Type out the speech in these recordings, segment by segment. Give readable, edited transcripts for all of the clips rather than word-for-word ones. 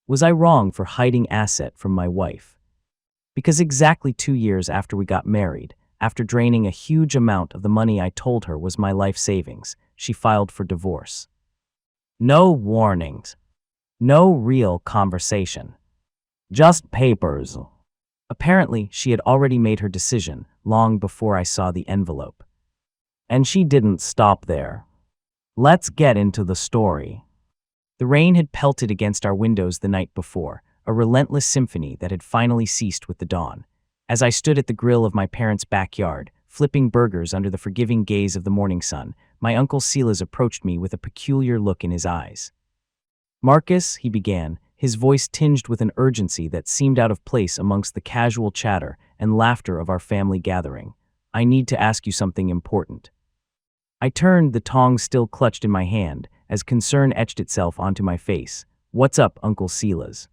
Was I wrong for hiding asset from my wife? Because exactly 2 years after we got married, after draining a huge amount of the money I told her was my life savings, she filed for divorce. No warnings. No real conversation. Just papers. Apparently, she had already made her decision long before I saw the envelope. And she didn't stop there. Let's get into the story. The rain had pelted against our windows the night before, a relentless symphony that had finally ceased with the dawn. As I stood at the grill of my parents' backyard, flipping burgers under the forgiving gaze of the morning sun, my Uncle Silas approached me with a peculiar look in his eyes. Marcus, he began, his voice tinged with an urgency that seemed out of place amongst the casual chatter and laughter of our family gathering. I need to ask you something important. I turned, the tongs still clutched in my hand, as concern etched itself onto my face. What's up, Uncle Silas?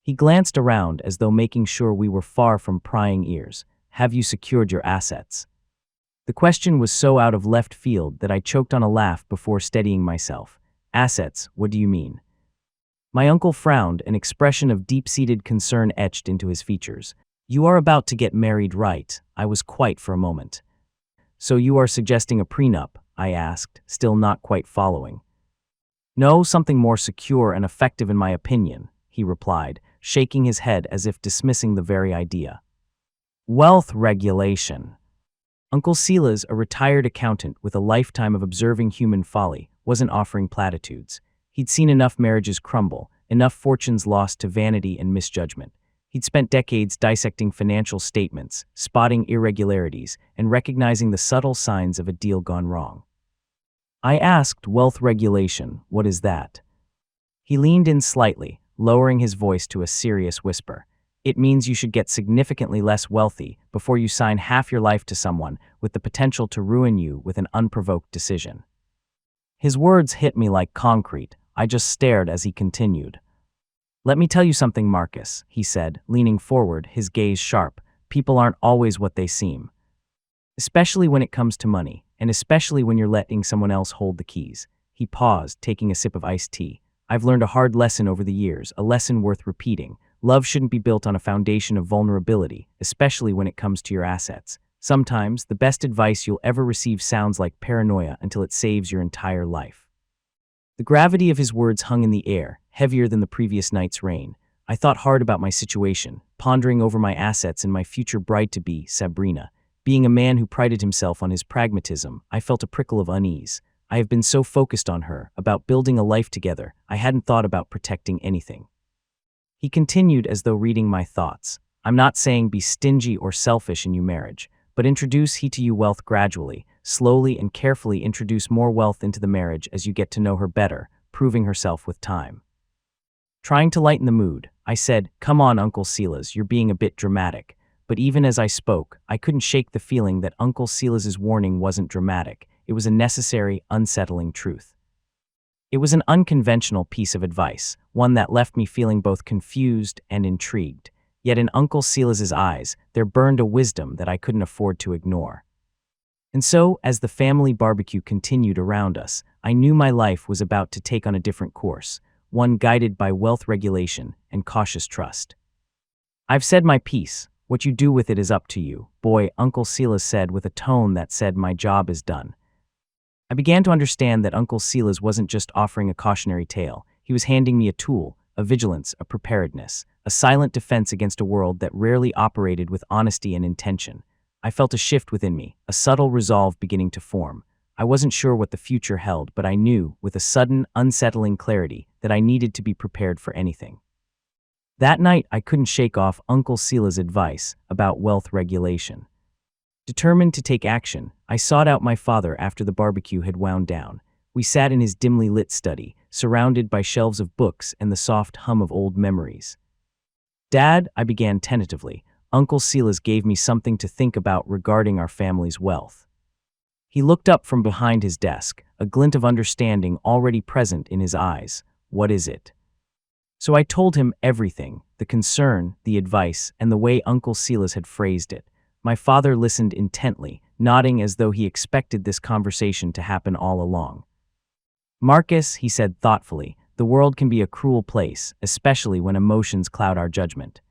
He glanced around as though making sure we were far from prying ears. Have you secured your assets? The question was so out of left field that I choked on a laugh before steadying myself. Assets, what do you mean? My uncle frowned, an expression of deep-seated concern etched into his features. You are about to get married, right? I was quiet for a moment. So you are suggesting a prenup? I asked, still not quite following. No, something more secure and effective in my opinion, he replied, shaking his head as if dismissing the very idea. Wealth regulation. Uncle Silas, a retired accountant with a lifetime of observing human folly, wasn't offering platitudes. He'd seen enough marriages crumble, enough fortunes lost to vanity and misjudgment. He'd spent decades dissecting financial statements, spotting irregularities, and recognizing the subtle signs of a deal gone wrong. I asked, wealth regulation, what is that? He leaned in slightly, lowering his voice to a serious whisper. It means you should get significantly less wealthy before you sign half your life to someone with the potential to ruin you with an unprovoked decision. His words hit me like concrete. I just stared as he continued. Let me tell you something, Marcus, he said, leaning forward, his gaze sharp. People aren't always what they seem. Especially when it comes to money, and especially when you're letting someone else hold the keys. He paused, taking a sip of iced tea. I've learned a hard lesson over the years, a lesson worth repeating. Love shouldn't be built on a foundation of vulnerability, especially when it comes to your assets. Sometimes, the best advice you'll ever receive sounds like paranoia until it saves your entire life. The gravity of his words hung in the air, heavier than the previous night's rain. I thought hard about my situation, pondering over my assets and my future bride-to-be, Sabrina. Being a man who prided himself on his pragmatism, I felt a prickle of unease. I have been so focused on her, about building a life together, I hadn't thought about protecting anything. He continued as though reading my thoughts. I'm not saying be stingy or selfish in your marriage, but introduce he to you wealth gradually, slowly and carefully introduce more wealth into the marriage as you get to know her better, proving herself with time. Trying to lighten the mood, I said, come on, Uncle Silas, you're being a bit dramatic. But even as I spoke, I couldn't shake the feeling that Uncle Silas's warning wasn't dramatic. It was a necessary, unsettling truth. It was an unconventional piece of advice, one that left me feeling both confused and intrigued. Yet in Uncle Silas's eyes, there burned a wisdom that I couldn't afford to ignore. And so, as the family barbecue continued around us, I knew my life was about to take on a different course, one guided by wealth regulation and cautious trust. I've said my piece. What you do with it is up to you, boy, Uncle Silas said with a tone that said my job is done. I began to understand that Uncle Silas wasn't just offering a cautionary tale. He was handing me a tool, a vigilance, a preparedness, a silent defense against a world that rarely operated with honesty and intention. I felt a shift within me, a subtle resolve beginning to form. I wasn't sure what the future held, but I knew, with a sudden, unsettling clarity, that I needed to be prepared for anything. That night, I couldn't shake off Uncle Silas's advice about wealth regulation. Determined to take action, I sought out my father after the barbecue had wound down. We sat in his dimly lit study, surrounded by shelves of books and the soft hum of old memories. Dad, I began tentatively, Uncle Silas gave me something to think about regarding our family's wealth. He looked up from behind his desk, a glint of understanding already present in his eyes. What is it? So I told him everything, the concern, the advice, and the way Uncle Silas had phrased it. My father listened intently, nodding as though he expected this conversation to happen all along. Marcus, he said thoughtfully, the world can be a cruel place, especially when emotions cloud our judgment.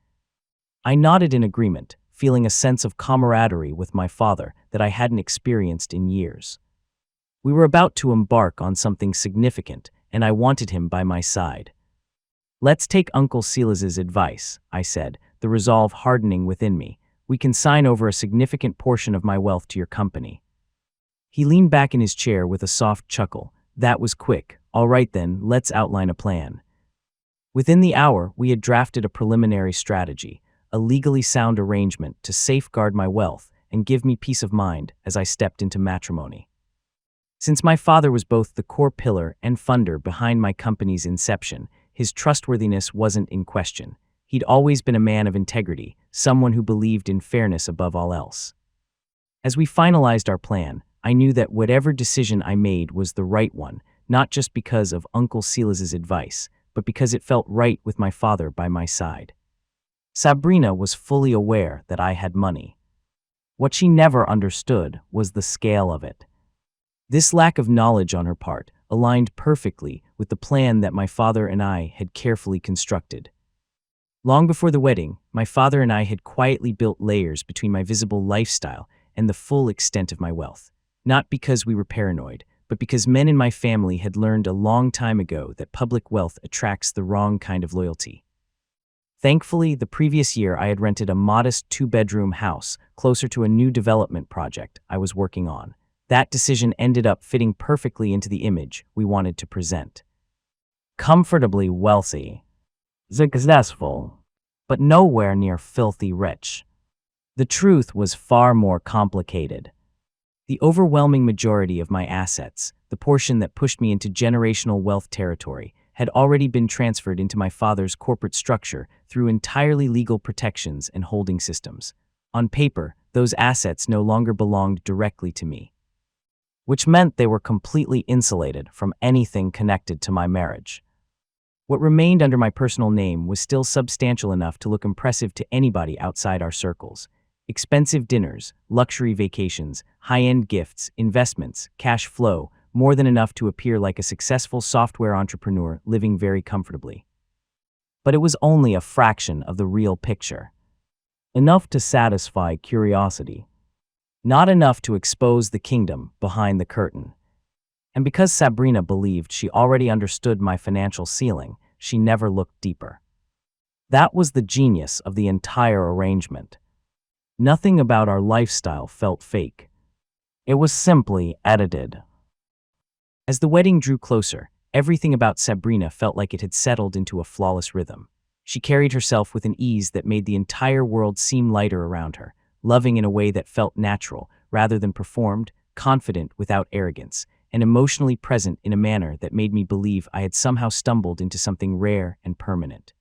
I nodded in agreement, feeling a sense of camaraderie with my father that I hadn't experienced in years. We were about to embark on something significant, and I wanted him by my side. "Let's take Uncle Silas's advice," I said, the resolve hardening within me. "We can sign over a significant portion of my wealth to your company." He leaned back in his chair with a soft chuckle. That was quick. "All right then, let's outline a plan." Within the hour, we had drafted a preliminary strategy, a legally sound arrangement to safeguard my wealth and give me peace of mind as I stepped into matrimony. Since my father was both the core pillar and funder behind my company's inception, his trustworthiness wasn't in question. He'd always been a man of integrity, someone who believed in fairness above all else. As we finalized our plan, I knew that whatever decision I made was the right one, not just because of Uncle Silas's advice, but because it felt right with my father by my side. Sabrina was fully aware that I had money. What she never understood was the scale of it. This lack of knowledge on her part aligned perfectly with the plan that my father and I had carefully constructed. Long before the wedding, my father and I had quietly built layers between my visible lifestyle and the full extent of my wealth, not because we were paranoid, but because men in my family had learned a long time ago that public wealth attracts the wrong kind of loyalty. Thankfully, the previous year I had rented a modest 2-bedroom house closer to a new development project I was working on. That decision ended up fitting perfectly into the image we wanted to present. Comfortably wealthy, successful, but nowhere near filthy rich. The truth was far more complicated. The overwhelming majority of my assets, the portion that pushed me into generational wealth territory, had already been transferred into my father's corporate structure through entirely legal protections and holding systems. On paper, those assets no longer belonged directly to me, which meant they were completely insulated from anything connected to my marriage. What remained under my personal name was still substantial enough to look impressive to anybody outside our circles. Expensive dinners, luxury vacations, high-end gifts, investments, cash flow, more than enough to appear like a successful software entrepreneur living very comfortably. But it was only a fraction of the real picture. Enough to satisfy curiosity. Not enough to expose the kingdom behind the curtain. And because Sabrina believed she already understood my financial ceiling, she never looked deeper. That was the genius of the entire arrangement. Nothing about our lifestyle felt fake. It was simply edited. As the wedding drew closer, everything about Sabrina felt like it had settled into a flawless rhythm. She carried herself with an ease that made the entire world seem lighter around her, loving in a way that felt natural rather than performed, confident without arrogance, and emotionally present in a manner that made me believe I had somehow stumbled into something rare and permanent.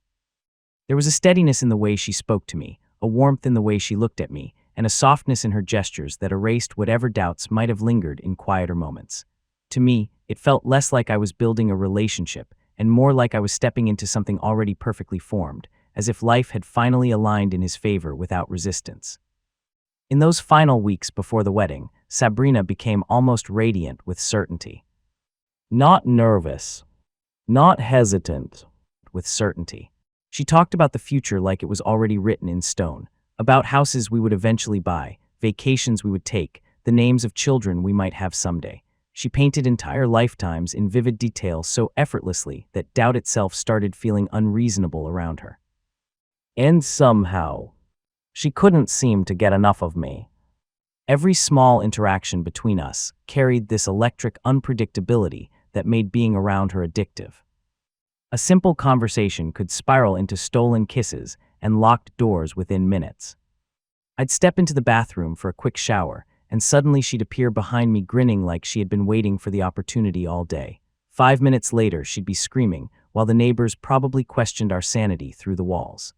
There was a steadiness in the way she spoke to me, a warmth in the way she looked at me, and a softness in her gestures that erased whatever doubts might have lingered in quieter moments. To me, it felt less like I was building a relationship and more like I was stepping into something already perfectly formed, as if life had finally aligned in his favor without resistance. In those final weeks before the wedding, Sabrina became almost radiant with certainty. Not nervous, not hesitant, with certainty. She talked about the future like it was already written in stone, about houses we would eventually buy, vacations we would take, the names of children we might have someday. She painted entire lifetimes in vivid detail so effortlessly that doubt itself started feeling unreasonable around her. And somehow, she couldn't seem to get enough of me. Every small interaction between us carried this electric unpredictability that made being around her addictive. A simple conversation could spiral into stolen kisses and locked doors within minutes. I'd step into the bathroom for a quick shower, and suddenly she'd appear behind me grinning like she had been waiting for the opportunity all day. 5 minutes later, she'd be screaming, while the neighbors probably questioned our sanity through the walls.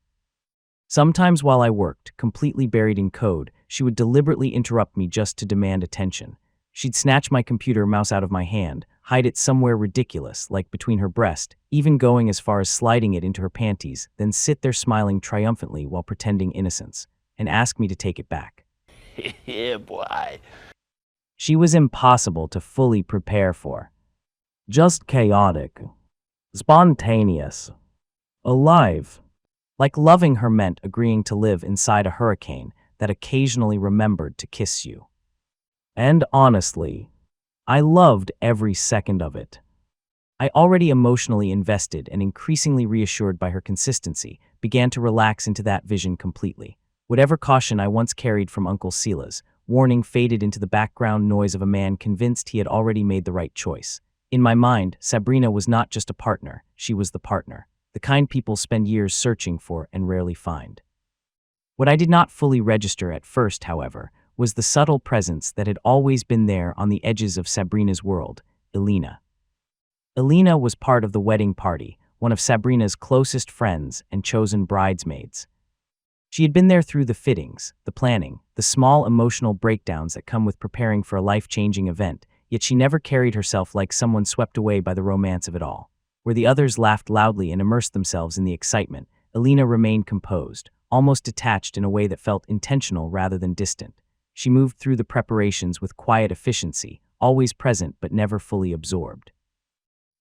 Sometimes while I worked, completely buried in code, she would deliberately interrupt me just to demand attention. She'd snatch my computer mouse out of my hand, hide it somewhere ridiculous, like between her breast, even going as far as sliding it into her panties, then sit there smiling triumphantly while pretending innocence, and ask me to take it back. Yeah, boy. She was impossible to fully prepare for. Just chaotic. Spontaneous. Alive. Like loving her meant agreeing to live inside a hurricane that occasionally remembered to kiss you. And honestly, I loved every second of it. I already emotionally invested and increasingly reassured by her consistency, began to relax into that vision completely. Whatever caution I once carried from Uncle Sila's warning faded into the background noise of a man convinced he had already made the right choice. In my mind, Sabrina was not just a partner, she was the partner, the kind people spend years searching for and rarely find. What I did not fully register at first, however, was the subtle presence that had always been there on the edges of Sabrina's world, Elina. Elina was part of the wedding party, one of Sabrina's closest friends and chosen bridesmaids. She had been there through the fittings, the planning, the small emotional breakdowns that come with preparing for a life-changing event, yet she never carried herself like someone swept away by the romance of it all. Where the others laughed loudly and immersed themselves in the excitement, Elina remained composed, almost detached in a way that felt intentional rather than distant. She moved through the preparations with quiet efficiency, always present but never fully absorbed.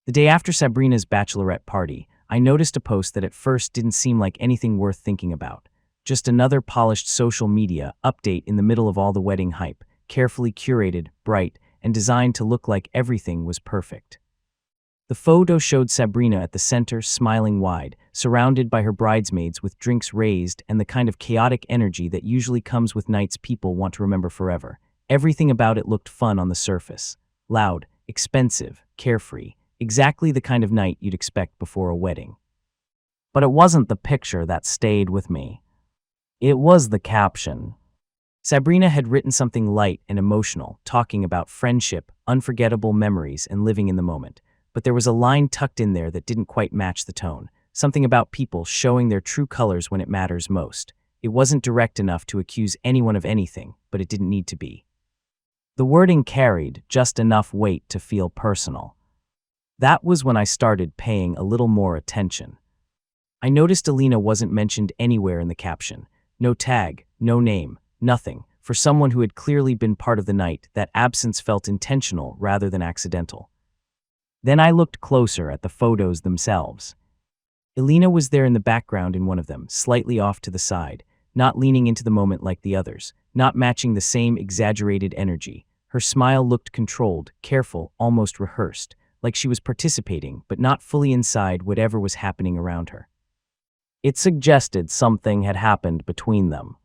The day after Sabrina's bachelorette party, I noticed a post that at first didn't seem like anything worth thinking about. Just another polished social media update in the middle of all the wedding hype, carefully curated, bright, and designed to look like everything was perfect. The photo showed Sabrina at the center, smiling wide, surrounded by her bridesmaids with drinks raised and the kind of chaotic energy that usually comes with nights people want to remember forever. Everything about it looked fun on the surface. Loud, expensive, carefree, exactly the kind of night you'd expect before a wedding. But it wasn't the picture that stayed with me. It was the caption. Sabrina had written something light and emotional, talking about friendship, unforgettable memories, and living in the moment. But there was a line tucked in there that didn't quite match the tone, something about people showing their true colors when it matters most. It wasn't direct enough to accuse anyone of anything, but it didn't need to be. The wording carried just enough weight to feel personal. That was when I started paying a little more attention. I noticed Elina wasn't mentioned anywhere in the caption. No tag, no name, nothing. For someone who had clearly been part of the night, that absence felt intentional rather than accidental. Then I looked closer at the photos themselves. Elina was there in the background in one of them, slightly off to the side, not leaning into the moment like the others, not matching the same exaggerated energy. Her smile looked controlled, careful, almost rehearsed, like she was participating but not fully inside whatever was happening around her. It suggested something had happened between them.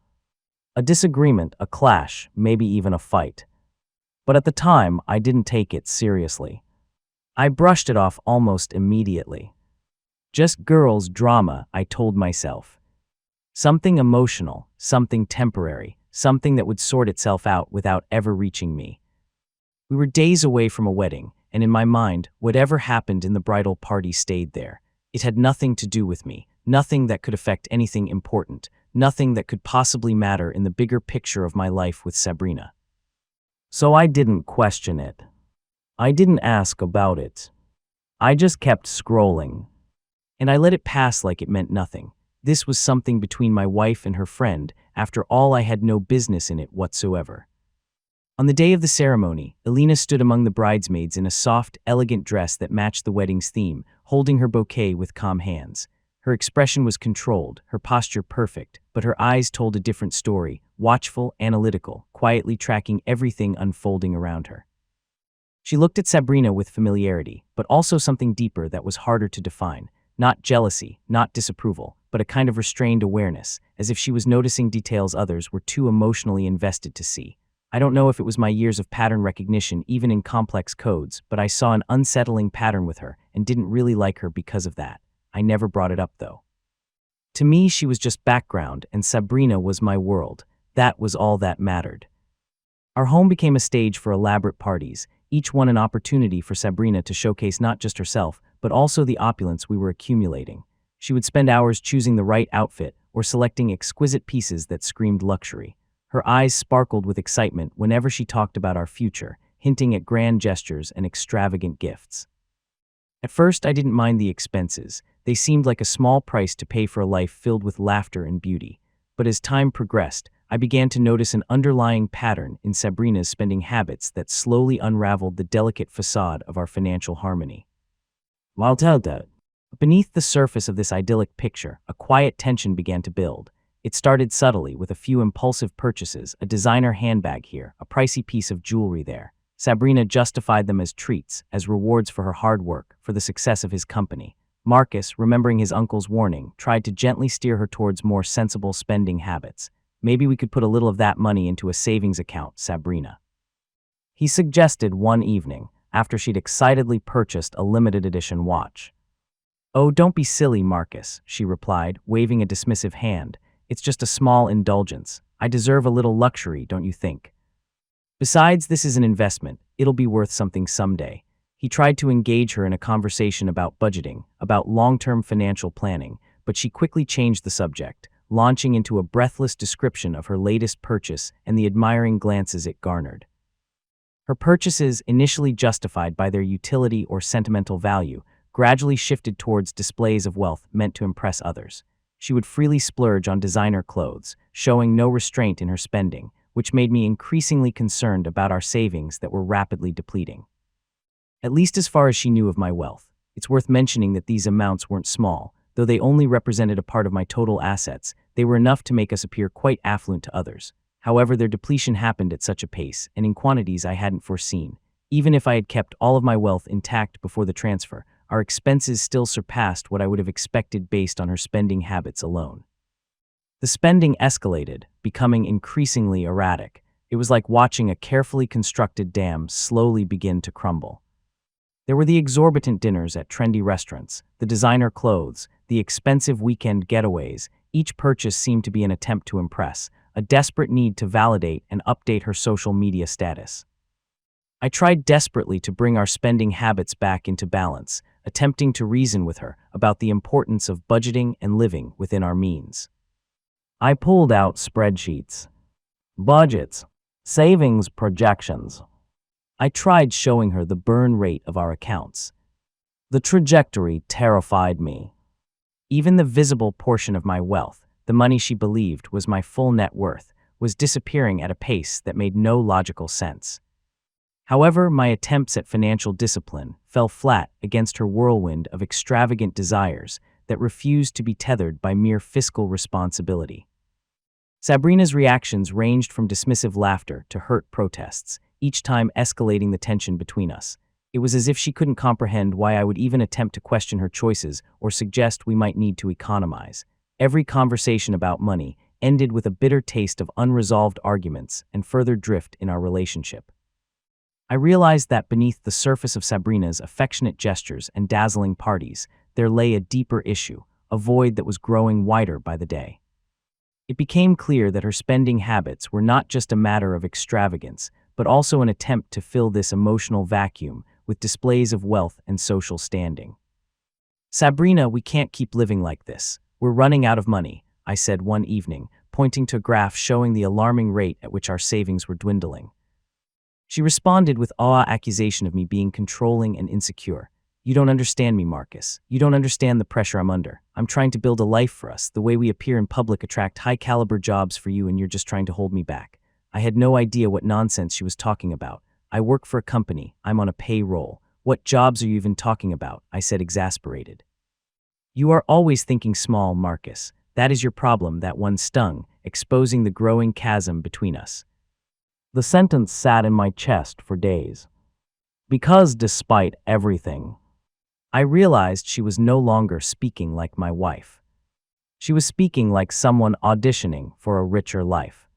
A disagreement, a clash, maybe even a fight. But at the time, I didn't take it seriously. I brushed it off almost immediately. Just girls' drama, I told myself. Something emotional, something temporary, something that would sort itself out without ever reaching me. We were days away from a wedding, and in my mind, whatever happened in the bridal party stayed there. It had nothing to do with me, nothing that could affect anything important, nothing that could possibly matter in the bigger picture of my life with Sabrina. So I didn't question it. I didn't ask about it. I just kept scrolling. And I let it pass like it meant nothing. This was something between my wife and her friend. After all, I had no business in it whatsoever. On the day of the ceremony, Elina stood among the bridesmaids in a soft, elegant dress that matched the wedding's theme, holding her bouquet with calm hands. Her expression was controlled, her posture perfect, but her eyes told a different story, watchful, analytical, quietly tracking everything unfolding around her. She looked at Sabrina with familiarity, but also something deeper that was harder to define. Not jealousy, not disapproval, but a kind of restrained awareness, as if she was noticing details others were too emotionally invested to see. I don't know if it was my years of pattern recognition even in complex codes, but I saw an unsettling pattern with her and didn't really like her because of that. I never brought it up though. To me, she was just background and Sabrina was my world. That was all that mattered. Our home became a stage for elaborate parties, each one an opportunity for Sabrina to showcase not just herself, but also the opulence we were accumulating. She would spend hours choosing the right outfit or selecting exquisite pieces that screamed luxury. Her eyes sparkled with excitement whenever she talked about our future, hinting at grand gestures and extravagant gifts. At first, I didn't mind the expenses. They seemed like a small price to pay for a life filled with laughter and beauty. But as time progressed, I began to notice an underlying pattern in Sabrina's spending habits that slowly unraveled the delicate facade of our financial harmony. While Beneath the surface of this idyllic picture, a quiet tension began to build. It started subtly with a few impulsive purchases, a designer handbag here, a pricey piece of jewelry there. Sabrina justified them as treats, as rewards for her hard work, for the success of his company. Marcus, remembering his uncle's warning, tried to gently steer her towards more sensible spending habits. Maybe we could put a little of that money into a savings account, Sabrina. He suggested one evening, after she'd excitedly purchased a limited edition watch. "Oh, don't be silly, Marcus," she replied, waving a dismissive hand. "It's just a small indulgence. I deserve a little luxury, don't you think? Besides, this is an investment. It'll be worth something someday." He tried to engage her in a conversation about budgeting, about long-term financial planning, but she quickly changed the subject, launching into a breathless description of her latest purchase and the admiring glances it garnered. Her purchases, initially justified by their utility or sentimental value, gradually shifted towards displays of wealth meant to impress others. She would freely splurge on designer clothes, showing no restraint in her spending, which made me increasingly concerned about our savings that were rapidly depleting. At least as far as she knew of my wealth. It's worth mentioning that these amounts weren't small. Though they only represented a part of my total assets, they were enough to make us appear quite affluent to others. However, their depletion happened at such a pace and in quantities I hadn't foreseen. Even if I had kept all of my wealth intact before the transfer, our expenses still surpassed what I would have expected based on her spending habits alone. The spending escalated, becoming increasingly erratic. It was like watching a carefully constructed dam slowly begin to crumble. There were the exorbitant dinners at trendy restaurants, the designer clothes, the expensive weekend getaways. Each purchase seemed to be an attempt to impress, a desperate need to validate and update her social media status. I tried desperately to bring our spending habits back into balance, attempting to reason with her about the importance of budgeting and living within our means. I pulled out spreadsheets, budgets, savings projections. I tried showing her the burn rate of our accounts. The trajectory terrified me. Even the visible portion of my wealth, the money she believed was my full net worth, was disappearing at a pace that made no logical sense. However, my attempts at financial discipline fell flat against her whirlwind of extravagant desires that refused to be tethered by mere fiscal responsibility. Sabrina's reactions ranged from dismissive laughter to hurt protests, each time escalating the tension between us. It was as if she couldn't comprehend why I would even attempt to question her choices or suggest we might need to economize. Every conversation about money ended with a bitter taste of unresolved arguments and further drift in our relationship. I realized that beneath the surface of Sabrina's affectionate gestures and dazzling parties, there lay a deeper issue, a void that was growing wider by the day. It became clear that her spending habits were not just a matter of extravagance, but also an attempt to fill this emotional vacuum with displays of wealth and social standing. "Sabrina, we can't keep living like this. We're running out of money," I said one evening, pointing to a graph showing the alarming rate at which our savings were dwindling. She responded with accusation of me being controlling and insecure. "You don't understand me, Marcus. You don't understand the pressure I'm under. I'm trying to build a life for us. The way we appear in public attract high-caliber jobs for you, and you're just trying to hold me back." I had no idea what nonsense she was talking about. "I work for a company. I'm on a payroll. What jobs are you even talking about?" I said, exasperated. "You are always thinking small, Marcus. That is your problem," that one stung, exposing the growing chasm between us. The sentence sat in my chest for days. Because despite everything, I realized she was no longer speaking like my wife. She was speaking like someone auditioning for a richer life.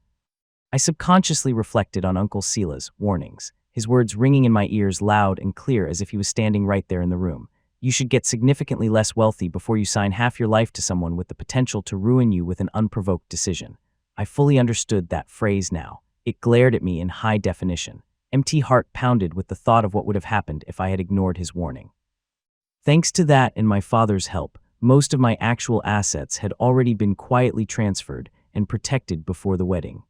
I subconsciously reflected on Uncle Sila's warnings, his words ringing in my ears loud and clear as if he was standing right there in the room. "You should get significantly less wealthy before you sign half your life to someone with the potential to ruin you with an unprovoked decision." I fully understood that phrase now. It glared at me in high definition. Empty heart pounded with the thought of what would have happened if I had ignored his warning. Thanks to that and my father's help, most of my actual assets had already been quietly transferred and protected before the wedding.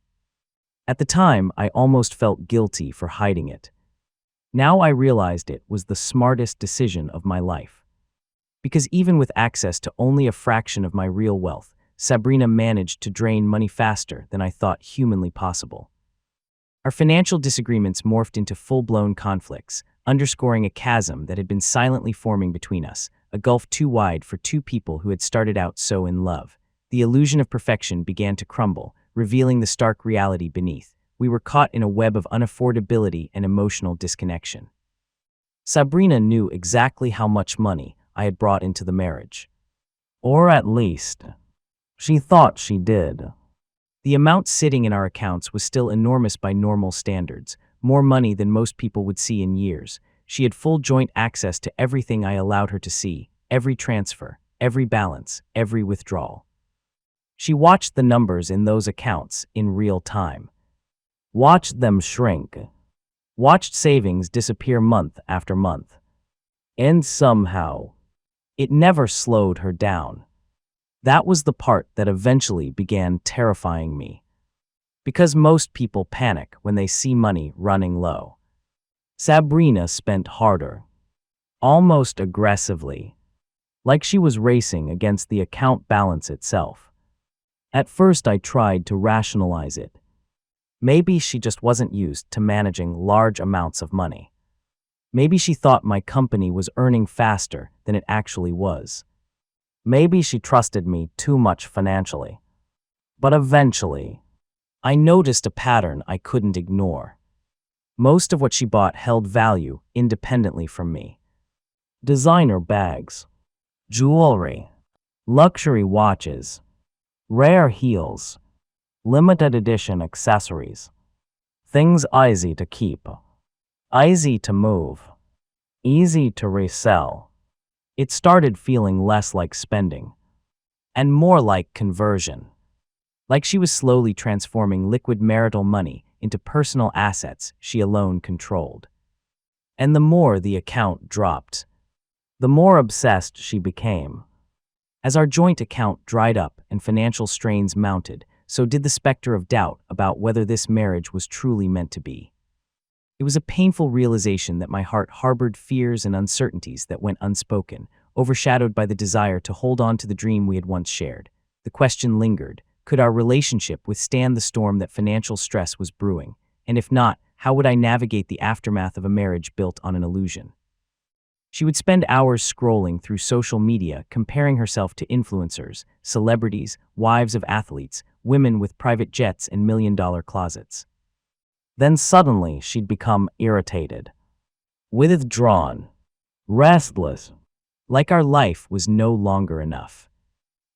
At the time, I almost felt guilty for hiding it. Now I realized it was the smartest decision of my life. Because even with access to only a fraction of my real wealth, Sabrina managed to drain money faster than I thought humanly possible. Our financial disagreements morphed into full-blown conflicts, underscoring a chasm that had been silently forming between us, a gulf too wide for two people who had started out so in love. The illusion of perfection began to crumble, revealing the stark reality beneath. We were caught in a web of unaffordability and emotional disconnection. Sabrina knew exactly how much money I had brought into the marriage. Or at least, she thought she did. The amount sitting in our accounts was still enormous by normal standards, more money than most people would see in years. She had full joint access to everything I allowed her to see, every transfer, every balance, every withdrawal. She watched the numbers in those accounts in real time. Watched them shrink. Watched savings disappear month after month. And somehow, it never slowed her down. That was the part that eventually began terrifying me. Because most people panic when they see money running low. Sabrina spent harder. Almost aggressively. Like she was racing against the account balance itself. At first I tried to rationalize it. Maybe she just wasn't used to managing large amounts of money. Maybe she thought my company was earning faster than it actually was. Maybe she trusted me too much financially. But eventually, I noticed a pattern I couldn't ignore. Most of what she bought held value independently from me. Designer bags, jewelry, luxury watches, rare heels, limited edition accessories. Things easy to keep, easy to move, easy to resell. It started feeling less like spending, and more like conversion. Like she was slowly transforming liquid marital money into personal assets she alone controlled. And the more the account dropped, the more obsessed she became. As our joint account dried up and financial strains mounted, so did the specter of doubt about whether this marriage was truly meant to be. It was a painful realization that my heart harbored fears and uncertainties that went unspoken, overshadowed by the desire to hold on to the dream we had once shared. The question lingered, could our relationship withstand the storm that financial stress was brewing? And if not, how would I navigate the aftermath of a marriage built on an illusion? She would spend hours scrolling through social media, comparing herself to influencers, celebrities, wives of athletes, women with private jets and million-dollar closets. Then suddenly she'd become irritated, withdrawn, restless, like our life was no longer enough.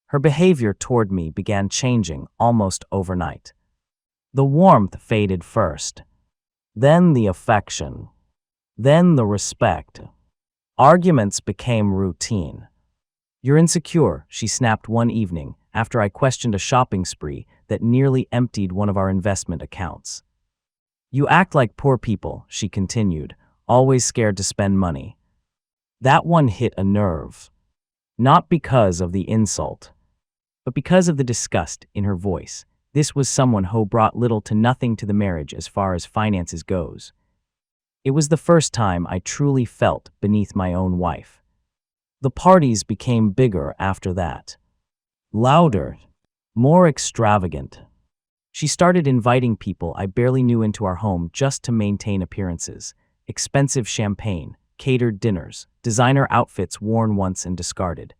Her behavior toward me began changing almost overnight. The warmth faded first, then the affection, then the respect. Arguments became routine. "You're insecure," she snapped one evening after I questioned a shopping spree that nearly emptied one of our investment accounts. "You act like poor people," she continued, "always scared to spend money." That one hit a nerve. Not because of the insult, but because of the disgust in her voice. This was someone who brought little to nothing to the marriage as far as finances goes. It was the first time I truly felt beneath my own wife. The parties became bigger after that. Louder, more extravagant. She started inviting people I barely knew into our home just to maintain appearances. Expensive champagne, catered dinners, designer outfits worn once and discarded.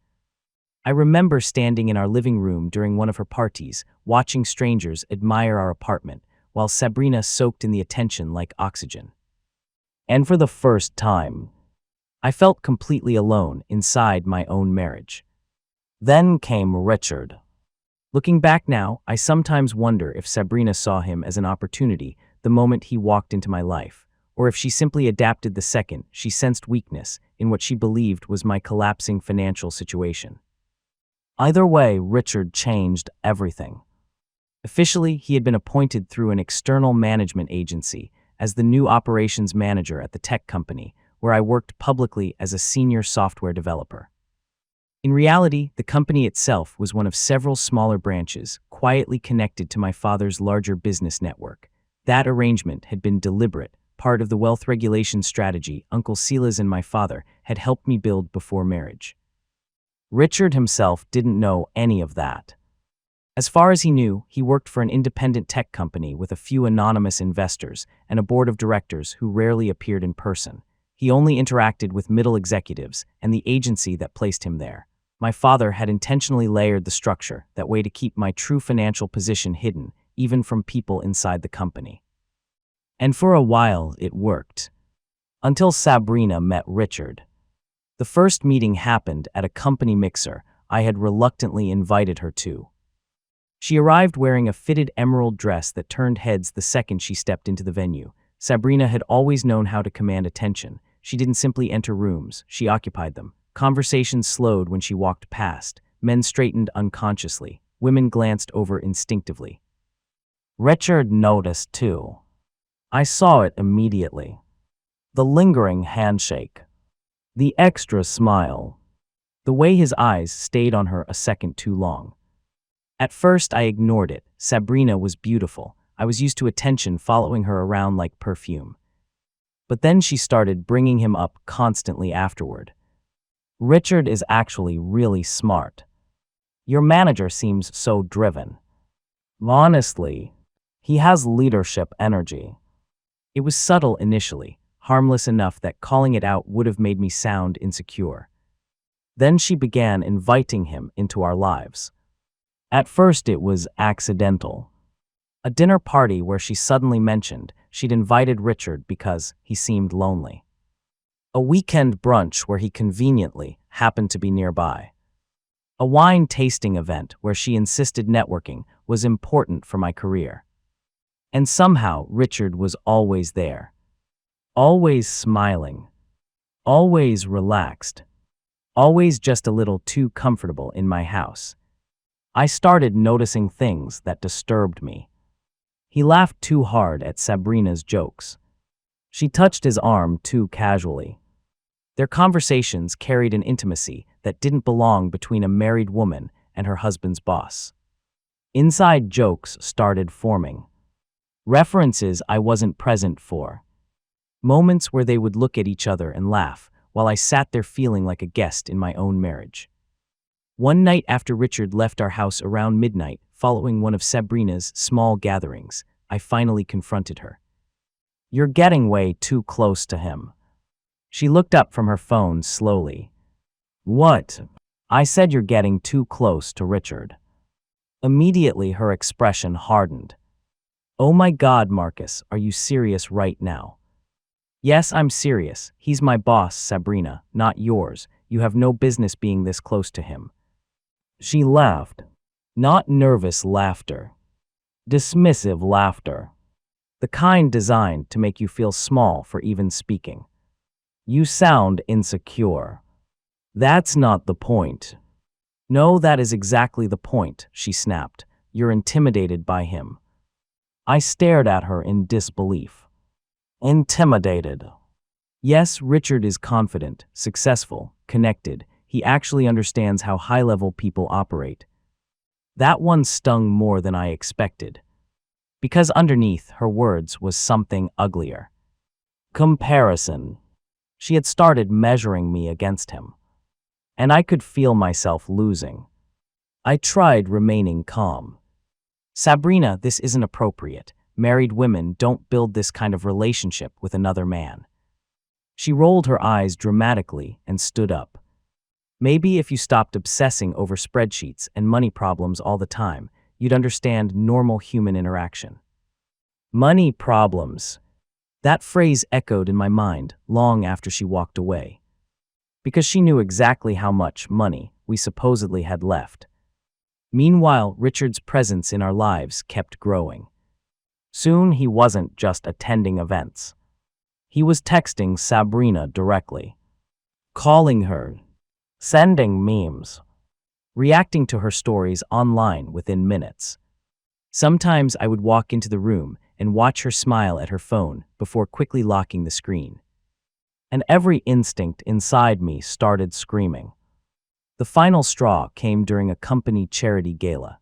I remember standing in our living room during one of her parties, watching strangers admire our apartment, while Sabrina soaked in the attention like oxygen. And for the first time, I felt completely alone inside my own marriage. Then came Richard. Looking back now, I sometimes wonder if Sabrina saw him as an opportunity the moment he walked into my life, or if she simply adapted the second she sensed weakness in what she believed was my collapsing financial situation. Either way, Richard changed everything. Officially, he had been appointed through an external management agency as the new operations manager at the tech company, where I worked publicly as a senior software developer. In reality, the company itself was one of several smaller branches, quietly connected to my father's larger business network. That arrangement had been deliberate, part of the wealth regulation strategy Uncle Silas and my father had helped me build before marriage. Richard himself didn't know any of that. As far as he knew, he worked for an independent tech company with a few anonymous investors and a board of directors who rarely appeared in person. He only interacted with middle executives and the agency that placed him there. My father had intentionally layered the structure that way to keep my true financial position hidden, even from people inside the company. And for a while, it worked. Until Sabrina met Richard. The first meeting happened at a company mixer I had reluctantly invited her to. She arrived wearing a fitted emerald dress that turned heads the second she stepped into the venue. Sabrina had always known how to command attention. She didn't simply enter rooms, she occupied them. Conversations slowed when she walked past. Men straightened unconsciously. Women glanced over instinctively. Richard noticed too. I saw it immediately. The lingering handshake. The extra smile. The way his eyes stayed on her a second too long. At first, I ignored it. Sabrina was beautiful. I was used to attention following her around like perfume. But then she started bringing him up constantly afterward. Richard is actually really smart. Your manager seems so driven. Honestly, he has leadership energy. It was subtle initially, harmless enough that calling it out would have made me sound insecure. Then she began inviting him into our lives. At first it was accidental. A dinner party where she suddenly mentioned she'd invited Richard because he seemed lonely. A weekend brunch where he conveniently happened to be nearby. A wine tasting event where she insisted networking was important for my career. And somehow Richard was always there. Always smiling. Always relaxed. Always just a little too comfortable in my house. I started noticing things that disturbed me. He laughed too hard at Sabrina's jokes. She touched his arm too casually. Their conversations carried an intimacy that didn't belong between a married woman and her husband's boss. Inside jokes started forming. References I wasn't present for. Moments where they would look at each other and laugh, while I sat there feeling like a guest in my own marriage. One night after Richard left our house around midnight, following one of Sabrina's small gatherings, I finally confronted her. You're getting way too close to him. She looked up from her phone slowly. What? I said you're getting too close to Richard. Immediately her expression hardened. Oh my God, Marcus, are you serious right now? Yes, I'm serious. He's my boss, Sabrina, not yours. You have no business being this close to him. She laughed. Not nervous laughter. Dismissive laughter. The kind designed to make you feel small for even speaking. You sound insecure. That's not the point. No, that is exactly the point, she snapped. You're intimidated by him. I stared at her in disbelief. Intimidated. Yes, Richard is confident, successful, connected. He actually understands how high-level people operate. That one stung more than I expected. Because underneath her words was something uglier. Comparison. She had started measuring me against him. And I could feel myself losing. I tried remaining calm. Sabrina, this isn't appropriate. Married women don't build this kind of relationship with another man. She rolled her eyes dramatically and stood up. Maybe if you stopped obsessing over spreadsheets and money problems all the time, you'd understand normal human interaction. Money problems. That phrase echoed in my mind long after she walked away. Because she knew exactly how much money we supposedly had left. Meanwhile, Richard's presence in our lives kept growing. Soon he wasn't just attending events. He was texting Sabrina directly, calling her, sending memes, reacting to her stories online within minutes. Sometimes I would walk into the room and watch her smile at her phone before quickly locking the screen. And every instinct inside me started screaming. The final straw came during a company charity gala.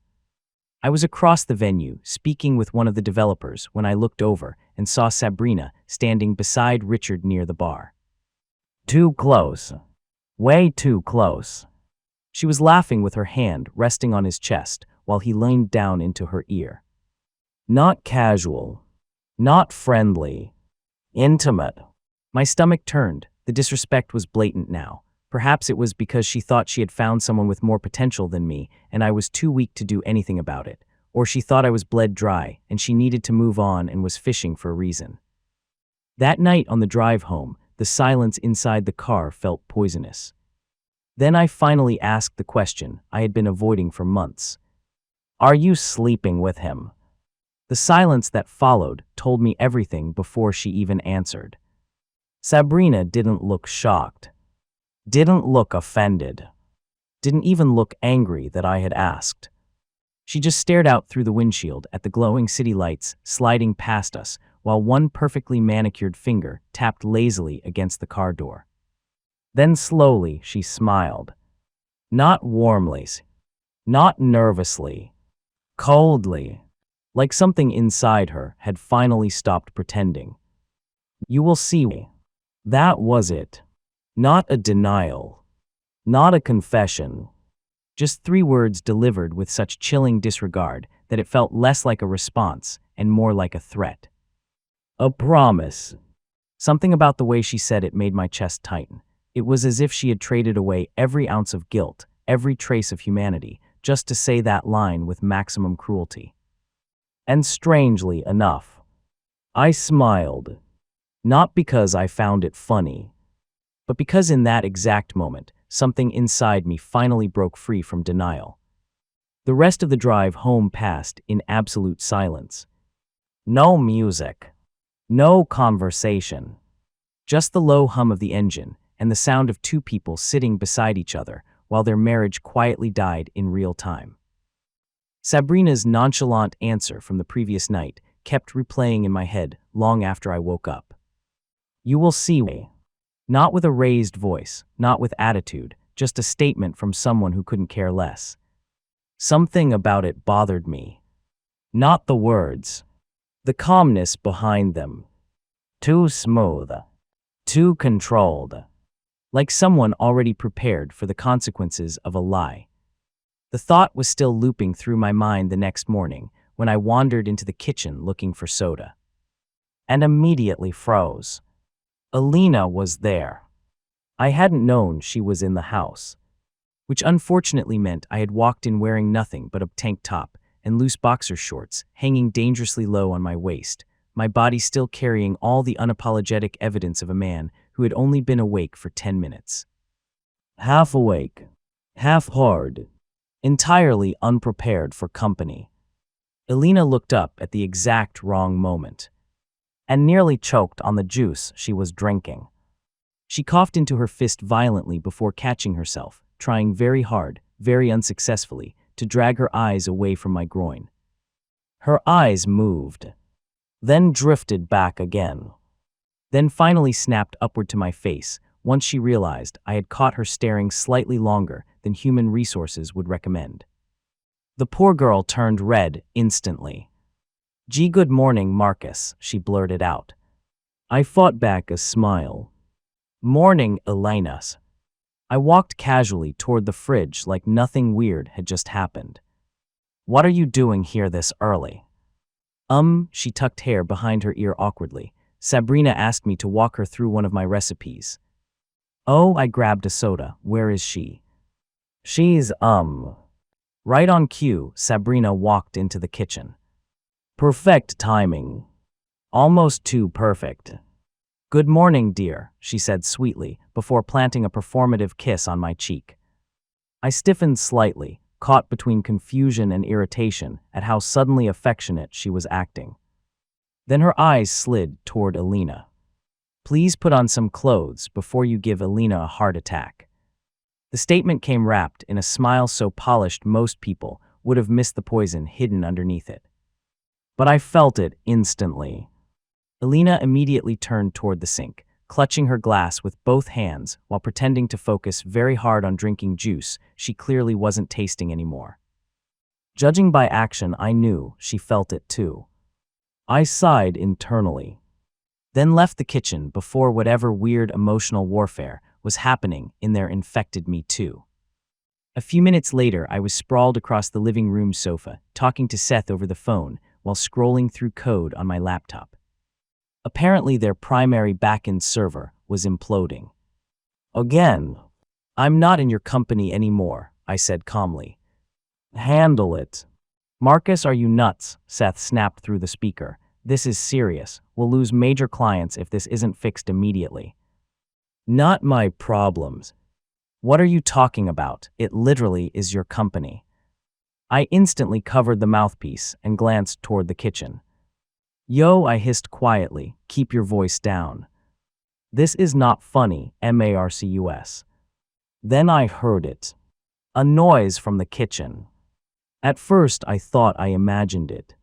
I was across the venue, speaking with one of the developers when I looked over and saw Sabrina standing beside Richard near the bar. Too close. Way too close. She was laughing with her hand resting on his chest while he leaned down into her ear. Not casual. Not friendly. Intimate. My stomach turned, The disrespect was blatant now. Perhaps it was because she thought she had found someone with more potential than me, and I was too weak to do anything about it. Or she thought I was bled dry, and she needed to move on and was fishing for a reason. That night on the drive home, the silence inside the car felt poisonous. Then I finally asked the question I had been avoiding for months. "Are you sleeping with him?" The silence that followed told me everything before she even answered. Sabrina didn't look shocked, didn't look offended, didn't even look angry that I had asked. She just stared out through the windshield at the glowing city lights sliding past us while one perfectly manicured finger tapped lazily against the car door. Then slowly she smiled. Not warmly, not nervously, coldly, like something inside her had finally stopped pretending. "You will see me." That was it. Not a denial. Not a confession. Just 3 words delivered with such chilling disregard that it felt less like a response and more like a threat. "A promise." Something about the way she said it made my chest tighten. It was as if she had traded away every ounce of guilt, every trace of humanity, just to say that line with maximum cruelty. And strangely enough, I smiled. Not because I found it funny, but because in that exact moment, something inside me finally broke free from denial. The rest of the drive home passed in absolute silence. No music. No conversation. Just the low hum of the engine and the sound of 2 people sitting beside each other while their marriage quietly died in real time. Sabrina's nonchalant answer from the previous night kept replaying in my head long after I woke up. "You will see me." Not with a raised voice, not with attitude, just a statement from someone who couldn't care less. Something about it bothered me. Not the words. The calmness behind them. Too smooth. Too controlled. Like someone already prepared for the consequences of a lie. The thought was still looping through my mind the next morning when I wandered into the kitchen looking for soda. And immediately froze. Elina was there. I hadn't known she was in the house, which unfortunately meant I had walked in wearing nothing but a tank top and loose boxer shorts hanging dangerously low on my waist, my body still carrying all the unapologetic evidence of a man who had only been awake for 10 minutes. Half awake, half hard, entirely unprepared for company. Elina looked up at the exact wrong moment and nearly choked on the juice she was drinking. She coughed into her fist violently before catching herself, trying very hard, very unsuccessfully, to drag her eyes away from my groin. Her eyes moved, then drifted back again, then finally snapped upward to my face once she realized I had caught her staring slightly longer than human resources would recommend. The poor girl turned red instantly. "Gee, good morning, Marcus," she blurted out. I fought back a smile. "Morning, Elina." I walked casually toward the fridge like nothing weird had just happened. "What are you doing here this early?" She tucked hair behind her ear awkwardly. "Sabrina asked me to walk her through one of my recipes." "Oh," I grabbed a soda. "Where is she?" "She's, Right on cue, Sabrina walked into the kitchen. Perfect timing. Almost too perfect. "Good morning, dear," she said sweetly, before planting a performative kiss on my cheek. I stiffened slightly, caught between confusion and irritation at how suddenly affectionate she was acting. Then her eyes slid toward Elina. "Please put on some clothes before you give Elina a heart attack." The statement came wrapped in a smile so polished most people would have missed the poison hidden underneath it. But I felt it instantly. Elina immediately turned toward the sink, clutching her glass with both hands while pretending to focus very hard on drinking juice she clearly wasn't tasting anymore. Judging by action, I knew she felt it too. I sighed internally, then left the kitchen before whatever weird emotional warfare was happening in there infected me too. A few minutes later, I was sprawled across the living room sofa, talking to Seth over the phone while scrolling through code on my laptop. Apparently, their primary backend server was imploding. Again, I'm not in your company anymore, I said calmly. Handle it. Marcus, are you nuts? Seth snapped through the speaker. This is serious. We'll lose major clients if this isn't fixed immediately. Not my problems. What are you talking about? It literally is your company. I instantly covered the mouthpiece and glanced toward the kitchen. Yo, I hissed quietly, keep your voice down. This is not funny, Marcus. Then I heard it. A noise from the kitchen. At first I thought I imagined it.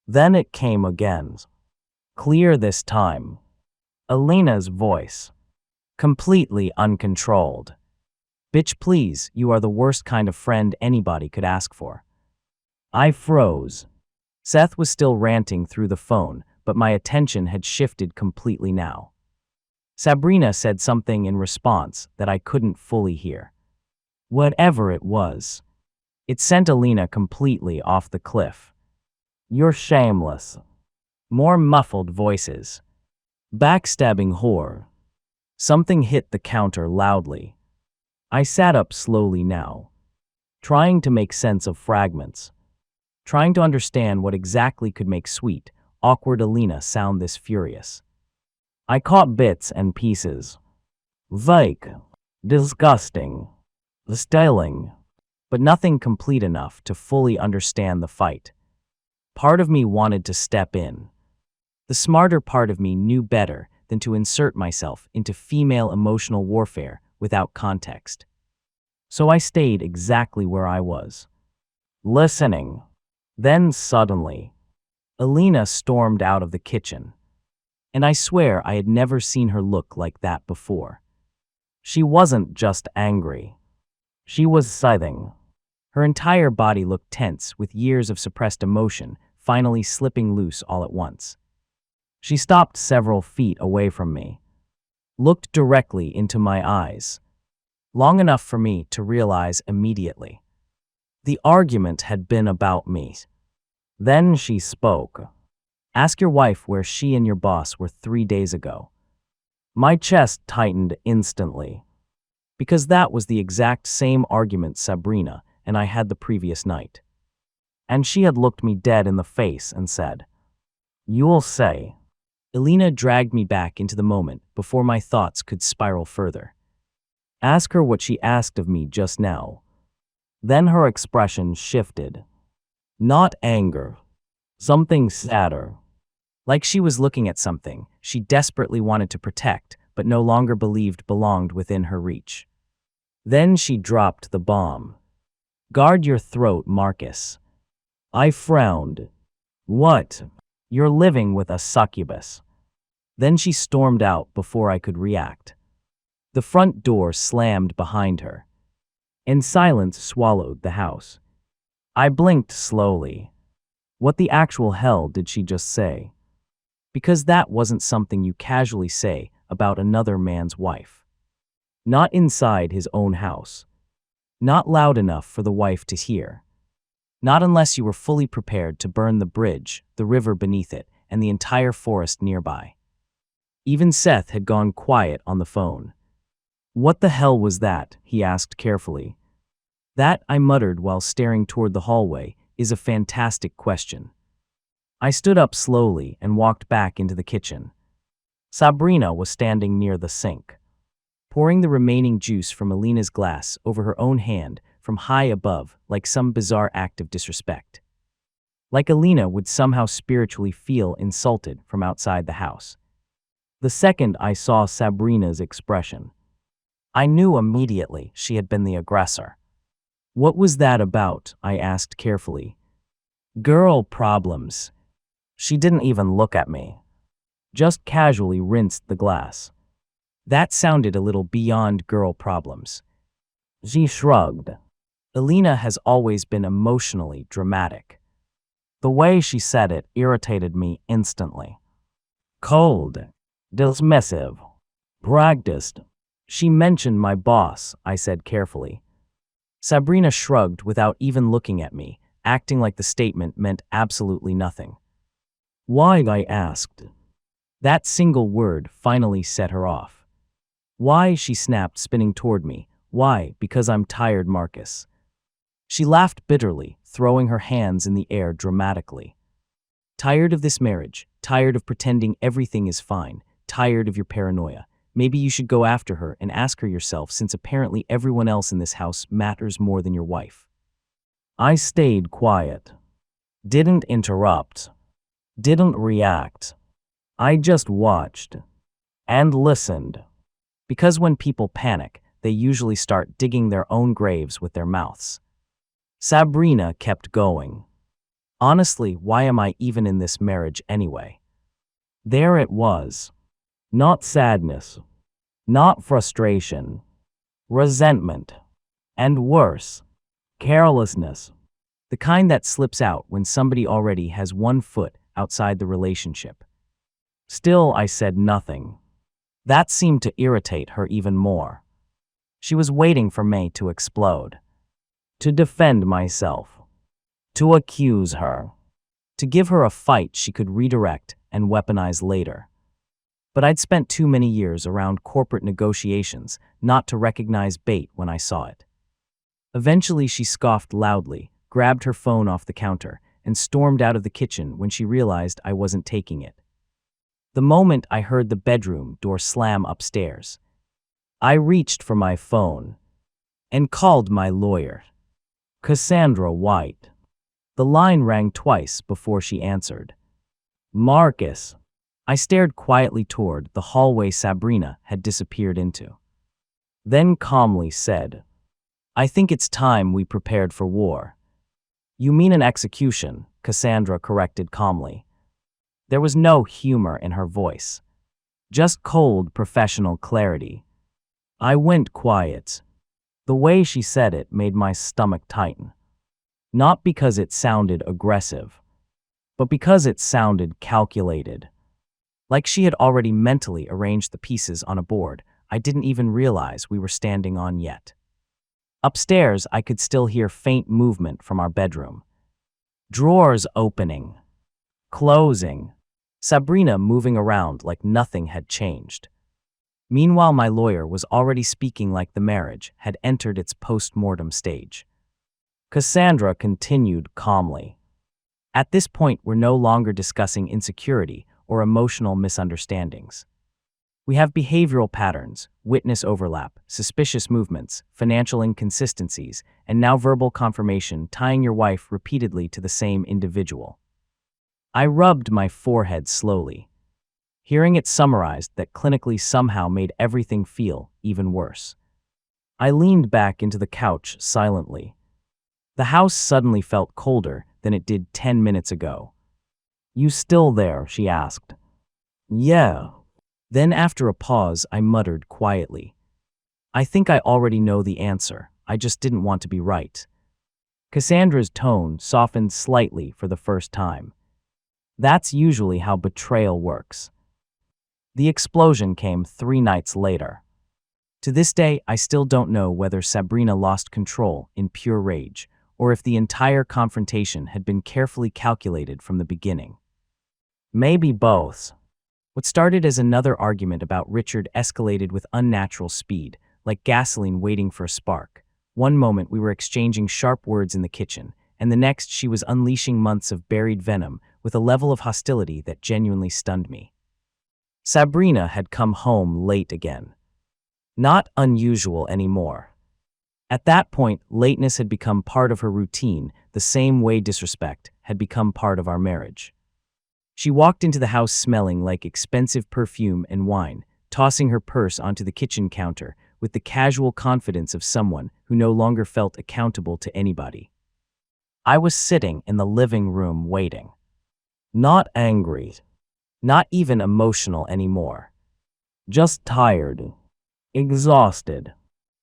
Then it came again. Clear this time. Elena's voice. Completely uncontrolled. Bitch, please, you are the worst kind of friend anybody could ask for. I froze. Seth was still ranting through the phone, but my attention had shifted completely now. Sabrina said something in response that I couldn't fully hear. Whatever it was, it sent Elina completely off the cliff. You're shameless. More muffled voices. Backstabbing whore. Something hit the counter loudly. I sat up slowly now, trying to make sense of fragments, trying to understand what exactly could make sweet, awkward Elina sound this furious. I caught bits and pieces. Vague, disgusting, styling, but nothing complete enough to fully understand the fight. Part of me wanted to step in. The smarter part of me knew better than to insert myself into female emotional warfare without context. So I stayed exactly where I was, listening. Then suddenly, Elina stormed out of the kitchen, and I swear I had never seen her look like that before. She wasn't just angry. She was seething. Her entire body looked tense, with years of suppressed emotion finally slipping loose all at once. She stopped several feet away from me, looked directly into my eyes, long enough for me to realize immediately. The argument had been about me. Then she spoke. Ask your wife where she and your boss were 3 days ago. My chest tightened instantly, because that was the exact same argument Sabrina and I had the previous night. And she had looked me dead in the face and said, "You'll say." Elina dragged me back into the moment before my thoughts could spiral further. Ask her what she asked of me just now. Then her expression shifted. Not anger. Something sadder. Like she was looking at something she desperately wanted to protect, but no longer believed belonged within her reach. Then she dropped the bomb. Guard your throat, Marcus. I frowned. What? You're living with a succubus. Then she stormed out before I could react. The front door slammed behind her, and silence swallowed the house. I blinked slowly. What the actual hell did she just say? Because that wasn't something you casually say about another man's wife. Not inside his own house. Not loud enough for the wife to hear. Not unless you were fully prepared to burn the bridge, the river beneath it, and the entire forest nearby. Even Seth had gone quiet on the phone. What the hell was that? He asked carefully. That, I muttered while staring toward the hallway, is a fantastic question. I stood up slowly and walked back into the kitchen. Sabrina was standing near the sink, pouring the remaining juice from Elina's glass over her own hand from high above like some bizarre act of disrespect. Like Elina would somehow spiritually feel insulted from outside the house. The second I saw Sabrina's expression, I knew immediately she had been the aggressor. What was that about? I asked carefully. Girl problems. She didn't even look at me. Just casually rinsed the glass. That sounded a little beyond girl problems. She shrugged. Elina has always been emotionally dramatic. The way she said it irritated me instantly. Cold. Dismissive. Practiced. She mentioned my boss, I said carefully. Sabrina shrugged without even looking at me, acting like the statement meant absolutely nothing. Why? I asked. That single word finally set her off. Why? She snapped, spinning toward me. Why? Because I'm tired, Marcus. She laughed bitterly, throwing her hands in the air dramatically. Tired of this marriage, tired of pretending everything is fine, tired of your paranoia. Maybe you should go after her and ask her yourself, since apparently everyone else in this house matters more than your wife. I stayed quiet. Didn't interrupt. Didn't react. I just watched. And listened. Because when people panic, they usually start digging their own graves with their mouths. Sabrina kept going. Honestly, why am I even in this marriage anyway? There it was. Not sadness. Not frustration. Resentment. And worse, carelessness. The kind that slips out when somebody already has one foot outside the relationship. Still, I said nothing. That seemed to irritate her even more. She was waiting for me to explode. To defend myself. To accuse her. To give her a fight she could redirect and weaponize later. But I'd spent too many years around corporate negotiations not to recognize bait when I saw it. Eventually she scoffed loudly, grabbed her phone off the counter, and stormed out of the kitchen when she realized I wasn't taking it. The moment I heard the bedroom door slam upstairs, I reached for my phone and called my lawyer, Cassandra White. The line rang twice before she answered. Marcus. I stared quietly toward the hallway Sabrina had disappeared into. Then calmly said, I think it's time we prepared for war. You mean an execution, Cassandra corrected calmly. There was no humor in her voice. Just cold, professional clarity. I went quiet. The way she said it made my stomach tighten. Not because it sounded aggressive, but because it sounded calculated. Like she had already mentally arranged the pieces on a board I didn't even realize we were standing on yet. Upstairs, I could still hear faint movement from our bedroom. Drawers opening, closing, Sabrina moving around like nothing had changed. Meanwhile, my lawyer was already speaking like the marriage had entered its post-mortem stage. Cassandra continued calmly. At this point, we're no longer discussing insecurity or emotional misunderstandings. We have behavioral patterns, witness overlap, suspicious movements, financial inconsistencies, and now verbal confirmation tying your wife repeatedly to the same individual. I rubbed my forehead slowly. Hearing it summarized that clinically somehow made everything feel even worse. I leaned back into the couch silently. The house suddenly felt colder than it did 10 minutes ago. You still there? She asked. Yeah. Then after a pause, I muttered quietly. I think I already know the answer. I just didn't want to be right. Cassandra's tone softened slightly for the first time. That's usually how betrayal works. The explosion came 3 nights later. To this day, I still don't know whether Sabrina lost control in pure rage, or if the entire confrontation had been carefully calculated from the beginning. Maybe both. What started as another argument about Richard escalated with unnatural speed, like gasoline waiting for a spark. One moment we were exchanging sharp words in the kitchen, and the next she was unleashing months of buried venom with a level of hostility that genuinely stunned me. Sabrina had come home late again. Not unusual anymore. At that point, lateness had become part of her routine, the same way disrespect had become part of our marriage. She walked into the house smelling like expensive perfume and wine, tossing her purse onto the kitchen counter with the casual confidence of someone who no longer felt accountable to anybody. I was sitting in the living room waiting. Not angry. Not even emotional anymore. Just tired. Exhausted.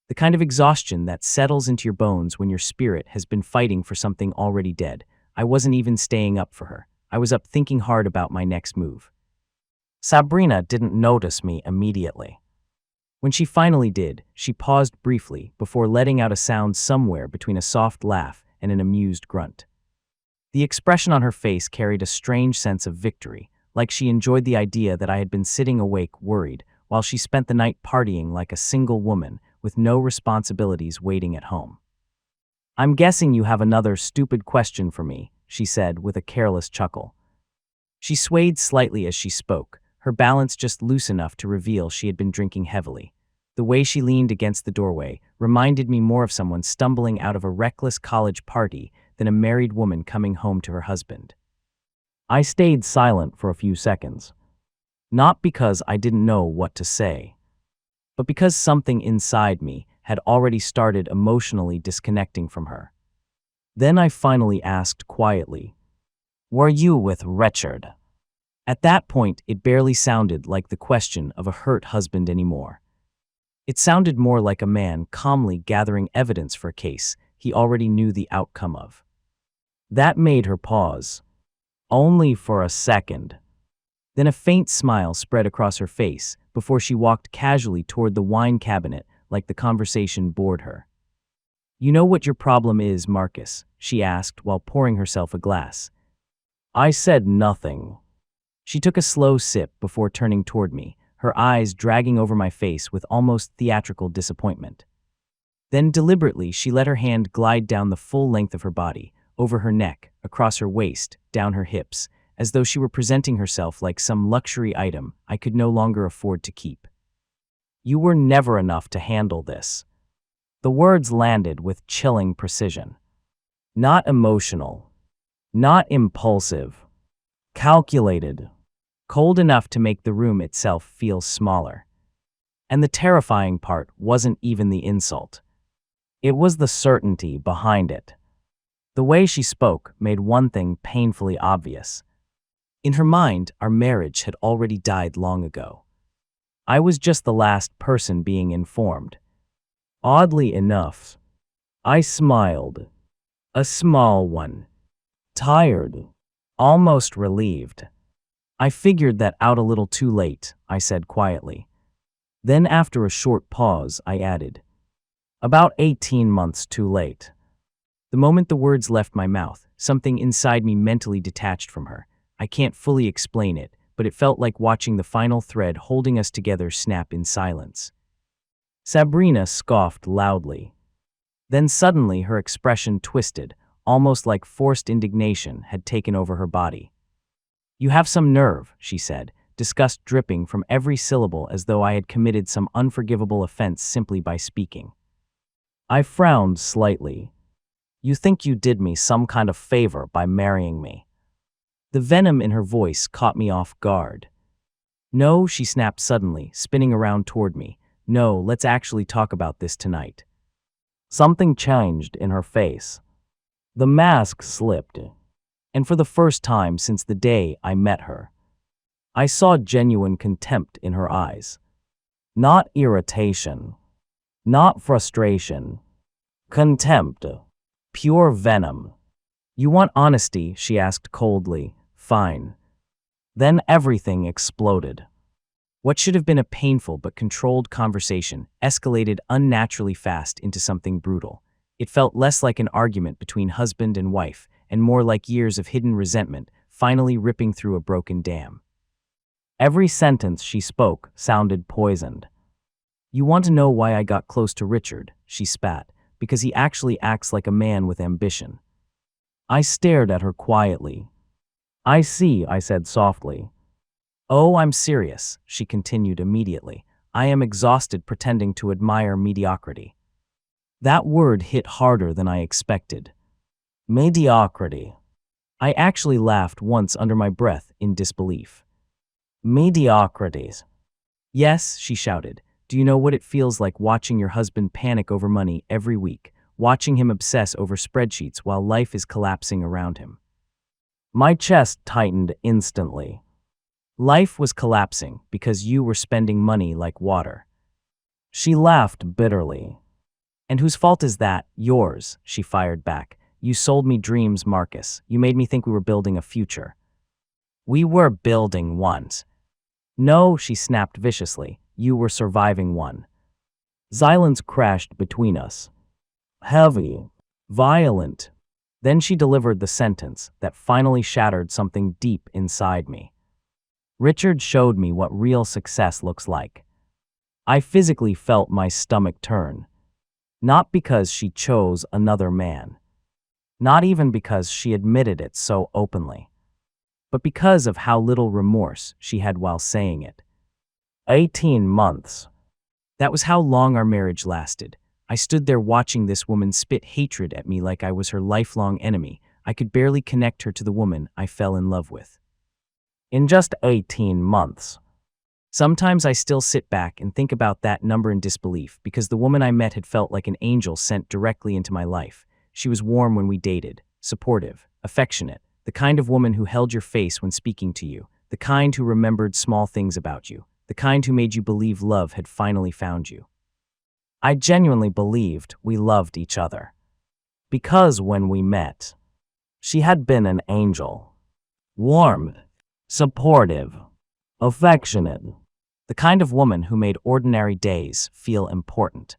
The kind of exhaustion that settles into your bones when your spirit has been fighting for something already dead. I wasn't even staying up for her. I was up thinking hard about my next move. Sabrina didn't notice me immediately. When she finally did, she paused briefly before letting out a sound somewhere between a soft laugh and an amused grunt. The expression on her face carried a strange sense of victory, like she enjoyed the idea that I had been sitting awake, worried, while she spent the night partying like a single woman with no responsibilities waiting at home. "I'm guessing you have another stupid question for me," she said with a careless chuckle. She swayed slightly as she spoke, her balance just loose enough to reveal she had been drinking heavily. The way she leaned against the doorway reminded me more of someone stumbling out of a reckless college party than a married woman coming home to her husband. I stayed silent for a few seconds. Not because I didn't know what to say, but because something inside me had already started emotionally disconnecting from her. Then I finally asked quietly, "Were you with Richard?" At that point, it barely sounded like the question of a hurt husband anymore. It sounded more like a man calmly gathering evidence for a case he already knew the outcome of. That made her pause. Only for a second. Then a faint smile spread across her face before she walked casually toward the wine cabinet like the conversation bored her. "You know what your problem is, Marcus?" she asked while pouring herself a glass. I said nothing. She took a slow sip before turning toward me, her eyes dragging over my face with almost theatrical disappointment. Then deliberately she let her hand glide down the full length of her body, over her neck, across her waist, down her hips, as though she were presenting herself like some luxury item I could no longer afford to keep. "You were never enough to handle this." The words landed with chilling precision. Not emotional. Not impulsive. Calculated. Cold enough to make the room itself feel smaller. And the terrifying part wasn't even the insult. It was the certainty behind it. The way she spoke made one thing painfully obvious. In her mind, our marriage had already died long ago. I was just the last person being informed. Oddly enough, I smiled. A small one. Tired. Almost relieved. "I figured that out a little too late," I said quietly. Then after a short pause, I added, "About 18 months too late." The moment the words left my mouth, something inside me mentally detached from her. I can't fully explain it, but it felt like watching the final thread holding us together snap in silence. Sabrina scoffed loudly. Then suddenly her expression twisted, almost like forced indignation had taken over her body. "You have some nerve," she said, disgust dripping from every syllable as though I had committed some unforgivable offense simply by speaking. I frowned slightly. "You think you did me some kind of favor by marrying me?" The venom in her voice caught me off guard. "No," she snapped suddenly, spinning around toward me. "No, let's actually talk about this tonight." Something changed in her face. The mask slipped, and for the first time since the day I met her, I saw genuine contempt in her eyes. Not irritation, not frustration, contempt, pure venom. "You want honesty?" she asked coldly. "Fine." Then everything exploded. What should have been a painful but controlled conversation escalated unnaturally fast into something brutal. It felt less like an argument between husband and wife, and more like years of hidden resentment finally ripping through a broken dam. Every sentence she spoke sounded poisoned. "You want to know why I got close to Richard?" she spat. "Because he actually acts like a man with ambition." I stared at her quietly. "I see," I said softly. "Oh, I'm serious," she continued immediately. "I am exhausted pretending to admire mediocrity." That word hit harder than I expected. Mediocrity. I actually laughed once under my breath in disbelief. "Mediocrities." "Yes," she shouted. "Do you know what it feels like watching your husband panic over money every week, watching him obsess over spreadsheets while life is collapsing around him?" My chest tightened instantly. Life was collapsing because you were spending money like water. She laughed bitterly. "And whose fault is that? Yours," she fired back. "You sold me dreams, Marcus. You made me think we were building a future." "We were building one." "No," she snapped viciously. "You were surviving one." Silence crashed between us. Heavy. Violent. Then she delivered the sentence that finally shattered something deep inside me. "Richard showed me what real success looks like." I physically felt my stomach turn. Not because she chose another man. Not even because she admitted it so openly. But because of how little remorse she had while saying it. 18 months. That was how long our marriage lasted. I stood there watching this woman spit hatred at me like I was her lifelong enemy. I could barely connect her to the woman I fell in love with. In just 18 months. Sometimes I still sit back and think about that number in disbelief because the woman I met had felt like an angel sent directly into my life. She was warm when we dated, supportive, affectionate, the kind of woman who held your face when speaking to you, the kind who remembered small things about you, the kind who made you believe love had finally found you. I genuinely believed we loved each other. Because when we met, she had been an angel. Warm, supportive, affectionate. The kind of woman who made ordinary days feel important.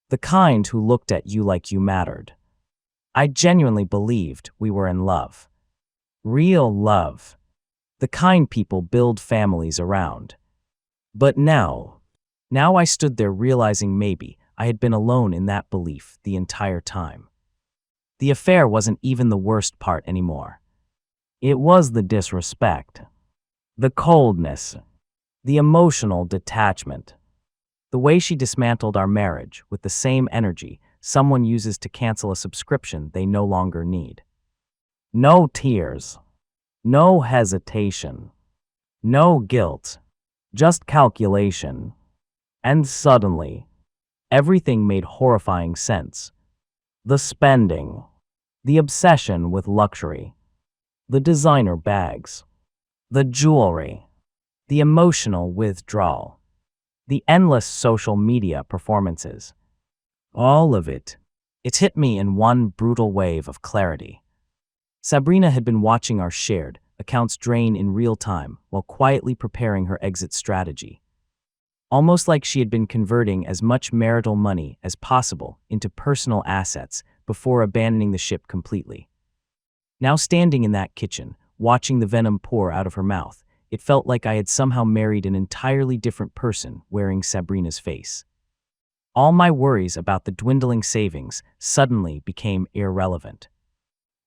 The kind who looked at you like you mattered. I genuinely believed we were in love. Real love. The kind people build families around. But now I stood there realizing maybe I had been alone in that belief the entire time. The affair wasn't even the worst part anymore. It was the disrespect, the coldness, the emotional detachment. The way she dismantled our marriage with the same energy someone uses to cancel a subscription they no longer need. No tears, no hesitation, no guilt, just calculation. And suddenly, everything made horrifying sense. The spending, the obsession with luxury, the designer bags, the jewelry, the emotional withdrawal, the endless social media performances. All of it. It hit me in one brutal wave of clarity. Sabrina had been watching our shared accounts drain in real time while quietly preparing her exit strategy. Almost like she had been converting as much marital money as possible into personal assets before abandoning the ship completely. Now standing in that kitchen, watching the venom pour out of her mouth, it felt like I had somehow married an entirely different person wearing Sabrina's face. All my worries about the dwindling savings suddenly became irrelevant.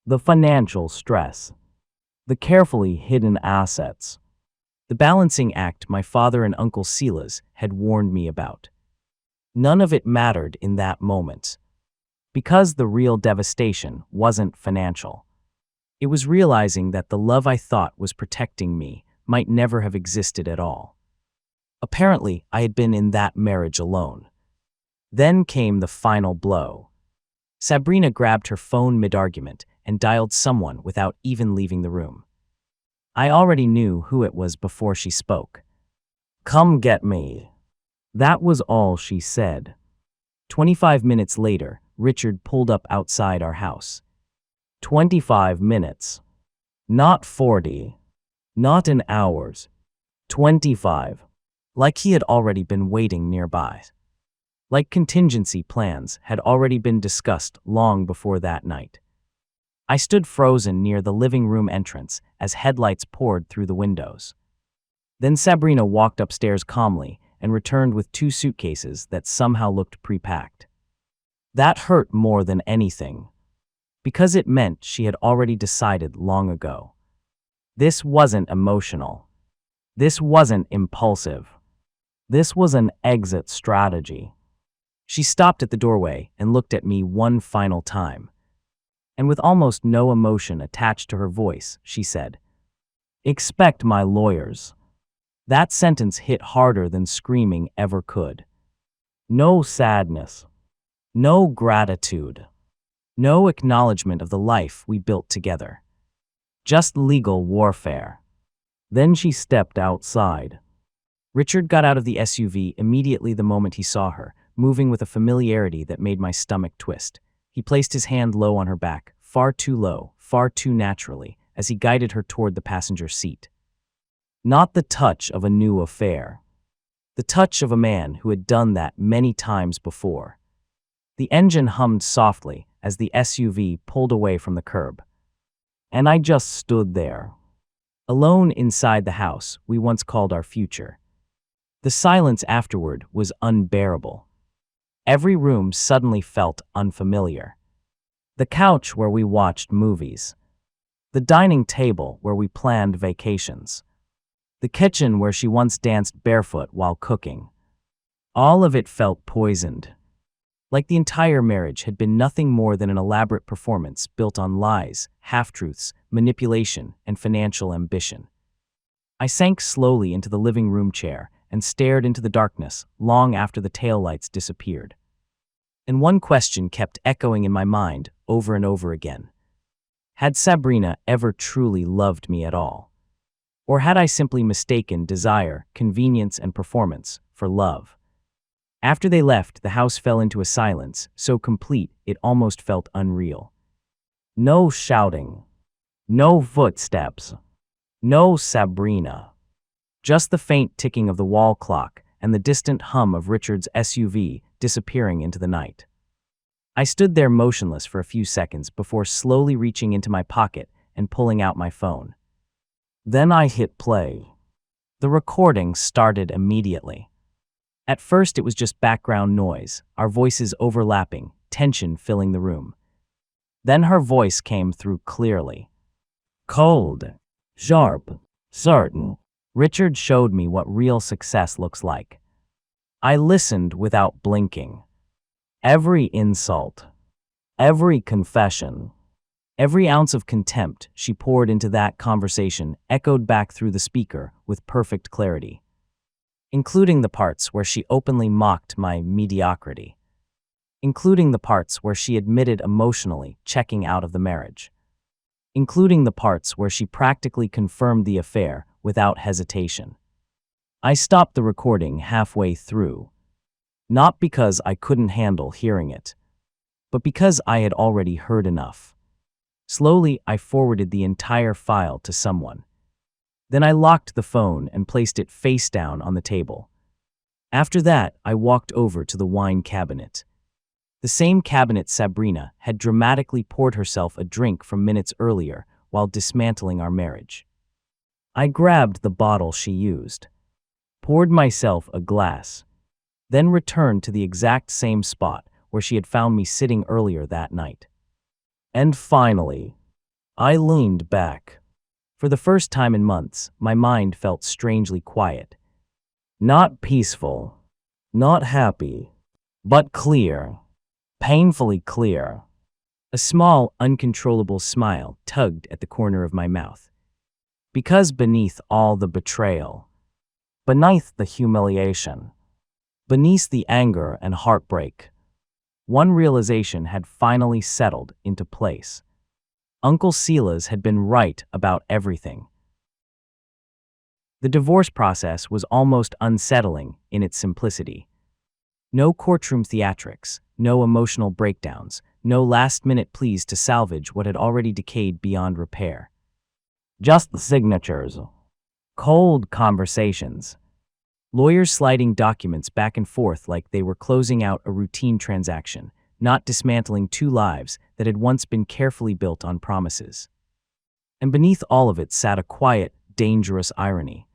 The financial stress, the carefully hidden assets, the balancing act my father and Uncle Silas had warned me about. None of it mattered in that moment. Because the real devastation wasn't financial. It was realizing that the love I thought was protecting me might never have existed at all. Apparently, I had been in that marriage alone. Then came the final blow. Sabrina grabbed her phone mid-argument and dialed someone without even leaving the room. I already knew who it was before she spoke. "Come get me." That was all she said. 25 minutes later, Richard pulled up outside our house. 25 minutes. Not 40. Not in hours. 25. Like he had already been waiting nearby. Like contingency plans had already been discussed long before that night. I stood frozen near the living room entrance as headlights poured through the windows. Then Sabrina walked upstairs calmly and returned with 2 suitcases that somehow looked pre-packed. That hurt more than anything, because it meant she had already decided long ago. This wasn't emotional. This wasn't impulsive. This was an exit strategy. She stopped at the doorway and looked at me one final time. And with almost no emotion attached to her voice, she said, "Expect my lawyers." That sentence hit harder than screaming ever could. No sadness. No gratitude. No acknowledgement of the life we built together. Just legal warfare. Then she stepped outside. Richard got out of the SUV immediately the moment he saw her, moving with a familiarity that made my stomach twist. He placed his hand low on her back, far too low, far too naturally, as he guided her toward the passenger seat. Not the touch of a new affair. The touch of a man who had done that many times before. The engine hummed softly as the SUV pulled away from the curb. And I just stood there, alone inside the house we once called our future. The silence afterward was unbearable. Every room suddenly felt unfamiliar. The couch where we watched movies. The dining table where we planned vacations. The kitchen where she once danced barefoot while cooking. All of it felt poisoned. Like the entire marriage had been nothing more than an elaborate performance built on lies, half-truths, manipulation, and financial ambition. I sank slowly into the living room chair and stared into the darkness long after the taillights disappeared. And one question kept echoing in my mind over and over again. Had Sabrina ever truly loved me at all? Or had I simply mistaken desire, convenience, and performance for love? After they left, the house fell into a silence so complete it almost felt unreal. No shouting. No footsteps. No Sabrina. Just the faint ticking of the wall clock and the distant hum of Richard's SUV disappearing into the night. I stood there motionless for a few seconds before slowly reaching into my pocket and pulling out my phone. Then I hit play. The recording started immediately. At first it was just background noise, our voices overlapping, tension filling the room. Then her voice came through clearly. Cold. Sharp. Certain. Richard showed me what real success looks like. I listened without blinking. Every insult. Every confession. Every ounce of contempt she poured into that conversation echoed back through the speaker with perfect clarity, including the parts where she openly mocked my mediocrity, including the parts where she admitted emotionally checking out of the marriage, including the parts where she practically confirmed the affair without hesitation. I stopped the recording halfway through, not because I couldn't handle hearing it, but because I had already heard enough. Slowly, I forwarded the entire file to someone. Then I locked the phone and placed it face down on the table. After that, I walked over to the wine cabinet. The same cabinet Sabrina had dramatically poured herself a drink from minutes earlier while dismantling our marriage. I grabbed the bottle she used, poured myself a glass, then returned to the exact same spot where she had found me sitting earlier that night. And finally, I leaned back. For the first time in months, my mind felt strangely quiet. Not peaceful, not happy, but clear, painfully clear. A small, uncontrollable smile tugged at the corner of my mouth. Because beneath all the betrayal, beneath the humiliation, beneath the anger and heartbreak, one realization had finally settled into place. Uncle Silas had been right about everything. The divorce process was almost unsettling in its simplicity. No courtroom theatrics, no emotional breakdowns, no last-minute pleas to salvage what had already decayed beyond repair. Just the signatures. Cold conversations. Lawyers sliding documents back and forth like they were closing out a routine transaction, not dismantling two lives that had once been carefully built on promises. And beneath all of it sat a quiet, dangerous irony.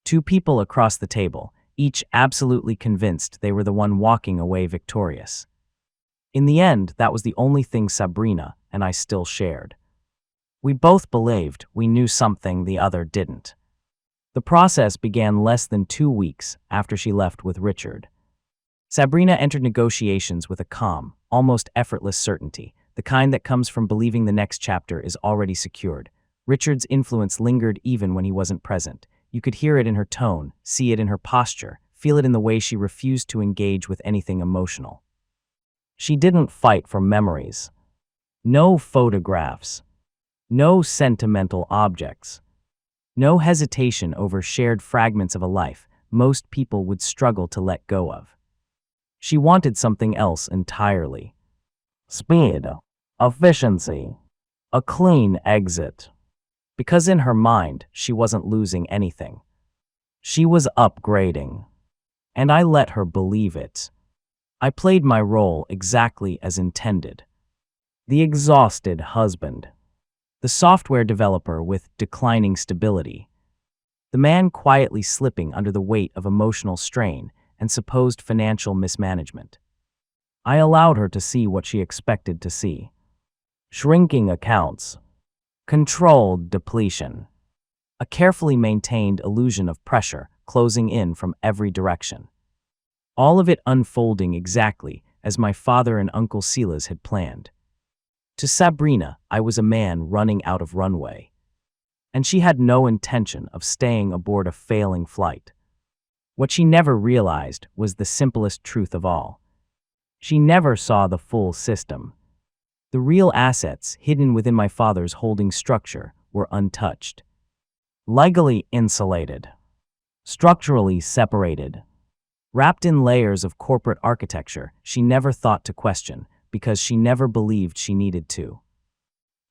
Two people across the table, each absolutely convinced they were the one walking away victorious. In the end, that was the only thing Sabrina and I still shared. We both believed we knew something the other didn't. The process began less than 2 weeks after she left with Richard. Sabrina entered negotiations with a calm, almost effortless certainty, the kind that comes from believing the next chapter is already secured. Richard's influence lingered even when he wasn't present. You could hear it in her tone, see it in her posture, feel it in the way she refused to engage with anything emotional. She didn't fight for memories. No photographs. No sentimental objects. No hesitation over shared fragments of a life most people would struggle to let go of. She wanted something else entirely. Speed, efficiency, a clean exit. Because in her mind, she wasn't losing anything. She was upgrading. And I let her believe it. I played my role exactly as intended. The exhausted husband. The software developer with declining stability. the man quietly slipping under the weight of emotional strain and supposed financial mismanagement. I allowed her to see what she expected to see. Shrinking accounts, controlled depletion, a carefully maintained illusion of pressure closing in from every direction. All of it unfolding exactly as my father and Uncle Silas had planned. To Sabrina, I was a man running out of runway, and she had no intention of staying aboard a failing flight. What she never realized was the simplest truth of all. She never saw the full system. The real assets hidden within my father's holding structure were untouched. Legally insulated, structurally separated, wrapped in layers of corporate architecture she never thought to question because she never believed she needed to.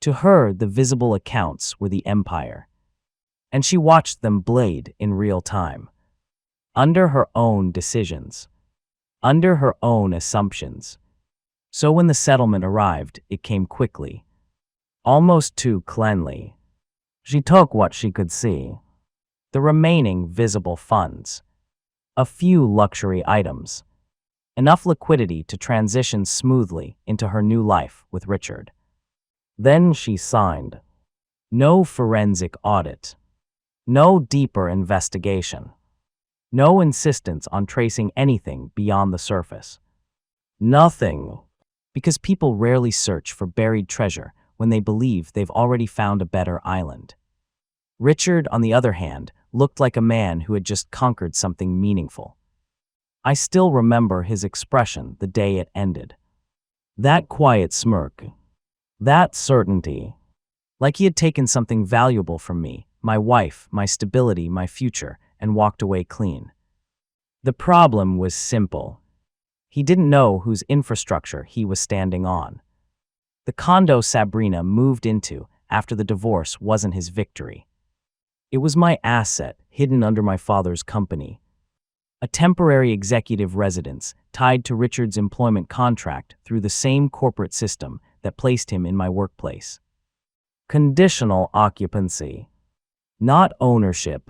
To her, the visible accounts were the empire, and she watched them blade in real time, under her own decisions, under her own assumptions. So when the settlement arrived, it came quickly, almost too cleanly. She took what she could see, the remaining visible funds, a few luxury items, enough liquidity to transition smoothly into her new life with Richard. Then she signed. No forensic audit, no deeper investigation, no insistence on tracing anything beyond the surface. Nothing, because people rarely search for buried treasure when they believe they've already found a better island. Richard, on the other hand, looked like a man who had just conquered something meaningful. I still remember his expression the day it ended. That quiet smirk, that certainty, like he had taken something valuable from me, my wife, my stability, my future, and walked away clean. The problem was simple. He didn't know whose infrastructure he was standing on. The condo Sabrina moved into after the divorce wasn't his victory. It was my asset hidden under my father's company, a temporary executive residence tied to Richard's employment contract through the same corporate system that placed him in my workplace. Conditional occupancy, not ownership,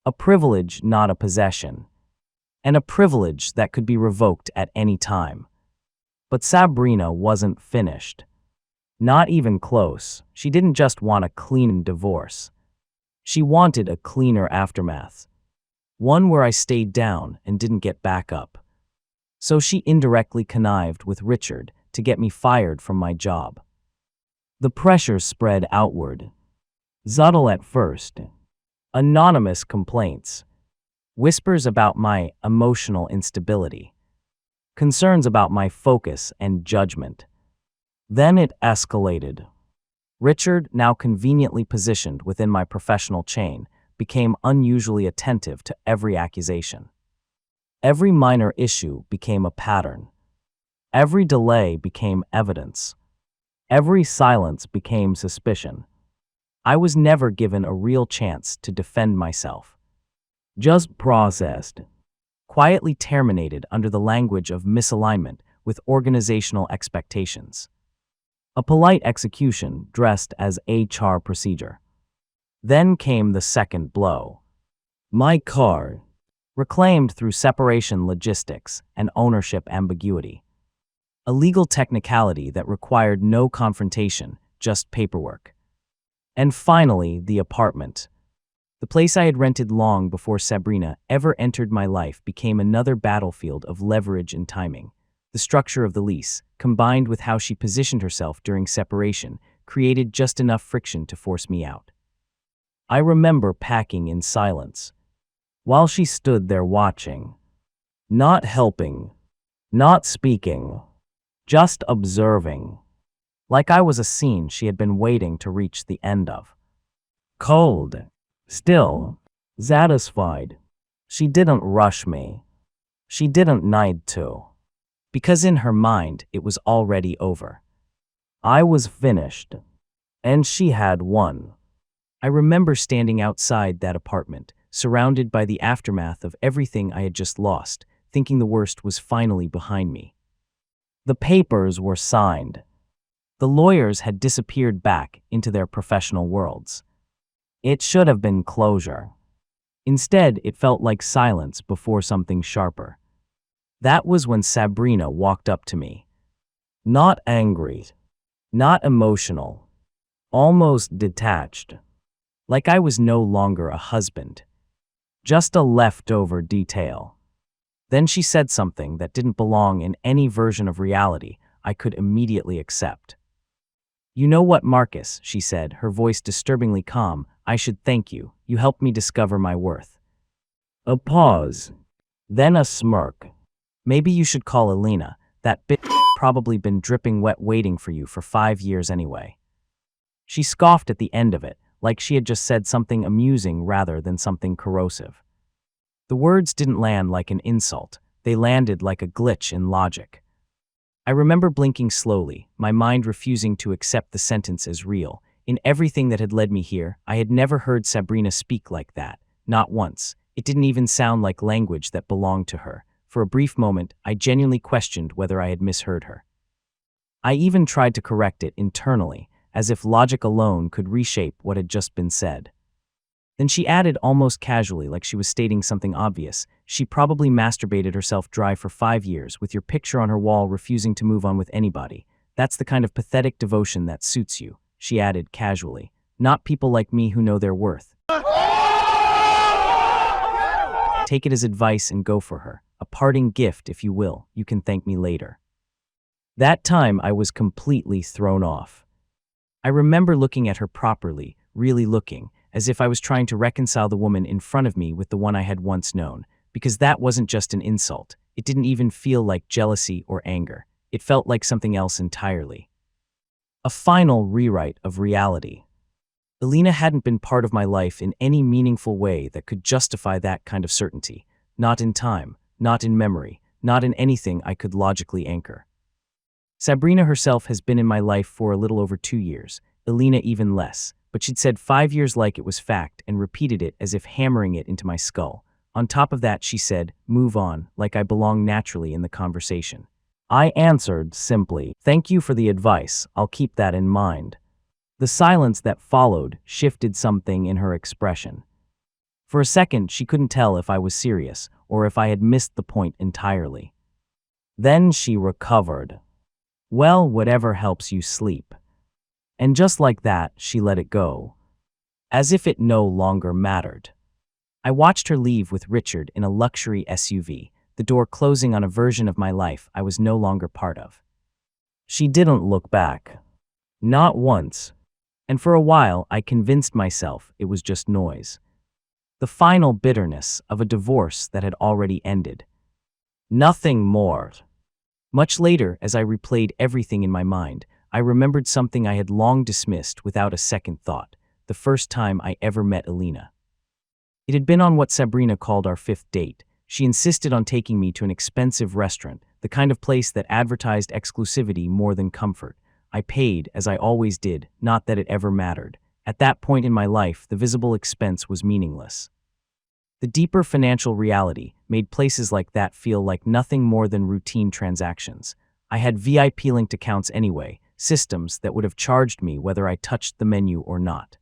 a privilege, not a possession, and a privilege that could be revoked at any time. But Sabrina wasn't finished. Not even close. She didn't just want a clean divorce. She wanted a cleaner aftermath, one where I stayed down and didn't get back up. So she indirectly connived with Richard to get me fired from my job. The pressure spread outward. Subtle at first. Anonymous complaints. Whispers about my emotional instability. Concerns about my focus and judgment. Then it escalated. Richard, now conveniently positioned within my professional chain, became unusually attentive to every accusation. Every minor issue became a pattern. Every delay became evidence. Every silence became suspicion. I was never given a real chance to defend myself. Just processed, quietly terminated under the language of misalignment with organizational expectations. A polite execution dressed as HR procedure. Then came the second blow. My car, reclaimed through separation logistics and ownership ambiguity. A legal technicality that required no confrontation, just paperwork. And finally, the apartment. The place I had rented long before Sabrina ever entered my life became another battlefield of leverage and timing. The structure of the lease, combined with how she positioned herself during separation, created just enough friction to force me out. I remember packing in silence, while she stood there watching, not helping, not speaking, just observing, like I was a scene she had been waiting to reach the end of. Cold, still, satisfied. She didn't rush me. She didn't need to. Because in her mind, it was already over. I was finished, and she had won. I remember standing outside that apartment, surrounded by the aftermath of everything I had just lost, thinking the worst was finally behind me. The papers were signed. The lawyers had disappeared back into their professional worlds. It should have been closure. Instead, it felt like silence before something sharper. That was when Sabrina walked up to me. Not angry, not emotional, almost detached, like I was no longer a husband, just a leftover detail. Then she said something that didn't belong in any version of reality I could immediately accept. "You know what, Marcus," she said, her voice disturbingly calm, "I should thank you. You helped me discover my worth." A pause, then a smirk. "Maybe you should call Elina. That bitch probably been dripping wet waiting for you for 5 years anyway." She scoffed at the end of it, like she had just said something amusing rather than something corrosive. The words didn't land like an insult, they landed like a glitch in logic. I remember blinking slowly, my mind refusing to accept the sentence as real. In everything that had led me here, I had never heard Sabrina speak like that, not once. It didn't even sound like language that belonged to her. For a brief moment, I genuinely questioned whether I had misheard her. I even tried to correct it internally, as if logic alone could reshape what had just been said. Then she added almost casually, like she was stating something obvious, "She probably masturbated herself dry for 5 years, with your picture on her wall refusing to move on with anybody. That's the kind of pathetic devotion that suits you," she added casually. "Not people like me who know their worth. Take it as advice and go for her. A parting gift, if you will. You can thank me later." That time I was completely thrown off. I remember looking at her properly, really looking, as if I was trying to reconcile the woman in front of me with the one I had once known, because that wasn't just an insult. It didn't even feel like jealousy or anger. It felt like something else entirely. A final rewrite of reality. Elina hadn't been part of my life in any meaningful way that could justify that kind of certainty. Not in time, not in memory, not in anything I could logically anchor. Sabrina herself has been in my life for a little over 2 years, Elina even less, but she'd said 5 years like it was fact and repeated it as if hammering it into my skull. On top of that, she said, "Move on," like I belonged naturally in the conversation. I answered simply, "Thank you for the advice, I'll keep that in mind." The silence that followed shifted something in her expression. For a second, she couldn't tell if I was serious or if I had missed the point entirely. Then she recovered. "Well, whatever helps you sleep." And just like that, she let it go, as if it no longer mattered. I watched her leave with Richard in a luxury SUV, the door closing on a version of my life I was no longer part of. She didn't look back. Not once. And for a while, I convinced myself it was just noise. The final bitterness of a divorce that had already ended. Nothing more. Much later, as I replayed everything in my mind, I remembered something I had long dismissed without a second thought, the first time I ever met Elina. It had been on what Sabrina called our 5th date. She insisted on taking me to an expensive restaurant, the kind of place that advertised exclusivity more than comfort. I paid, as I always did, not that it ever mattered. At that point in my life, the visible expense was meaningless. The deeper financial reality made places like that feel like nothing more than routine transactions. I had VIP-linked accounts anyway, systems that would have charged me whether I touched the menu or not.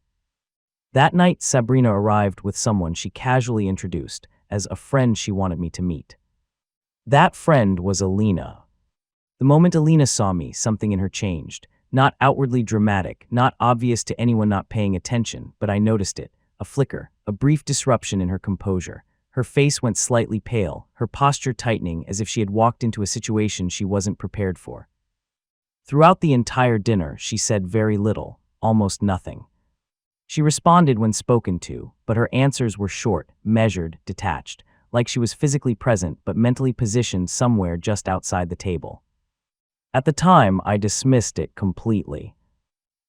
That night, Sabrina arrived with someone she casually introduced as a friend she wanted me to meet. That friend was Elina. The moment Elina saw me, something in her changed. Not outwardly dramatic, not obvious to anyone not paying attention, but I noticed it. A flicker, a brief disruption in her composure. Her face went slightly pale, her posture tightening as if she had walked into a situation she wasn't prepared for. Throughout the entire dinner, she said very little, almost nothing. She responded when spoken to, but her answers were short, measured, detached, like she was physically present but mentally positioned somewhere just outside the table. At the time, I dismissed it completely.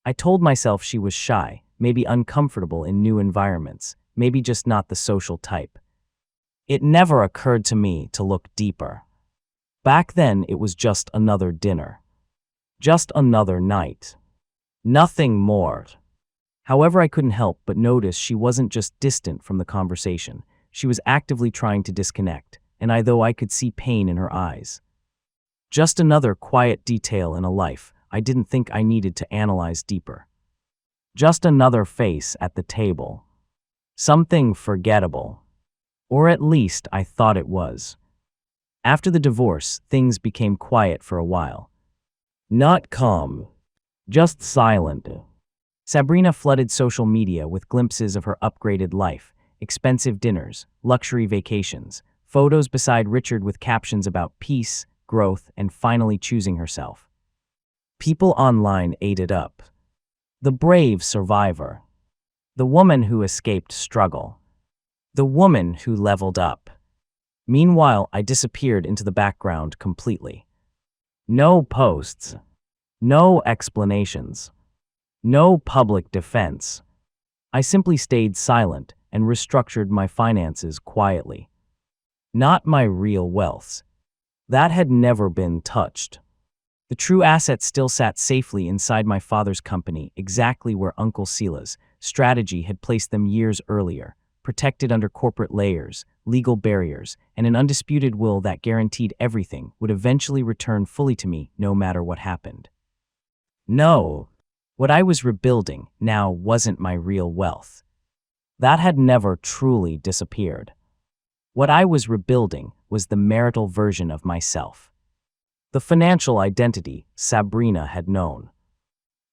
I told myself she was shy, maybe uncomfortable in new environments, maybe just not the social type. It never occurred to me to look deeper. Back then, it was just another dinner. Just another night. Nothing more. However, I couldn't help but notice she wasn't just distant from the conversation. She was actively trying to disconnect, and though I could see pain in her eyes. Just another quiet detail in a life I didn't think I needed to analyze deeper. Just another face at the table. Something forgettable. Or at least I thought it was. After the divorce, things became quiet for a while. Not calm, just silent. Sabrina flooded social media with glimpses of her upgraded life, expensive dinners, luxury vacations, photos beside Richard with captions about peace, growth, and finally choosing herself. People online ate it up. The brave survivor. The woman who escaped struggle. The woman who leveled up. Meanwhile, I disappeared into the background completely. No posts. No explanations. No public defense. I simply stayed silent and restructured my finances quietly. Not my real wealth. That had never been touched. The true assets still sat safely inside my father's company, exactly where Uncle Sila's strategy had placed them years earlier, protected under corporate layers, legal barriers, and an undisputed will that guaranteed everything would eventually return fully to me no matter what happened. No, what I was rebuilding now wasn't my real wealth. That had never truly disappeared. What I was rebuilding was the marital version of myself. The financial identity Sabrina had known.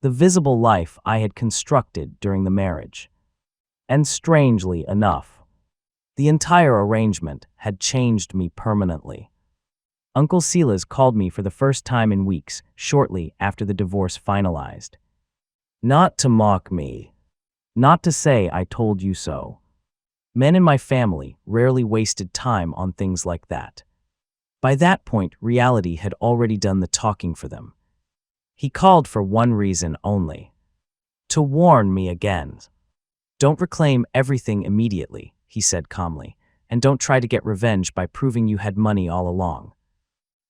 The visible life I had constructed during the marriage. And strangely enough, the entire arrangement had changed me permanently. Uncle Silas called me for the first time in weeks, shortly after the divorce finalized. Not to mock me. Not to say I told you so. Men in my family rarely wasted time on things like that. By that point, reality had already done the talking for them. He called for one reason only. To warn me again. Don't reclaim everything immediately, he said calmly, and don't try to get revenge by proving you had money all along.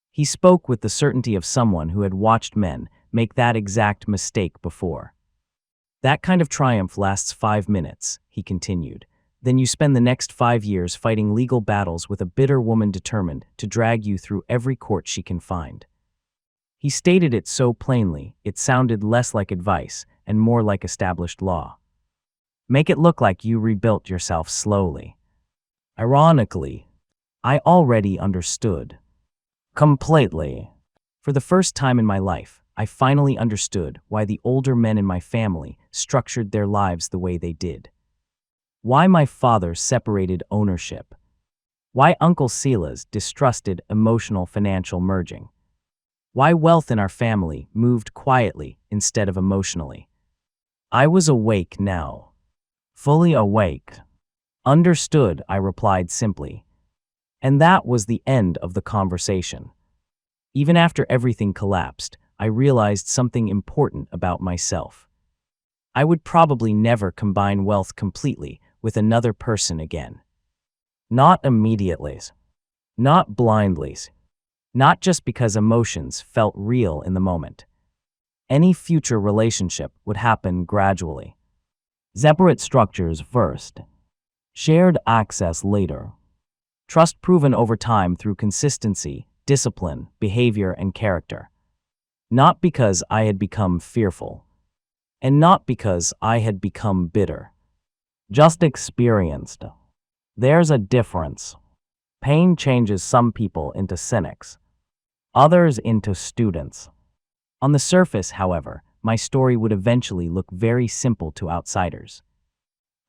He spoke with the certainty of someone who had watched men make that exact mistake before. That kind of triumph lasts 5 minutes, he continued. Then you spend the next 5 years fighting legal battles with a bitter woman determined to drag you through every court she can find. He stated it so plainly, it sounded less like advice and more like established law. Make it look like you rebuilt yourself slowly. Ironically, I already understood. Completely. For the first time in my life, I finally understood why the older men in my family structured their lives the way they did. Why my father separated ownership. Why Uncle Silas distrusted emotional financial merging. Why wealth in our family moved quietly instead of emotionally. I was awake now. Fully awake. Understood, I replied simply. And that was the end of the conversation. Even after everything collapsed, I realized something important about myself. I would probably never combine wealth completely with another person again. Not immediately. Not blindly. Not just because emotions felt real in the moment. Any future relationship would happen gradually. Separate structures first. Shared access later. Trust proven over time through consistency, discipline, behavior, and character. Not because I had become fearful. And not because I had become bitter. Just experienced. There's a difference. Pain changes some people into cynics. Others into students. On the surface, however, my story would eventually look very simple to outsiders.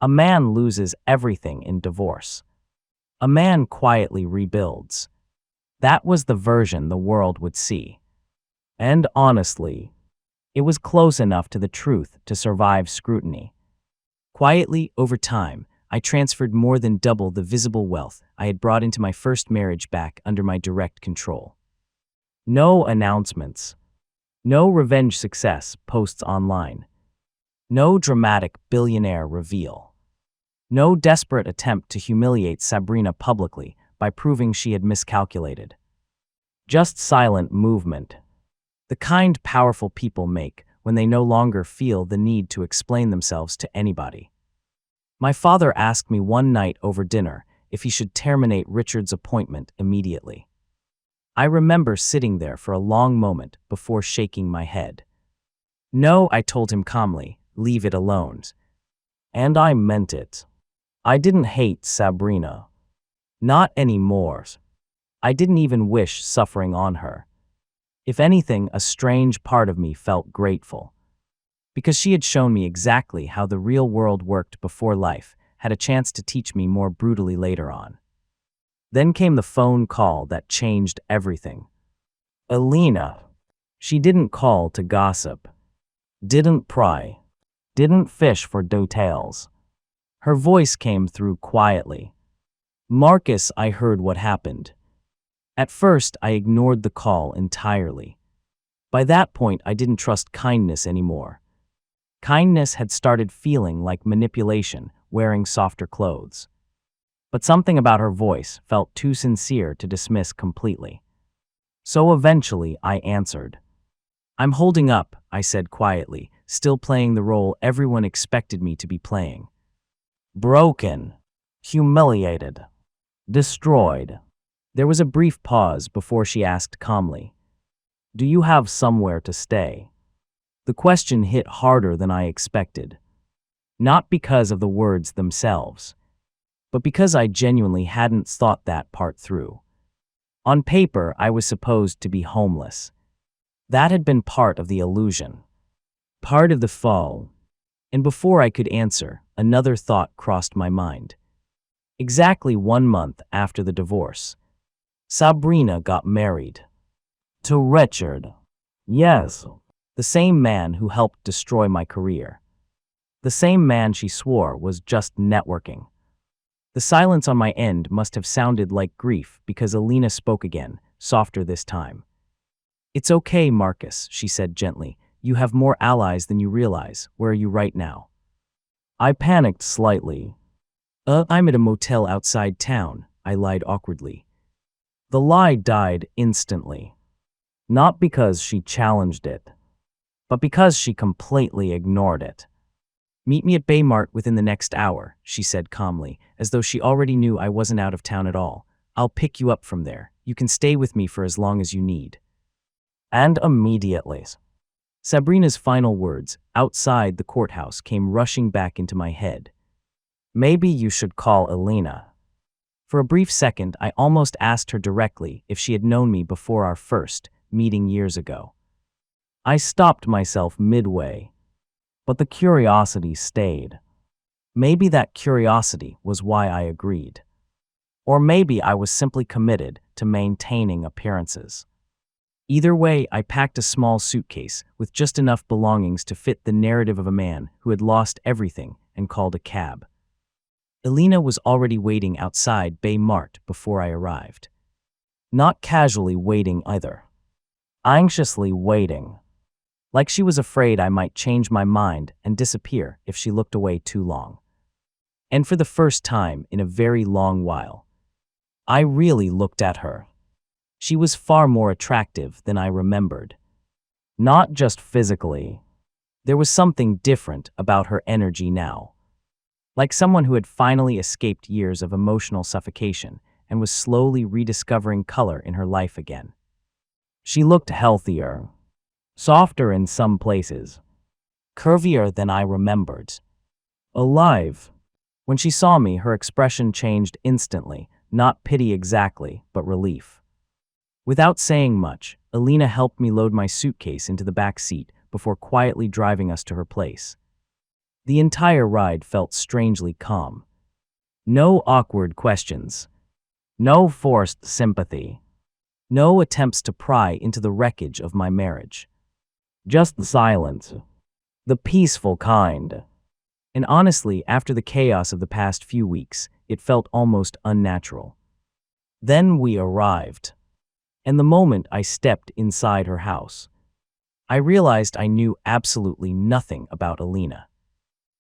A man loses everything in divorce. A man quietly rebuilds. That was the version the world would see. And honestly, it was close enough to the truth to survive scrutiny. Quietly, over time, I transferred more than double the visible wealth I had brought into my first marriage back under my direct control. No announcements. No revenge success posts online. No dramatic billionaire reveal. No desperate attempt to humiliate Sabrina publicly by proving she had miscalculated. Just silent movement. The kind powerful people make when they no longer feel the need to explain themselves to anybody. My father asked me one night over dinner if he should terminate Richard's appointment immediately. I remember sitting there for a long moment before shaking my head. No, I told him calmly, leave it alone. And I meant it. I didn't hate Sabrina. Not anymore. I didn't even wish suffering on her. If anything, a strange part of me felt grateful. Because she had shown me exactly how the real world worked before life had a chance to teach me more brutally later on. Then came the phone call that changed everything. Elina. She didn't call to gossip, didn't pry, didn't fish for details. Her voice came through quietly. Marcus, I heard what happened. At first, I ignored the call entirely. By that point, I didn't trust kindness anymore. Kindness had started feeling like manipulation, wearing softer clothes. But something about her voice felt too sincere to dismiss completely. So eventually, I answered. I'm holding up, I said quietly, still playing the role everyone expected me to be playing. Broken, humiliated, destroyed. There was a brief pause before she asked calmly, Do you have somewhere to stay? The question hit harder than I expected. Not because of the words themselves, but because I genuinely hadn't thought that part through. On paper, I was supposed to be homeless. That had been part of the illusion, part of the fall. And before I could answer, another thought crossed my mind. Exactly 1 month after the divorce, Sabrina got married. To Richard. Yes, the same man who helped destroy my career. The same man she swore was just networking. The silence on my end must have sounded like grief because Elina spoke again, softer this time. It's okay, Marcus, she said gently. You have more allies than you realize. Where are you right now? I panicked slightly. I'm at a motel outside town, I lied awkwardly. The lie died instantly. Not because she challenged it, but because she completely ignored it. Meet me at Baymart within the next hour, she said calmly, as though she already knew I wasn't out of town at all. I'll pick you up from there. You can stay with me for as long as you need. And immediately, Sabrina's final words, outside the courthouse, came rushing back into my head. Maybe you should call Elina. For a brief second, I almost asked her directly if she had known me before our first meeting years ago. I stopped myself midway, but the curiosity stayed. Maybe that curiosity was why I agreed. Or maybe I was simply committed to maintaining appearances. Either way, I packed a small suitcase with just enough belongings to fit the narrative of a man who had lost everything and called a cab. Elina was already waiting outside Baymart before I arrived. Not casually waiting either. Anxiously waiting. Like she was afraid I might change my mind and disappear if she looked away too long. And for the first time in a very long while, I really looked at her. She was far more attractive than I remembered. Not just physically. There was something different about her energy now. Like someone who had finally escaped years of emotional suffocation and was slowly rediscovering color in her life again. She looked healthier, softer in some places, curvier than I remembered. Alive. When she saw me, her expression changed instantly, not pity exactly, but relief. Without saying much, Elina helped me load my suitcase into the back seat before quietly driving us to her place. The entire ride felt strangely calm. No awkward questions. No forced sympathy. No attempts to pry into the wreckage of my marriage. Just the silence. The peaceful kind. And honestly, after the chaos of the past few weeks, it felt almost unnatural. Then we arrived. And the moment I stepped inside her house, I realized I knew absolutely nothing about Elina.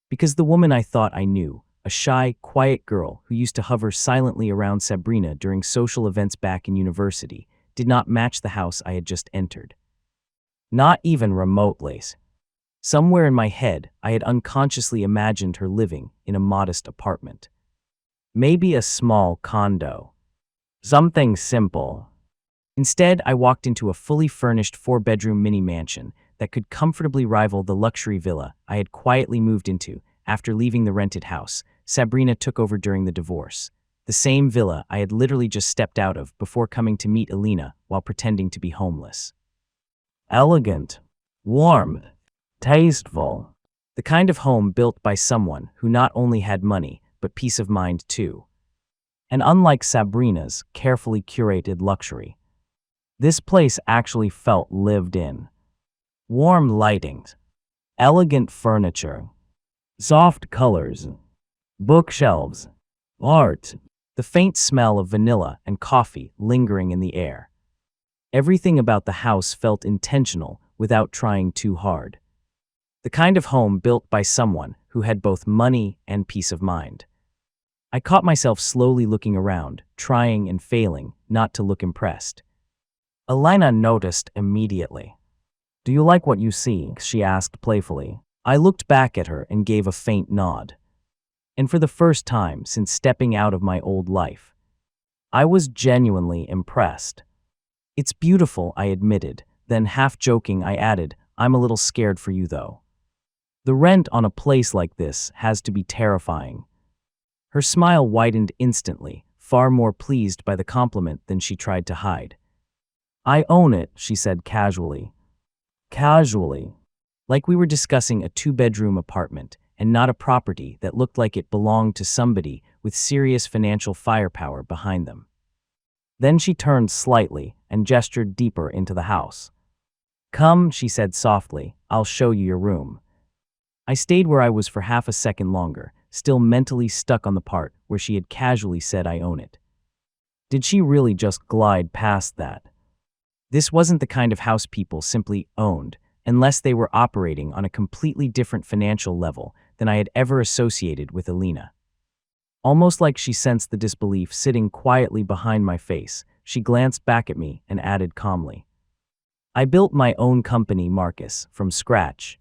Because the woman I thought I knew, a shy, quiet girl who used to hover silently around Sabrina during social events back in university, did not match the house I had just entered. Not even remotely. Somewhere in my head, I had unconsciously imagined her living in a modest apartment. Maybe a small condo. Something simple. Instead, I walked into a fully furnished 4-bedroom mini-mansion that could comfortably rival the luxury villa I had quietly moved into after leaving the rented house Sabrina took over during the divorce. the same villa I had literally just stepped out of before coming to meet Elina while pretending to be homeless. Elegant, warm, tasteful. The kind of home built by someone who not only had money, but peace of mind too. And unlike Sabrina's carefully curated luxury, this place actually felt lived in. Warm lightings, elegant furniture, soft colors, bookshelves, art, the faint smell of vanilla and coffee lingering in the air. Everything about the house felt intentional without trying too hard. The kind of home built by someone who had both money and peace of mind. I caught myself slowly looking around, trying and failing not to look impressed. Elina noticed immediately. "Do you like what you see?" she asked playfully. I looked back at her and gave a faint nod. And for the first time since stepping out of my old life, I was genuinely impressed. "It's beautiful," I admitted, then half joking I added, "I'm a little scared for you though. The rent on a place like this has to be terrifying." Her smile widened instantly, far more pleased by the compliment than she tried to hide. "I own it," she said casually. Casually. Like we were discussing a 2-bedroom apartment and not a property that looked like it belonged to somebody with serious financial firepower behind them. Then she turned slightly and gestured deeper into the house. "Come," she said softly, "I'll show you your room." I stayed where I was for half a second longer, still mentally stuck on the part where she had casually said I own it. Did she really just glide past that? This wasn't the kind of house people simply owned, unless they were operating on a completely different financial level than I had ever associated with Elina. Almost like she sensed the disbelief sitting quietly behind my face, she glanced back at me and added calmly, "I built my own company, Marcus, from scratch."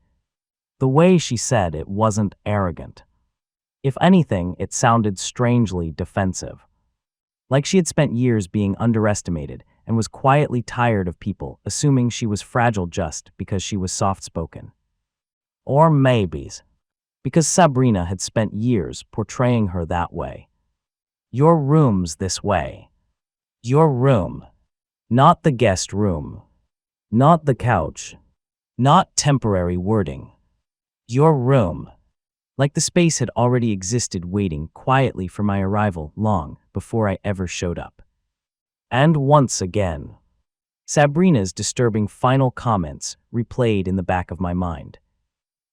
The way she said it wasn't arrogant. If anything, it sounded strangely defensive. Like she had spent years being underestimated and was quietly tired of people assuming she was fragile just because she was soft-spoken. Or maybe because Sabrina had spent years portraying her that way. "Your room's this way. Your room. Not the guest room. Not the couch. Not temporary wording. Your room." Like the space had already existed waiting quietly for my arrival long before I ever showed up. And once again, Sabrina's disturbing final comments replayed in the back of my mind.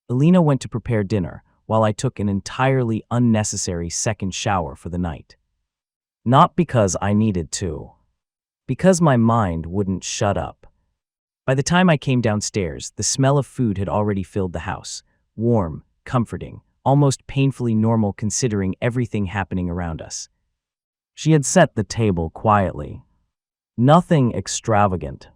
Elina went to prepare dinner while I took an entirely unnecessary second shower for the night. Not because I needed to. Because my mind wouldn't shut up. By the time I came downstairs, the smell of food had already filled the house. Warm, comforting, almost painfully normal considering everything happening around us. She had set the table quietly. Nothing extravagant.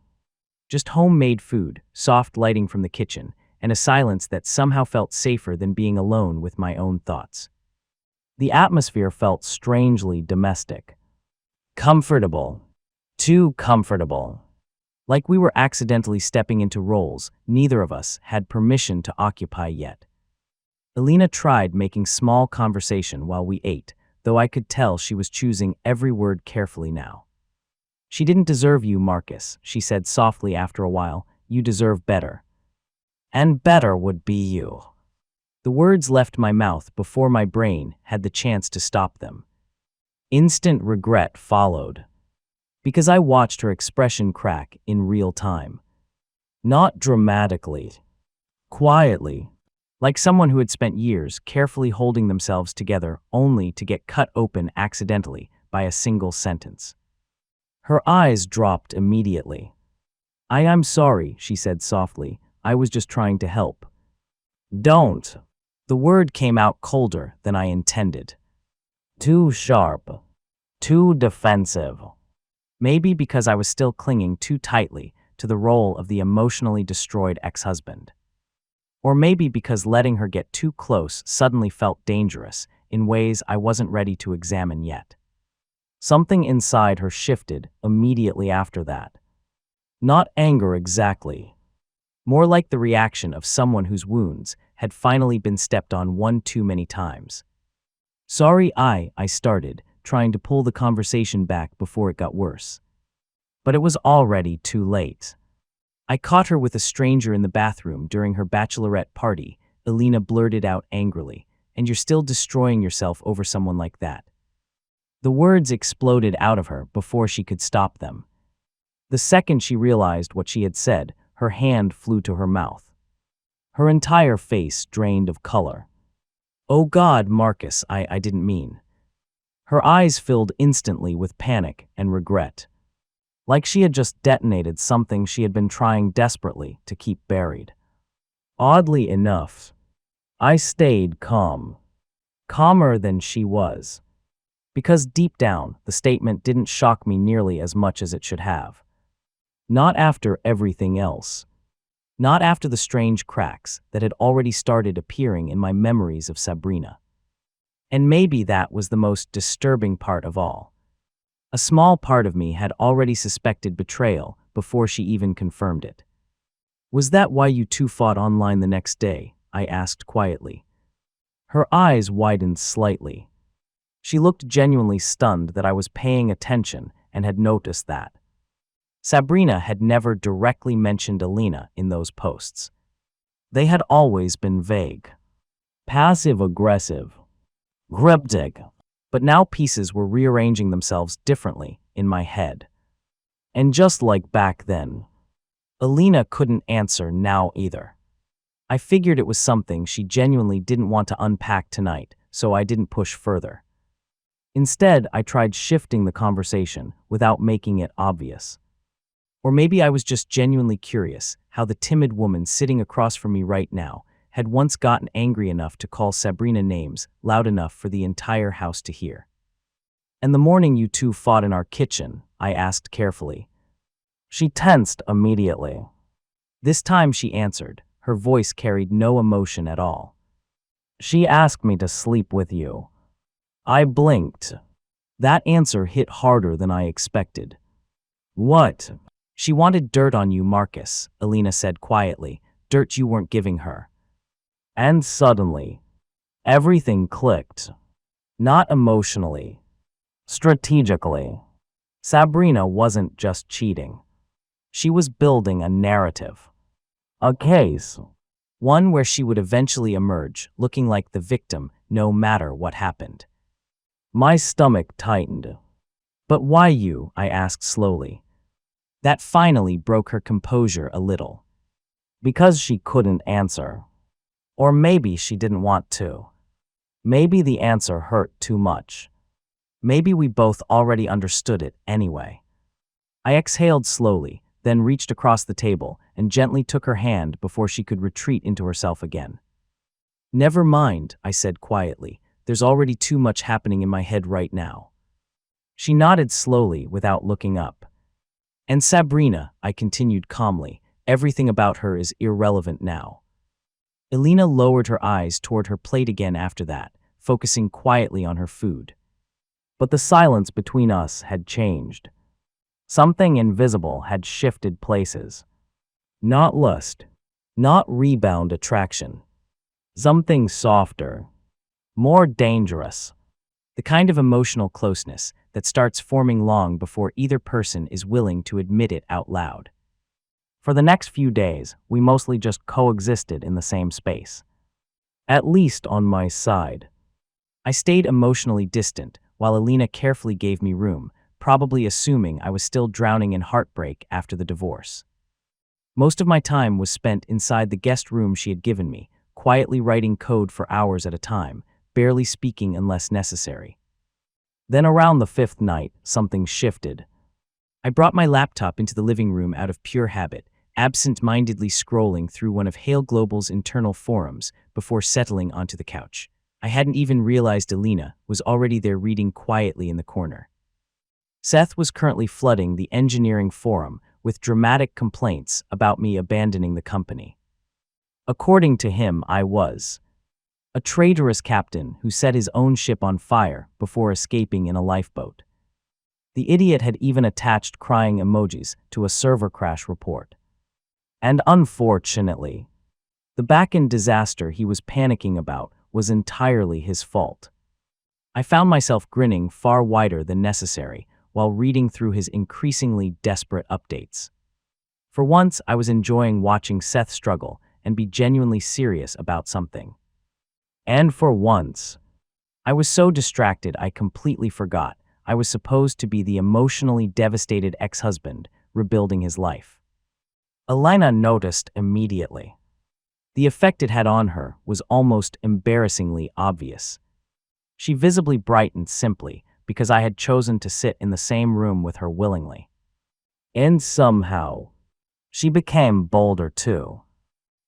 Just homemade food, soft lighting from the kitchen, and a silence that somehow felt safer than being alone with my own thoughts. The atmosphere felt strangely domestic. Comfortable. Too comfortable. Like we were accidentally stepping into roles neither of us had permission to occupy yet. Elina tried making small conversation while we ate, though I could tell she was choosing every word carefully now. "She didn't deserve you, Marcus," she said softly after a while. "You deserve better. And better would be you." The words left my mouth before my brain had the chance to stop them. Instant regret followed. Because I watched her expression crack in real time. Not dramatically. Quietly. Like someone who had spent years carefully holding themselves together only to get cut open accidentally by a single sentence. Her eyes dropped immediately. I'm sorry," she said softly. "I was just trying to help." "Don't." The word came out colder than I intended. Too sharp. Too defensive. Maybe because I was still clinging too tightly to the role of the emotionally destroyed ex-husband. Or maybe because letting her get too close suddenly felt dangerous in ways I wasn't ready to examine yet. Something inside her shifted immediately after that. Not anger exactly. More like the reaction of someone whose wounds had finally been stepped on one too many times. "Sorry, I started," trying to pull the conversation back before it got worse. But it was already too late. I caught her with a stranger in the bathroom during her bachelorette party. Elina blurted out angrily, "And you're still destroying yourself over someone like that." The words exploded out of her before she could stop them. The second she realized what she had said, her hand flew to her mouth. Her entire face drained of color. "Oh God, Marcus, I didn't mean." Her eyes filled instantly with panic and regret, like she had just detonated something she had been trying desperately to keep buried. Oddly enough, I stayed calm, calmer than she was, because deep down, the statement didn't shock me nearly as much as it should have. Not after everything else. Not after the strange cracks that had already started appearing in my memories of Sabrina. And maybe that was the most disturbing part of all. A small part of me had already suspected betrayal before she even confirmed it. "Was that why you two fought online the next day?" I asked quietly. Her eyes widened slightly. She looked genuinely stunned that I was paying attention and had noticed that. Sabrina had never directly mentioned Elina in those posts. They had always been vague, passive-aggressive, cryptic, but now pieces were rearranging themselves differently in my head. And just like back then, Elina couldn't answer now either. I figured it was something she genuinely didn't want to unpack tonight, so I didn't push further. Instead, I tried shifting the conversation without making it obvious. Or maybe I was just genuinely curious how the timid woman sitting across from me right now had once gotten angry enough to call Sabrina names loud enough for the entire house to hear. "And the morning you two fought in our kitchen?" I asked carefully. She tensed immediately. This time she answered. Her voice carried no emotion at all. "She asked me to sleep with you." I blinked. That answer hit harder than I expected. "What?" "She wanted dirt on you, Marcus," Elina said quietly, "dirt you weren't giving her." And suddenly, everything clicked. Not emotionally, strategically. Sabrina wasn't just cheating. She was building a narrative. A case. One where she would eventually emerge, looking like the victim no matter what happened. My stomach tightened. "But why you?" I asked slowly. That finally broke her composure a little. Because she couldn't answer. Or maybe she didn't want to. Maybe the answer hurt too much. Maybe we both already understood it anyway. I exhaled slowly, then reached across the table and gently took her hand before she could retreat into herself again. "Never mind," I said quietly. "There's already too much happening in my head right now." She nodded slowly without looking up. "And Sabrina," I continued calmly, "everything about her is irrelevant now." Elina lowered her eyes toward her plate again after that, focusing quietly on her food. But the silence between us had changed. Something invisible had shifted places. Not lust, not rebound attraction. Something softer, more dangerous. The kind of emotional closeness that starts forming long before either person is willing to admit it out loud. For the next few days, we mostly just coexisted in the same space. At least on my side. I stayed emotionally distant while Elina carefully gave me room, probably assuming I was still drowning in heartbreak after the divorce. Most of my time was spent inside the guest room she had given me, quietly writing code for hours at a time, barely speaking unless necessary. Then around the fifth night, something shifted. I brought my laptop into the living room out of pure habit, absent-mindedly scrolling through one of Hale Global's internal forums before settling onto the couch. I hadn't even realized Elina was already there reading quietly in the corner. Seth was currently flooding the engineering forum with dramatic complaints about me abandoning the company. According to him, I was a traitorous captain who set his own ship on fire before escaping in a lifeboat. The idiot had even attached crying emojis to a server crash report. And unfortunately, the back-end disaster he was panicking about was entirely his fault. I found myself grinning far wider than necessary while reading through his increasingly desperate updates. For once, I was enjoying watching Seth struggle and be genuinely serious about something. And for once, I was so distracted I completely forgot I was supposed to be the emotionally devastated ex-husband rebuilding his life. Elina noticed immediately. The effect it had on her was almost embarrassingly obvious. She visibly brightened simply because I had chosen to sit in the same room with her willingly. And somehow, she became bolder too.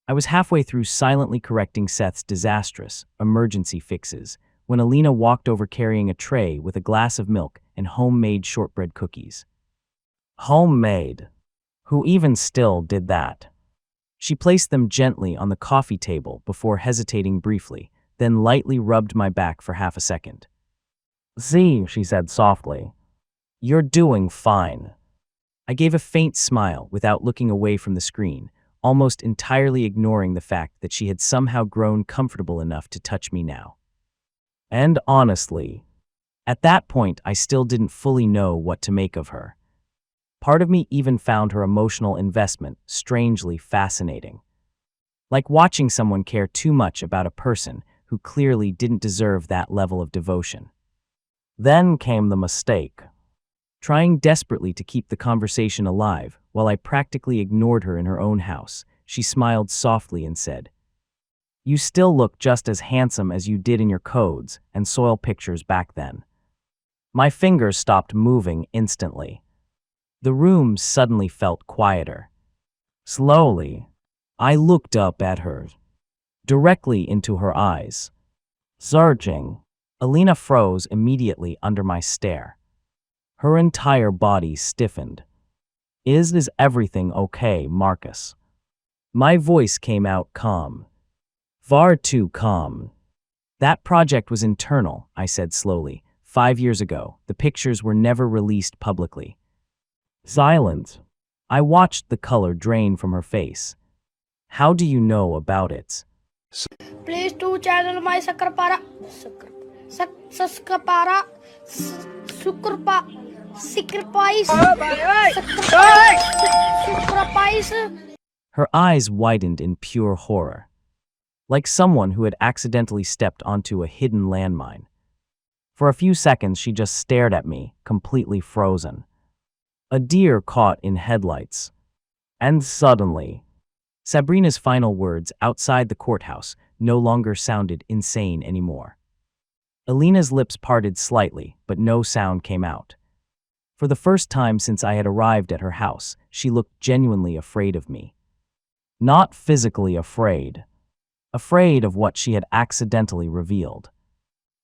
I was halfway through silently correcting Seth's disastrous emergency fixes when Elina walked over carrying a tray with a glass of milk and homemade shortbread cookies. Homemade? Who even still did that? She placed them gently on the coffee table before hesitating briefly, then lightly rubbed my back for half a second. "See," she said softly, "you're doing fine." I gave a faint smile without looking away from the screen, almost entirely ignoring the fact that she had somehow grown comfortable enough to touch me now. And honestly, at that point I still didn't fully know what to make of her. Part of me even found her emotional investment strangely fascinating. Like watching someone care too much about a person who clearly didn't deserve that level of devotion. Then came the mistake. Trying desperately to keep the conversation alive while I practically ignored her in her own house, she smiled softly and said, "You still look just as handsome as you did in your codes and soil pictures back then." My fingers stopped moving instantly. The room suddenly felt quieter. Slowly, I looked up at her, directly into her eyes. Searching, Elina froze immediately under my stare. Her entire body stiffened. Is everything okay, Marcus?" My voice came out calm. Far too calm. "That project was internal," I said slowly. 5 years ago, the pictures were never released publicly." Silence. I watched the color drain from her face. "How do you know about it?" Please to channel my Sakrapara. Sakrapara. Sacrifice. Her eyes widened in pure horror, like someone who had accidentally stepped onto a hidden landmine. For a few seconds, she just stared at me, completely frozen. A deer caught in headlights. And suddenly, Sabrina's final words outside the courthouse no longer sounded insane anymore. Elina's lips parted slightly, but no sound came out. For the first time since I had arrived at her house, she looked genuinely afraid of me. Not physically afraid. Afraid of what she had accidentally revealed.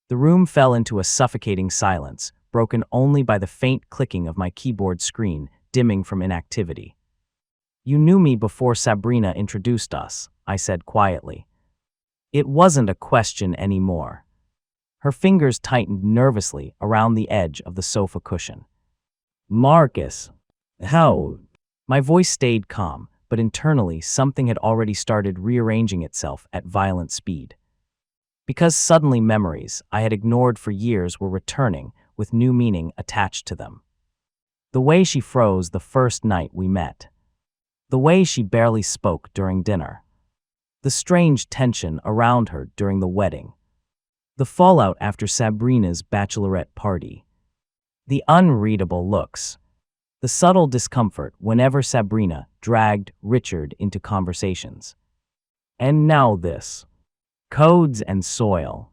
The room fell into a suffocating silence, broken only by the faint clicking of my keyboard screen dimming from inactivity. "You knew me before Sabrina introduced us," I said quietly. It wasn't a question anymore. Her fingers tightened nervously around the edge of the sofa cushion. "Marcus, how?" My voice stayed calm, but internally something had already started rearranging itself at violent speed. Because suddenly memories I had ignored for years were returning with new meaning attached to them. The way she froze the first night we met. The way she barely spoke during dinner. The strange tension around her during the wedding. The fallout after Sabrina's bachelorette party. The unreadable looks. The subtle discomfort whenever Sabrina dragged Richard into conversations. And now this. Codes and soil.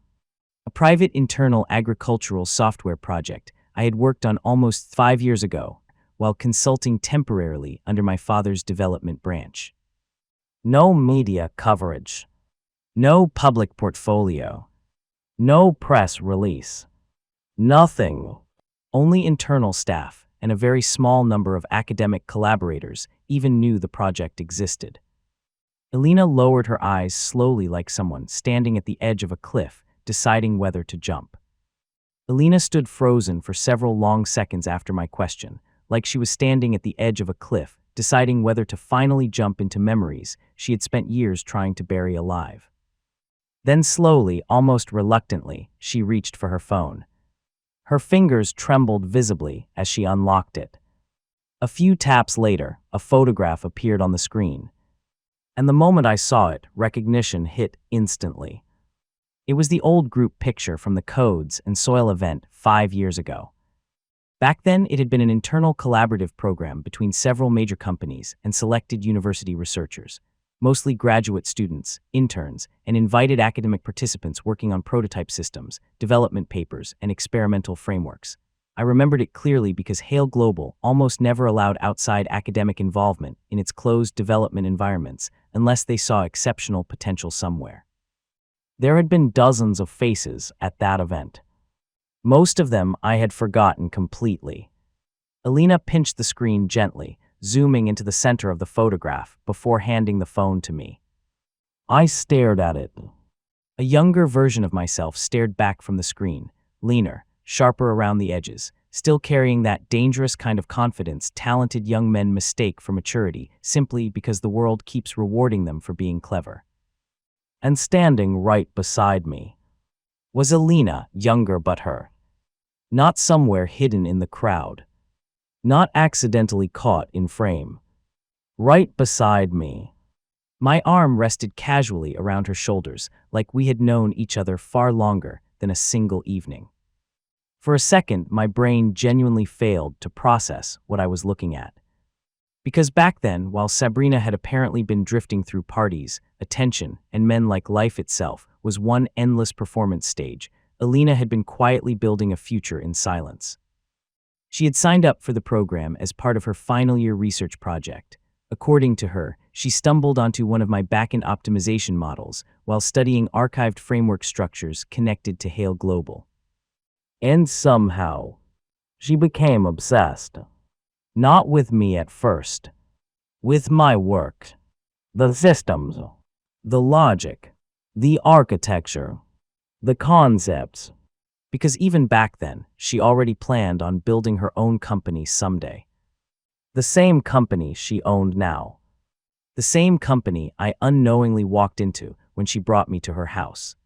A private internal agricultural software project I had worked on almost 5 years ago while consulting temporarily under my father's development branch. No media coverage. No public portfolio. No press release. Nothing. Only internal staff and a very small number of academic collaborators even knew the project existed. Elina lowered her eyes slowly like someone standing at the edge of a cliff, deciding whether to jump. Elina stood frozen for several long seconds after my question, like she was standing at the edge of a cliff, deciding whether to finally jump into memories she had spent years trying to bury alive. Then slowly, almost reluctantly, she reached for her phone. Her fingers trembled visibly as she unlocked it. A few taps later, a photograph appeared on the screen. And the moment I saw it, recognition hit instantly. It was the old group picture from the Codes and Soil event 5 years ago. Back then, it had been an internal collaborative program between several major companies and selected university researchers, mostly graduate students, interns, and invited academic participants working on prototype systems, development papers, and experimental frameworks. I remembered it clearly because Hale Global almost never allowed outside academic involvement in its closed development environments unless they saw exceptional potential somewhere. There had been dozens of faces at that event. Most of them I had forgotten completely. Elina pinched the screen gently, zooming into the center of the photograph before handing the phone to me. I stared at it. A younger version of myself stared back from the screen, leaner, sharper around the edges, still carrying that dangerous kind of confidence talented young men mistake for maturity simply because the world keeps rewarding them for being clever. And standing right beside me was Elina, younger but her. Not somewhere hidden in the crowd. Not accidentally caught in frame. Right beside me. My arm rested casually around her shoulders, like we had known each other far longer than a single evening. For a second, my brain genuinely failed to process what I was looking at. Because back then, while Sabrina had apparently been drifting through parties, attention, and men like life itself was one endless performance stage, Elina had been quietly building a future in silence. She had signed up for the program as part of her final year research project. According to her, she stumbled onto one of my backend optimization models while studying archived framework structures connected to Hale Global. And somehow, she became obsessed. Not with me at first. With my work. The systems. The logic. The architecture. The concepts. Because even back then, she already planned on building her own company someday. The same company she owned now. The same company I unknowingly walked into when she brought me to her house.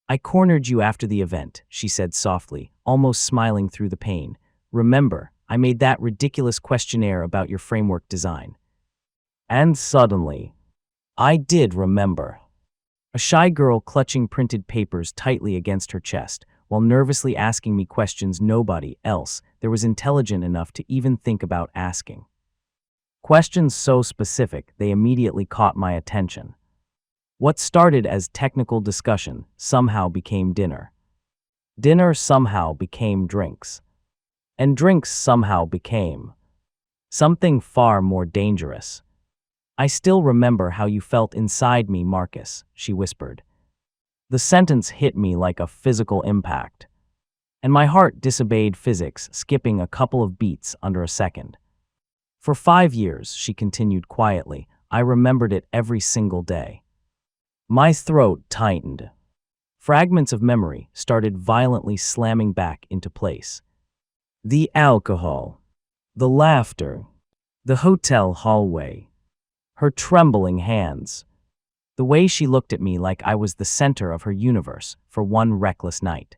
I cornered you after the event, she said softly, almost smiling through the pain. Remember, I made that ridiculous questionnaire about your framework design. And suddenly, I did remember. A shy girl clutching printed papers tightly against her chest, while nervously asking me questions nobody else there was intelligent enough to even think about asking. Questions so specific they immediately caught my attention. What started as technical discussion somehow became dinner. Dinner somehow became drinks. And drinks somehow became something far more dangerous. I still remember how you felt inside me, Marcus, she whispered. The sentence hit me like a physical impact. And my heart disobeyed physics, skipping a couple of beats under a second. For 5 years, she continued quietly, I remembered it every single day. My throat tightened. Fragments of memory started violently slamming back into place. The alcohol, the laughter, the hotel hallway, her trembling hands, the way she looked at me like I was the center of her universe for one reckless night.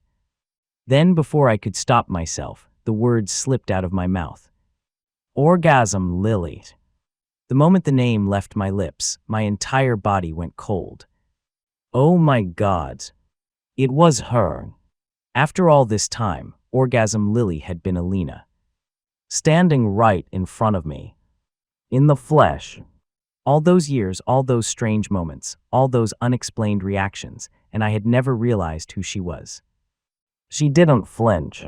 Then, before I could stop myself, the words slipped out of my mouth. Orgasm Lily. The moment the name left my lips, my entire body went cold. Oh my God. It was her. After all this time, Orgasm Lily had been Elina. Standing right in front of me. In the flesh. All those years, all those strange moments, all those unexplained reactions, and I had never realized who she was. She didn't flinch.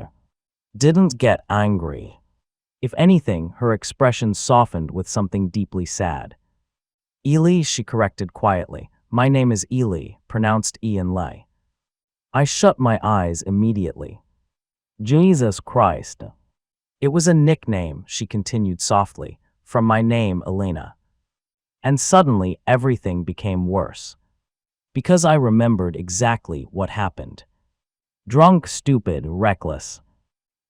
Didn't get angry. If anything, her expression softened with something deeply sad. Eli, she corrected quietly. My name is Eli, pronounced Ian Lay. I shut my eyes immediately. Jesus Christ. It was a nickname, she continued softly, from my name, Elena. And suddenly everything became worse. Because I remembered exactly what happened. Drunk, stupid, reckless.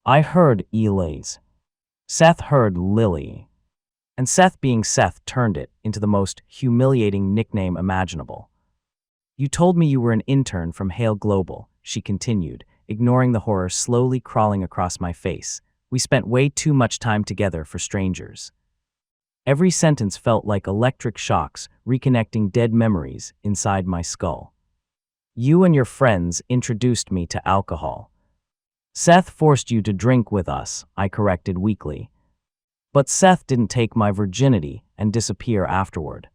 I heard Eli's. Seth heard Lily. And Seth being Seth turned it into the most humiliating nickname imaginable. You told me you were an intern from Hale Global, she continued, ignoring the horror slowly crawling across my face. We spent way too much time together for strangers. Every sentence felt like electric shocks reconnecting dead memories inside my skull. You and your friends introduced me to alcohol. Seth forced you to drink with us, I corrected weakly. But Seth didn't take my virginity and disappear afterward.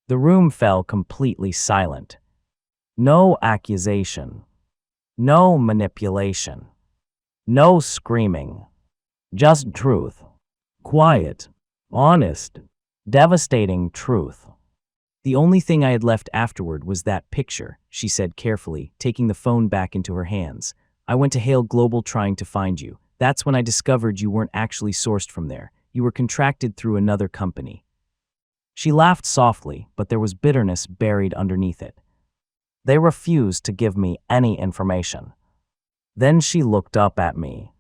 The room fell completely silent. No accusation. No manipulation. No screaming. Just truth. Quiet. Honest. Devastating truth. The only thing I had left afterward was that picture, she said carefully, taking the phone back into her hands. I went to Hale Global trying to find you. That's when I discovered you weren't actually sourced from there. You were contracted through another company. She laughed softly, but there was bitterness buried underneath it. They refused to give me any information. Then she looked up at me.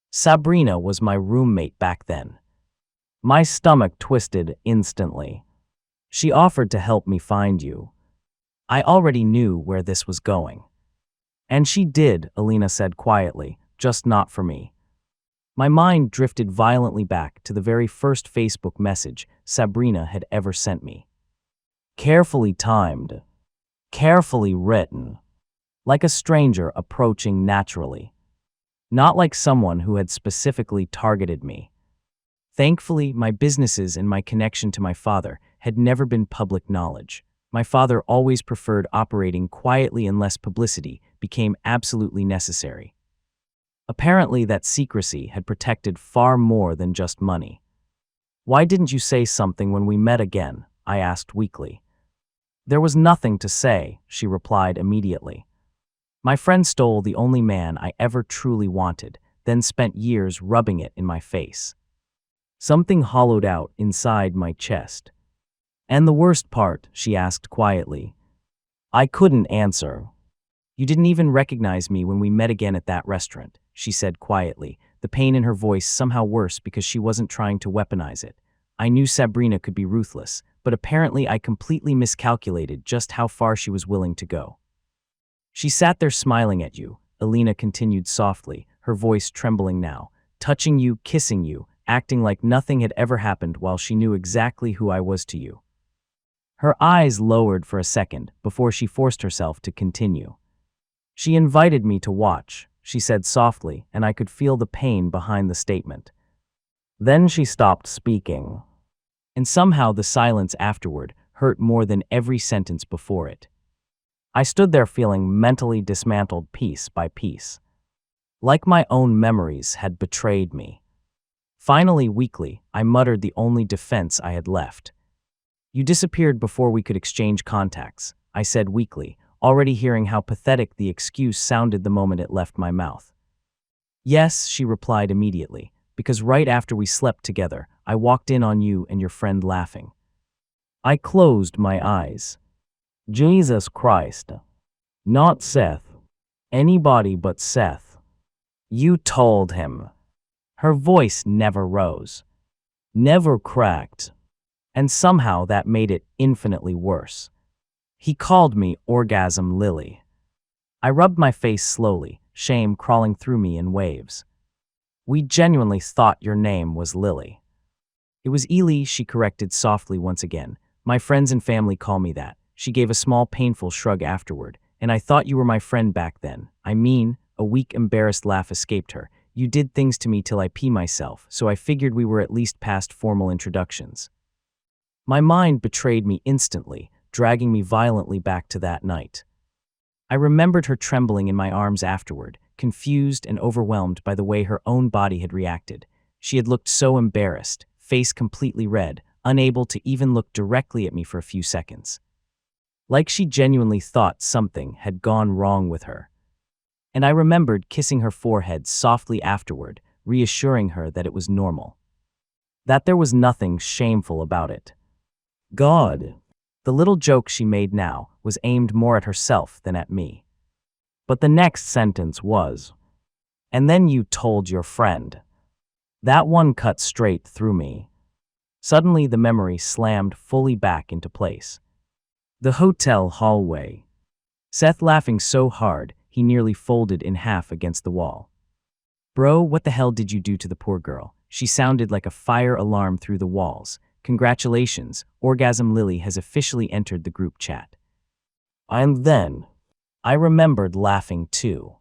Sabrina was my roommate back then. My stomach twisted instantly. She offered to help me find you. I already knew where this was going. And she did, Elina said quietly, just not for me. My mind drifted violently back to the very first Facebook message Sabrina had ever sent me. Carefully timed, carefully written, like a stranger approaching naturally. Not like someone who had specifically targeted me. Thankfully, my businesses and my connection to my father had never been public knowledge. My father always preferred operating quietly unless publicity became absolutely necessary. Apparently, that secrecy had protected far more than just money. Why didn't you say something when we met again? I asked weakly. There was nothing to say, she replied immediately. My friend stole the only man I ever truly wanted, then spent years rubbing it in my face. Something hollowed out inside my chest. And the worst part, she asked quietly. I couldn't answer. You didn't even recognize me when we met again at that restaurant, she said quietly, the pain in her voice somehow worse because she wasn't trying to weaponize it. I knew Sabrina could be ruthless, but apparently I completely miscalculated just how far she was willing to go. She sat there smiling at you, Elina continued softly, her voice trembling now, touching you, kissing you, acting like nothing had ever happened while she knew exactly who I was to you. Her eyes lowered for a second before she forced herself to continue. She invited me to watch, she said softly, and I could feel the pain behind the statement. Then she stopped speaking. And somehow the silence afterward hurt more than every sentence before it. I stood there feeling mentally dismantled piece by piece. Like my own memories had betrayed me. Finally, weakly, I muttered the only defense I had left. You disappeared before we could exchange contacts, I said weakly, already hearing how pathetic the excuse sounded the moment it left my mouth. Yes, she replied immediately, because right after we slept together, I walked in on you and your friend laughing. I closed my eyes. Jesus Christ. Not Seth. Anybody but Seth. You told him. Her voice never rose. Never cracked. And somehow that made it infinitely worse. He called me Orgasm Lily. I rubbed my face slowly, shame crawling through me in waves. We genuinely thought your name was Lily. It was Ely, she corrected softly once again. My friends and family call me that. She gave a small painful shrug afterward. And I thought you were my friend back then. I mean, a weak, embarrassed laugh escaped her. You did things to me till I pee myself, so I figured we were at least past formal introductions. My mind betrayed me instantly, dragging me violently back to that night. I remembered her trembling in my arms afterward, confused and overwhelmed by the way her own body had reacted. She had looked so embarrassed, face completely red, unable to even look directly at me for a few seconds. Like she genuinely thought something had gone wrong with her. And I remembered kissing her forehead softly afterward, reassuring her that it was normal. That there was nothing shameful about it. God. The little joke she made now was aimed more at herself than at me. But the next sentence was, and then you told your friend. That one cut straight through me. Suddenly the memory slammed fully back into place. The hotel hallway, Seth laughing so hard, he nearly folded in half against the wall. Bro, what the hell did you do to the poor girl? She sounded like a fire alarm through the walls. Congratulations, Orgasm Lily has officially entered the group chat. And then, I remembered laughing too.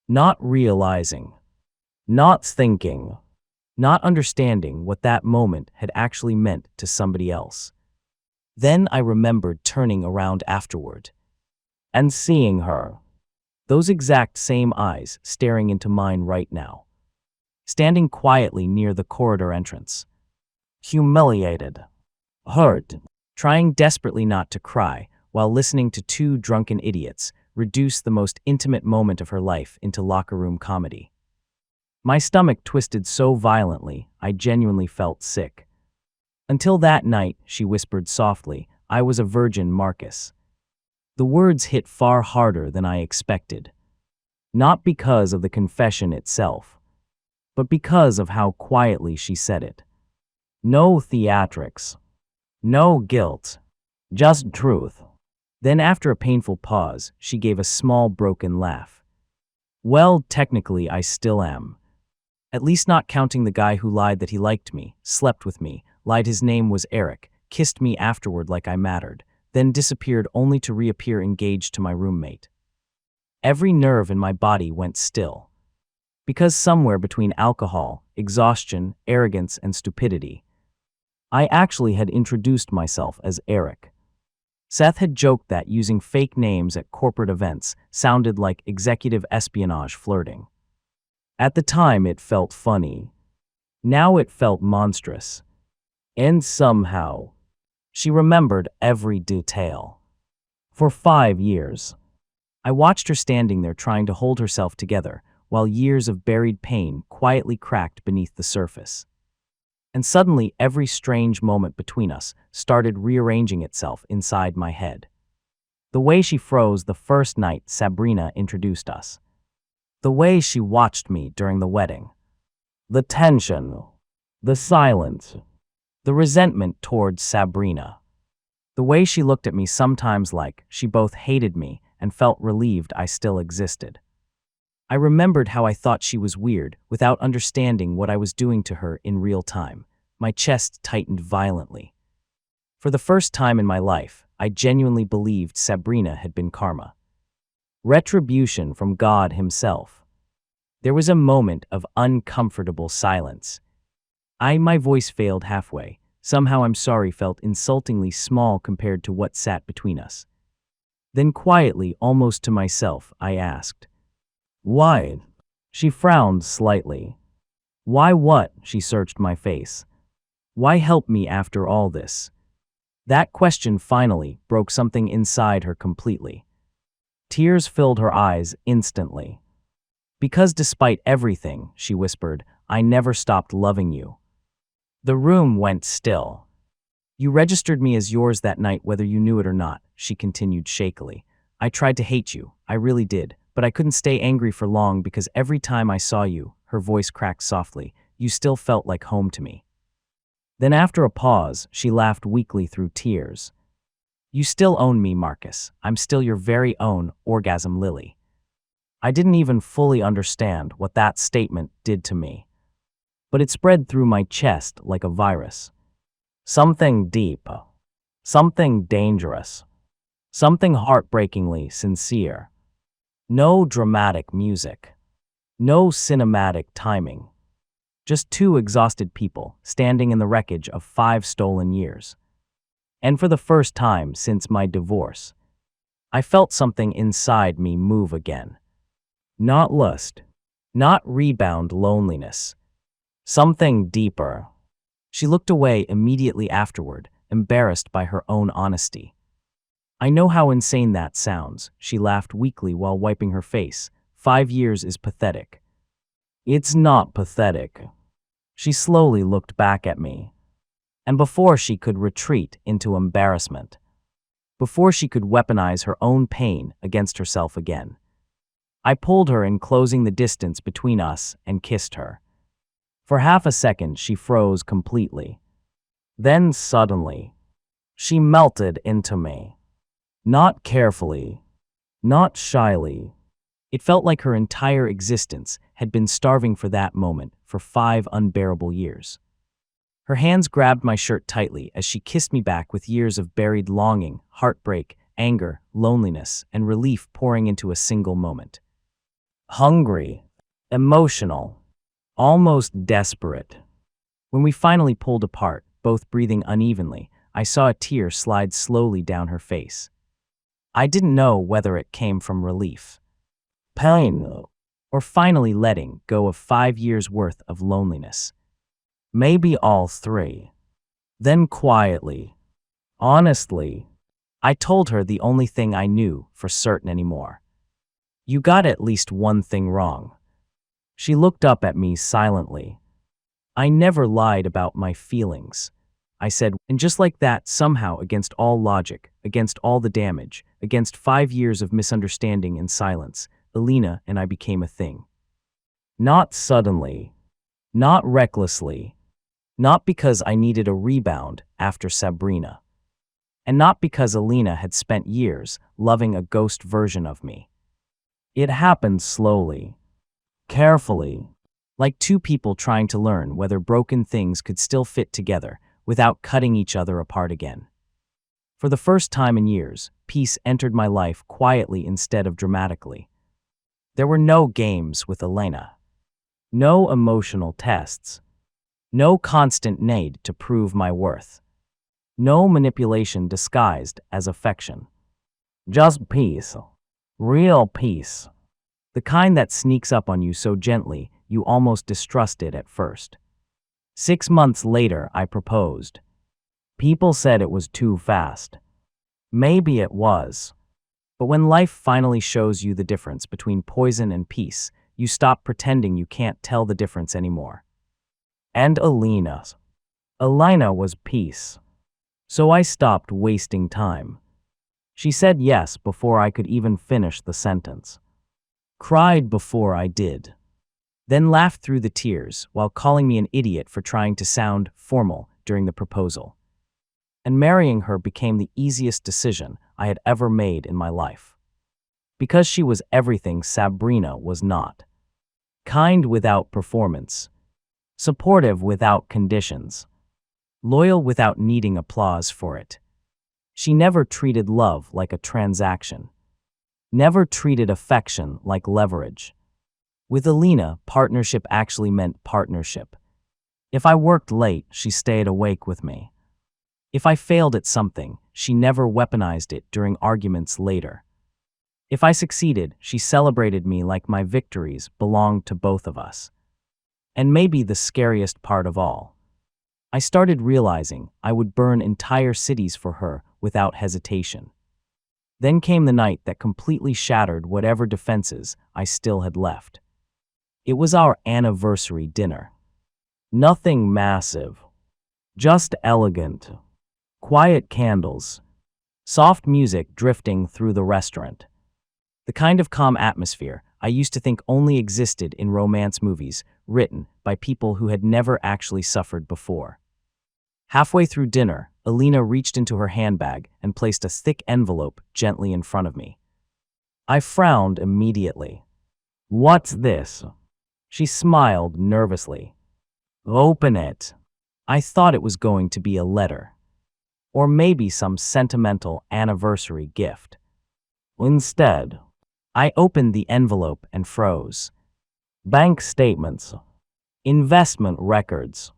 Not realizing, not thinking, not understanding what that moment had actually meant to somebody else. Then I remembered turning around afterward and seeing her. Those exact same eyes staring into mine right now. Standing quietly near the corridor entrance. Humiliated. Hurt. Trying desperately not to cry while listening to two drunken idiots reduce the most intimate moment of her life into locker room comedy. My stomach twisted so violently, I genuinely felt sick. Until that night, she whispered softly, I was a virgin, Marcus. The words hit far harder than I expected. Not because of the confession itself, but because of how quietly she said it. No theatrics. No guilt. Just truth. Then after a painful pause, she gave a small broken laugh. Well, technically I still am. At least not counting the guy who lied that he liked me, slept with me, lied his name was Eric, kissed me afterward like I mattered, then disappeared only to reappear engaged to my roommate. Every nerve in my body went still. Because somewhere between alcohol, exhaustion, arrogance, and stupidity, I actually had introduced myself as Eric. Seth had joked that using fake names at corporate events sounded like executive espionage flirting. At the time, it felt funny. Now it felt monstrous. And somehow, she remembered every detail. For 5 years, I watched her standing there trying to hold herself together while years of buried pain quietly cracked beneath the surface. And suddenly, every strange moment between us started rearranging itself inside my head. The way she froze the first night Sabrina introduced us. The way she watched me during the wedding. The tension. The silence. The resentment towards Sabrina. The way she looked at me sometimes like she both hated me and felt relieved I still existed. I remembered how I thought she was weird without understanding what I was doing to her in real time. My chest tightened violently. For the first time in my life, I genuinely believed Sabrina had been karma. Retribution from God himself. There was a moment of uncomfortable silence. My voice failed halfway. Somehow I'm sorry felt insultingly small compared to what sat between us. Then quietly, almost to myself, I asked, why? She frowned slightly. Why what? She searched my face. Why help me after all this? That question finally broke something inside her completely. Tears filled her eyes instantly. Because despite everything, she whispered, I never stopped loving you. The room went still. You registered me as yours that night whether you knew it or not, she continued shakily. I tried to hate you, I really did, but I couldn't stay angry for long because every time I saw you, her voice cracked softly, you still felt like home to me. Then after a pause, she laughed weakly through tears. You still own me, Marcus. I'm still your very own Orgasm Lily. I didn't even fully understand what that statement did to me. But it spread through my chest like a virus. Something deep. Something dangerous. Something heartbreakingly sincere. No dramatic music. No cinematic timing. Just two exhausted people standing in the wreckage of 5 stolen years. And for the first time since my divorce, I felt something inside me move again. Not lust. Not rebound loneliness. Something deeper. She looked away immediately afterward, embarrassed by her own honesty. I know how insane that sounds, she laughed weakly while wiping her face. 5 years is pathetic. It's not pathetic. She slowly looked back at me. And before she could retreat into embarrassment, before she could weaponize her own pain against herself again, I pulled her in, closing the distance between us, and kissed her. For half a second, she froze completely. Then suddenly, she melted into me. Not carefully, Not shyly. It felt like her entire existence had been starving for that moment for 5 unbearable years. Her hands grabbed my shirt tightly as she kissed me back with years of buried longing, heartbreak, anger, loneliness, and relief pouring into a single moment. Hungry, emotional, almost desperate. When we finally pulled apart, both breathing unevenly, I saw a tear slide slowly down her face. I didn't know whether it came from relief, pain, or finally letting go of 5 years' worth of loneliness. Maybe all three. Then quietly, honestly, I told her the only thing I knew for certain anymore. You got at least one thing wrong. She looked up at me silently. I never lied about my feelings, I said, and just like that, somehow against all logic, against all the damage, against 5 years of misunderstanding and silence, Elina and I became a thing. Not suddenly, not recklessly, not because I needed a rebound after Sabrina, and not because Elina had spent years loving a ghost version of me. It happened slowly, carefully, like two people trying to learn whether broken things could still fit together without cutting each other apart again. For the first time in years, peace entered my life quietly instead of dramatically. There were no games with Elena, no emotional tests, no constant need to prove my worth, no manipulation disguised as affection. Just peace, real peace, the kind that sneaks up on you so gently you almost distrust it at first. 6 months later, I proposed. People said it was too fast. Maybe it was. But when life finally shows you the difference between poison and peace, you stop pretending you can't tell the difference anymore. And Elina was peace. So I stopped wasting time. She said yes before I could even finish the sentence. Cried before I did. Then laughed through the tears while calling me an idiot for trying to sound formal during the proposal. And marrying her became the easiest decision I had ever made in my life. Because she was everything Sabrina was not. Kind without performance. Supportive without conditions. Loyal without needing applause for it. She never treated love like a transaction. Never treated affection like leverage. With Elina, partnership actually meant partnership. If I worked late, she stayed awake with me. If I failed at something, she never weaponized it during arguments later. If I succeeded, she celebrated me like my victories belonged to both of us. And maybe the scariest part of all, I started realizing I would burn entire cities for her without hesitation. Then came the night that completely shattered whatever defenses I still had left. It was our anniversary dinner. Nothing massive, just elegant, quiet candles, soft music drifting through the restaurant. The kind of calm atmosphere I used to think only existed in romance movies written by people who had never actually suffered before. Halfway through dinner, Elina reached into her handbag and placed a thick envelope gently in front of me. I frowned immediately. "What's this?" She smiled nervously. "Open it." I thought it was going to be a letter. Or maybe some sentimental anniversary gift. Instead, I opened the envelope and froze. Bank statements, investment records,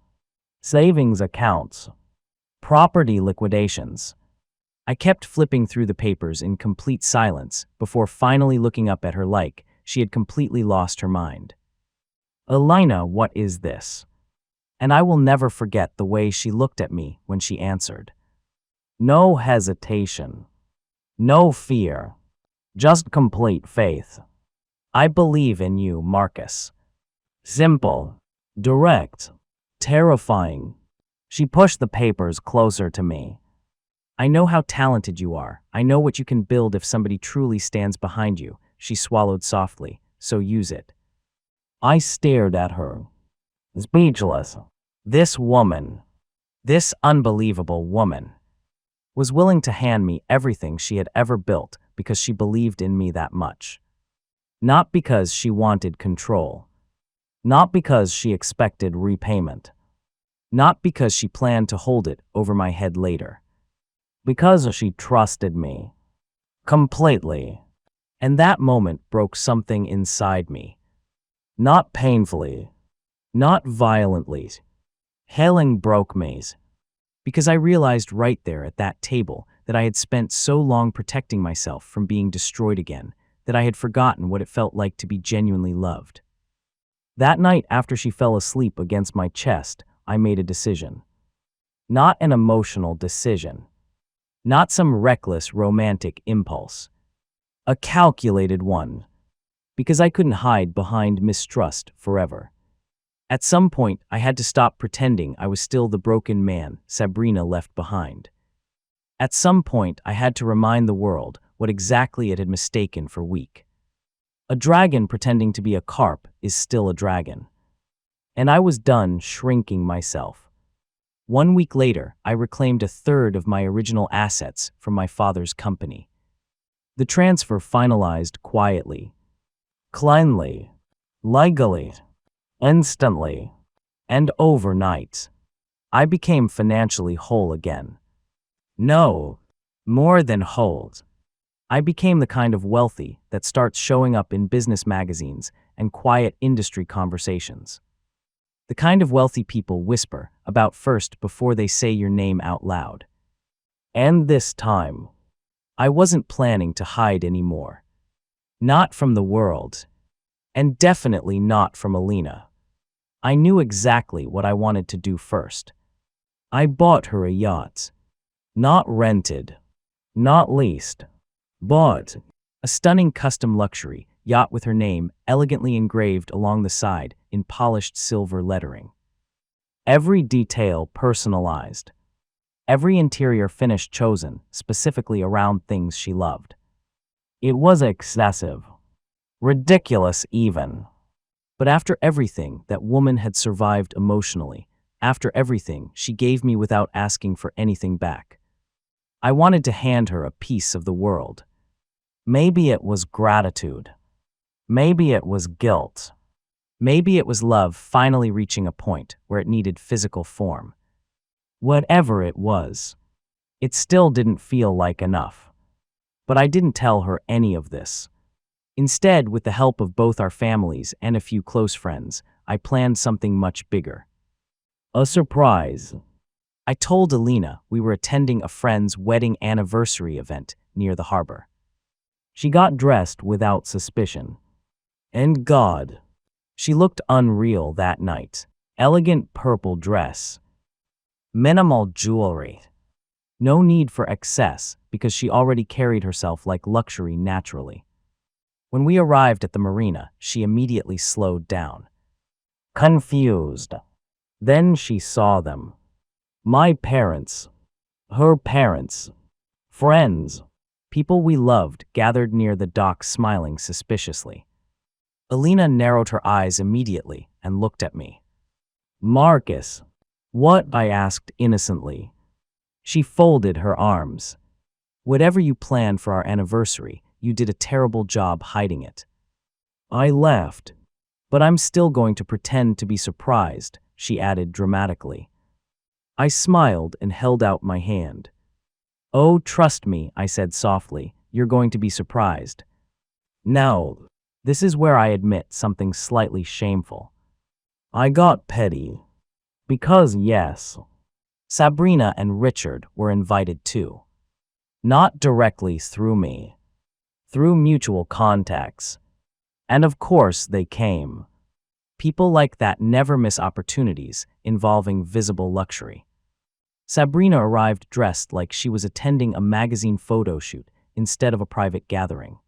savings accounts, property liquidations. I kept flipping through the papers in complete silence before finally looking up at her like she had completely lost her mind. "Elina, what is this?" And I will never forget the way she looked at me when she answered. No hesitation, no fear, just complete faith. "I believe in you, Marcus." Simple, direct, terrifying. She pushed the papers closer to me. "I know how talented you are. I know what you can build if somebody truly stands behind you," she swallowed softly, "so use it." I stared at her, speechless. This woman, this unbelievable woman, was willing to hand me everything she had ever built because she believed in me that much. Not because she wanted control. Not because she expected repayment. Not because she planned to hold it over my head later. Because she trusted me. Completely. And that moment broke something inside me. Not painfully. Not violently. Hailing broke me. Because I realized right there at that table that I had spent so long protecting myself from being destroyed again that I had forgotten what it felt like to be genuinely loved. That night after she fell asleep against my chest, I made a decision. Not an emotional decision. Not some reckless romantic impulse. A calculated one. Because I couldn't hide behind mistrust forever. At some point, I had to stop pretending I was still the broken man Sabrina left behind. At some point, I had to remind the world what exactly it had mistaken for weak. A dragon pretending to be a carp is still a dragon. And I was done shrinking myself. 1 week later, I reclaimed a third of my original assets from my father's company. The transfer finalized quietly, cleanly, legally, instantly, and overnight. I became financially whole again. No, more than whole. I became the kind of wealthy that starts showing up in business magazines and quiet industry conversations. The kind of wealthy people whisper about first before they say your name out loud. And this time, I wasn't planning to hide anymore. Not from the world, and definitely not from Elina. I knew exactly what I wanted to do first. I bought her a yacht. Not rented, not leased. Bought a stunning custom luxury yacht with her name elegantly engraved along the side in polished silver lettering. Every detail personalized. Every interior finish chosen specifically around things she loved. It was excessive. Ridiculous even. But after everything that woman had survived emotionally, after everything she gave me without asking for anything back, I wanted to hand her a piece of the world. Maybe it was gratitude. Maybe it was guilt. Maybe it was love finally reaching a point where it needed physical form. Whatever it was, it still didn't feel like enough. But I didn't tell her any of this. Instead, with the help of both our families and a few close friends, I planned something much bigger. A surprise. I told Elina we were attending a friend's wedding anniversary event near the harbor. She got dressed without suspicion. And God, she looked unreal that night. Elegant purple dress. Minimal jewelry. No need for excess because she already carried herself like luxury naturally. When we arrived at the marina, she immediately slowed down. Confused. Then she saw them. My parents. Her parents. Friends. People we loved gathered near the dock smiling suspiciously. Elina narrowed her eyes immediately and looked at me. Marcus. What? I asked innocently. She folded her arms. Whatever you planned for our anniversary, you did a terrible job hiding it. I laughed. But I'm still going to pretend to be surprised, she added dramatically. I smiled and held out my hand. Oh, trust me, I said softly, you're going to be surprised. No, this is where I admit something slightly shameful. I got petty. Because yes, Sabrina and Richard were invited too. Not directly through me. Through mutual contacts. And of course they came. People like that never miss opportunities involving visible luxury. Sabrina arrived dressed like she was attending a magazine photo shoot instead of a private gathering.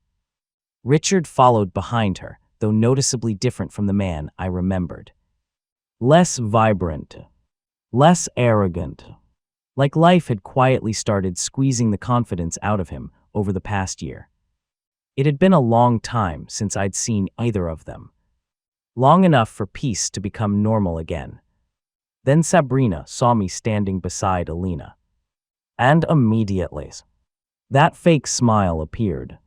Richard followed behind her, though noticeably different from the man I remembered. Less vibrant. Less arrogant. Like life had quietly started squeezing the confidence out of him over the past year. It had been a long time since I'd seen either of them. Long enough for peace to become normal again. Then Sabrina saw me standing beside Elina. And immediately, That fake smile appeared.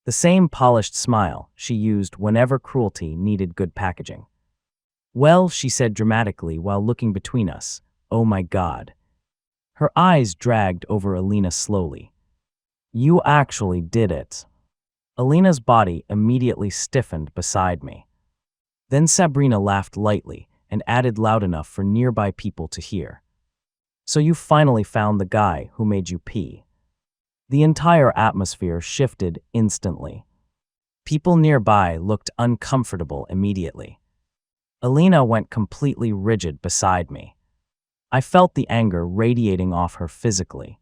The same polished smile she used whenever cruelty needed good packaging. Well, she said dramatically while looking between us, oh my God. Her eyes dragged over Elina slowly. You actually did it. Alina's body immediately stiffened beside me. Then Sabrina laughed lightly and added loud enough for nearby people to hear. So you finally found the guy who made you pee. The entire atmosphere shifted instantly. People nearby looked uncomfortable immediately. Elina went completely rigid beside me. I felt the anger radiating off her physically.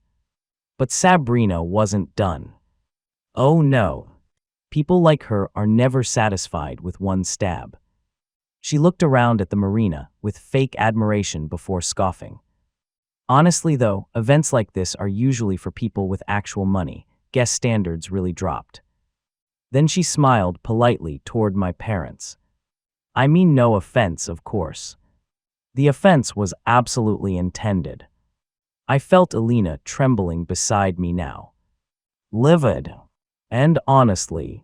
But Sabrina wasn't done. Oh no. People like her are never satisfied with one stab. She looked around at the marina with fake admiration before scoffing. Honestly though, events like this are usually for people with actual money. Guest standards really dropped. Then she smiled politely toward my parents. I mean no offense, of course. The offense was absolutely intended. I felt Elina trembling beside me now. Livid. And honestly,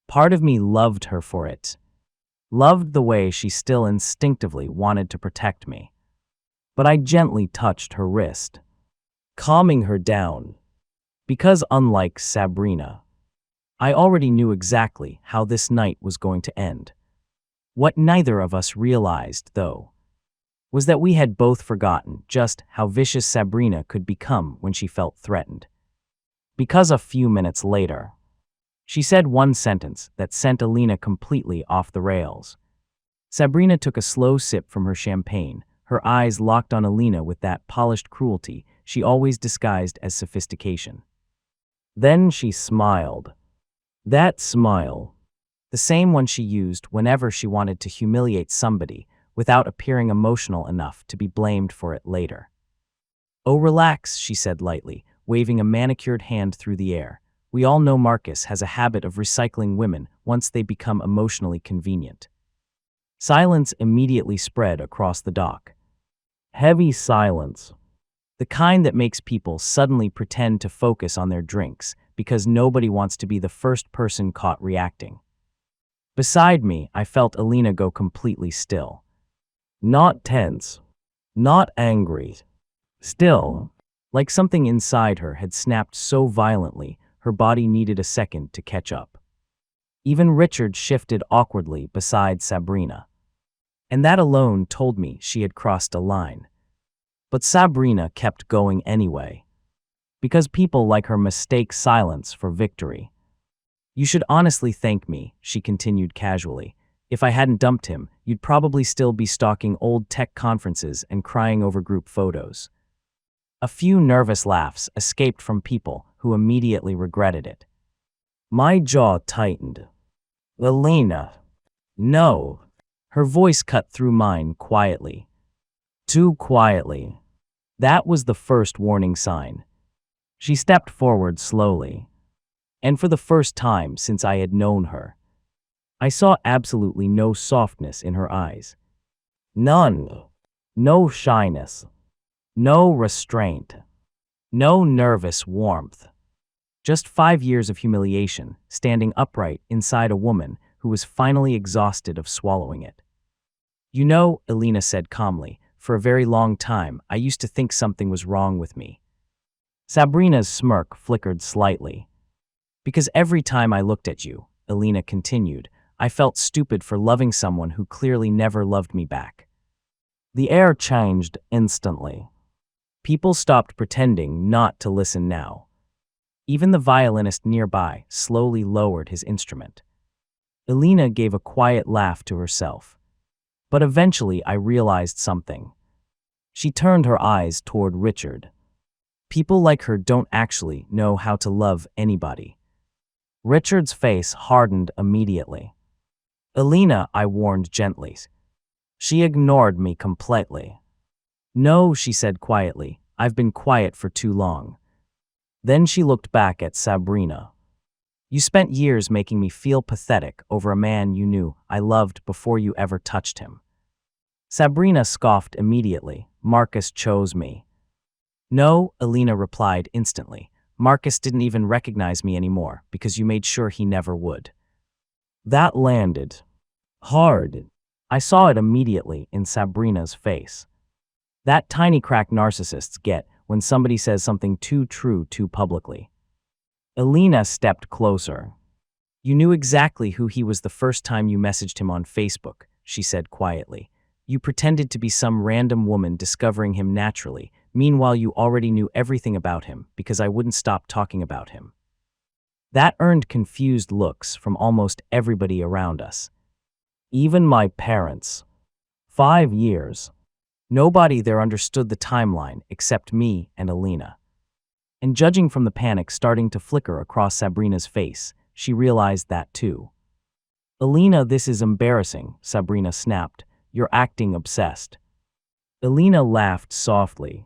part of me loved her for it. Loved the way she still instinctively wanted to protect me. But I gently touched her wrist, calming her down. Because unlike Sabrina, I already knew exactly how this night was going to end. What neither of us realized, though, was that we had both forgotten just how vicious Sabrina could become when she felt threatened. Because a few minutes later, she said one sentence that sent Elina completely off the rails. Sabrina took a slow sip from her champagne, her eyes locked on Elina with that polished cruelty she always disguised as sophistication. Then she smiled. That smile, the same one she used whenever she wanted to humiliate somebody without appearing emotional enough to be blamed for it later. Oh, relax, she said lightly, waving a manicured hand through the air. We all know Marcus has a habit of recycling women once they become emotionally convenient. Silence immediately spread across the dock. Heavy silence. The kind that makes people suddenly pretend to focus on their drinks because nobody wants to be the first person caught reacting. Beside me, I felt Elina go completely still. Not tense. Not angry. Still, like something inside her had snapped so violently, her body needed a second to catch up. Even Richard shifted awkwardly beside Sabrina. And that alone told me she had crossed a line. But Sabrina kept going anyway. Because people like her mistake silence for victory. You should honestly thank me, she continued casually. If I hadn't dumped him, you'd probably still be stalking old tech conferences and crying over group photos. A few nervous laughs escaped from people who immediately regretted it. My jaw tightened. Elina. No. Her voice cut through mine quietly. Too quietly. That was the first warning sign. She stepped forward slowly. And for the first time since I had known her, I saw absolutely no softness in her eyes. None. No shyness. No restraint. No nervous warmth. Just 5 years of humiliation, standing upright inside a woman who was finally exhausted of swallowing it. You know, Elina said calmly, for a very long time I used to think something was wrong with me. Sabrina's smirk flickered slightly. Because every time I looked at you, Elina continued, I felt stupid for loving someone who clearly never loved me back. The air changed instantly. People stopped pretending not to listen now. Even the violinist nearby slowly lowered his instrument. Elina gave a quiet laugh to herself. But eventually I realized something. She turned her eyes toward Richard. People like her don't actually know how to love anybody. Richard's face hardened immediately. Elina, I warned gently. She ignored me completely. No, she said quietly, I've been quiet for too long. Then she looked back at Sabrina. You spent years making me feel pathetic over a man you knew I loved before you ever touched him. Sabrina scoffed immediately. Marcus chose me. No, Elina replied instantly. Marcus didn't even recognize me anymore because you made sure he never would. That landed hard. I saw it immediately in Sabrina's face. That tiny crack narcissists get when somebody says something too true too publicly. Elina stepped closer. You knew exactly who he was the first time you messaged him on Facebook, she said quietly. You pretended to be some random woman discovering him naturally. Meanwhile, you already knew everything about him because I wouldn't stop talking about him. That earned confused looks from almost everybody around us. Even my parents. 5 years. Nobody there understood the timeline except me and Elina. And judging from the panic starting to flicker across Sabrina's face, she realized that too. Elina, this is embarrassing, Sabrina snapped. You're acting obsessed. Elina laughed softly.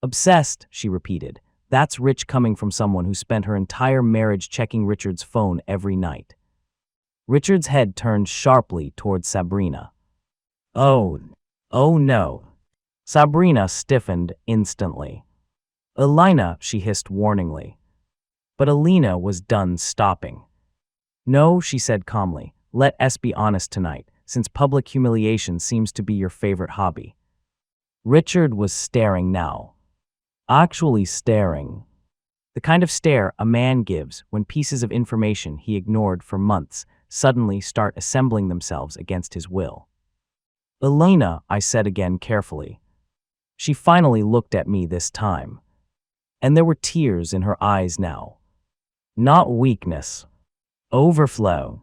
Obsessed, she repeated. That's rich coming from someone who spent her entire marriage checking Richard's phone every night. Richard's head turned sharply towards Sabrina. Oh no. Sabrina stiffened instantly. Elina, she hissed warningly. But Elina was done stopping. No, she said calmly. Let us be honest tonight, since public humiliation seems to be your favorite hobby. Richard was staring now. Actually staring. The kind of stare a man gives when pieces of information he ignored for months suddenly start assembling themselves against his will. Elina, I said again carefully. She finally looked at me this time. And there were tears in her eyes now. Not weakness. Overflow.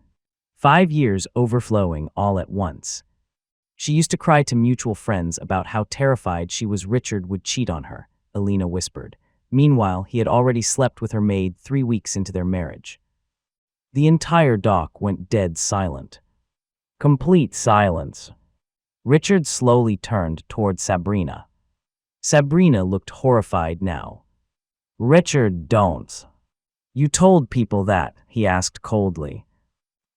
5 years overflowing all at once. She used to cry to mutual friends about how terrified she was Richard would cheat on her, Elina whispered. Meanwhile, he had already slept with her maid 3 weeks into their marriage. The entire dock went dead silent. Complete silence. Richard slowly turned toward Sabrina. Sabrina looked horrified now. Richard, don't. You told people that, he asked coldly.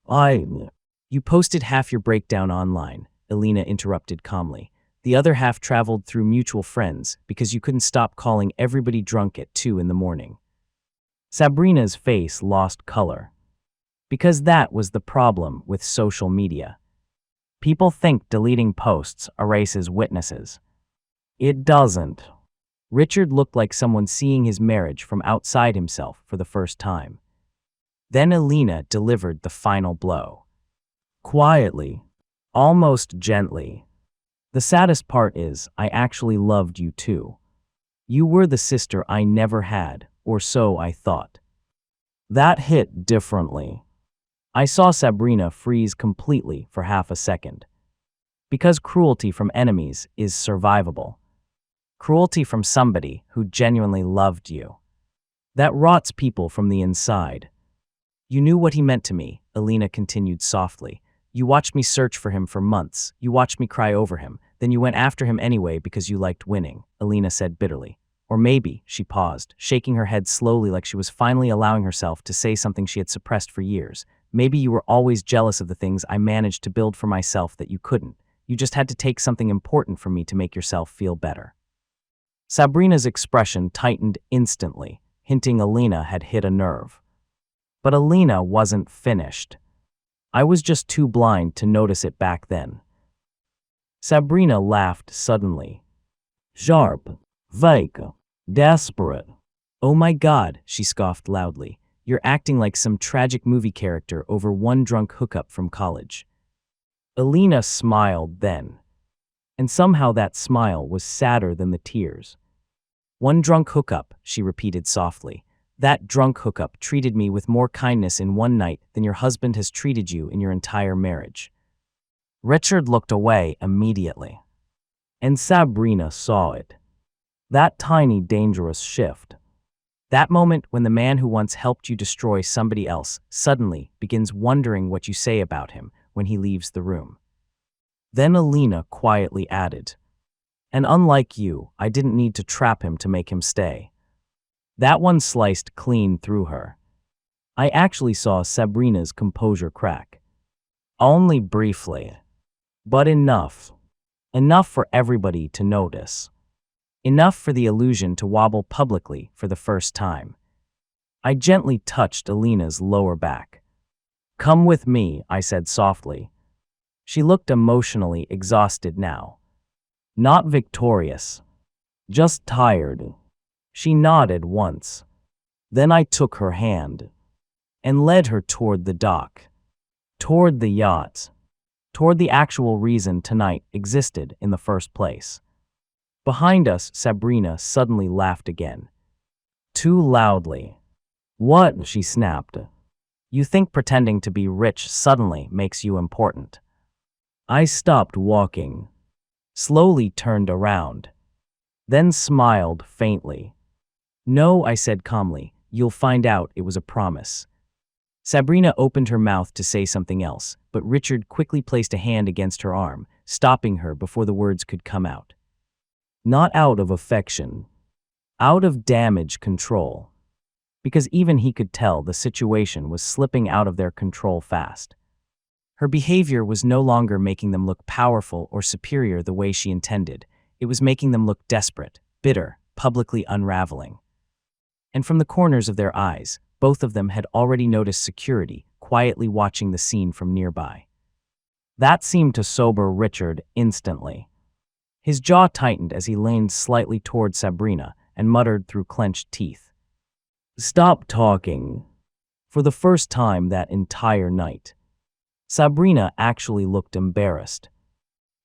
You posted half your breakdown online, Elina interrupted calmly. The other half traveled through mutual friends because you couldn't stop calling everybody drunk at 2 in the morning. Sabrina's face lost color. Because that was the problem with social media. People think deleting posts erases witnesses. It doesn't. Richard looked like someone seeing his marriage from outside himself for the first time. Then Elina delivered the final blow. Quietly, almost gently. The saddest part is, I actually loved you too. You were the sister I never had, or so I thought. That hit differently. I saw Sabrina freeze completely for half a second. Because cruelty from enemies is survivable. Cruelty from somebody who genuinely loved you. That rots people from the inside. You knew what he meant to me, Elina continued softly. You watched me search for him for months. You watched me cry over him. Then you went after him anyway because you liked winning, Elina said bitterly. Or maybe, she paused, shaking her head slowly like she was finally allowing herself to say something she had suppressed for years. Maybe you were always jealous of the things I managed to build for myself that you couldn't. You just had to take something important from me to make yourself feel better. Sabrina's expression tightened instantly, hinting Elina had hit a nerve. But Elina wasn't finished. I was just too blind to notice it back then. Sabrina laughed suddenly. Sharp, vague, desperate. Oh my God, she scoffed loudly. You're acting like some tragic movie character over one drunk hookup from college. Elina smiled then. And somehow that smile was sadder than the tears. One drunk hookup, she repeated softly. That drunk hookup treated me with more kindness in one night than your husband has treated you in your entire marriage. Richard looked away immediately. And Sabrina saw it. That tiny, dangerous shift. That moment when the man who once helped you destroy somebody else suddenly begins wondering what you say about him when he leaves the room. Then Elina quietly added, and unlike you, I didn't need to trap him to make him stay. That one sliced clean through her. I actually saw Sabrina's composure crack. Only briefly. But enough. Enough for everybody to notice. Enough for the illusion to wobble publicly for the first time. I gently touched Elina's lower back. "Come with me," I said softly. She looked emotionally exhausted now. Not victorious, just tired. She nodded once. Then I took her hand and led her toward the dock, toward the yacht, toward the actual reason tonight existed in the first place. Behind us, Sabrina suddenly laughed again. Too loudly. "What?" she snapped. "You think pretending to be rich suddenly makes you important?" I stopped walking, slowly turned around, then smiled faintly. "No," I said calmly, "you'll find out it was a promise." Sabrina opened her mouth to say something else, but Richard quickly placed a hand against her arm, stopping her before the words could come out. Not out of affection, out of damage control. Because even he could tell the situation was slipping out of their control fast. Her behavior was no longer making them look powerful or superior the way she intended. It was making them look desperate, bitter, publicly unraveling. And from the corners of their eyes, both of them had already noticed security, quietly watching the scene from nearby. That seemed to sober Richard instantly. His jaw tightened as he leaned slightly toward Sabrina and muttered through clenched teeth, "Stop talking." For the first time that entire night, Sabrina actually looked embarrassed.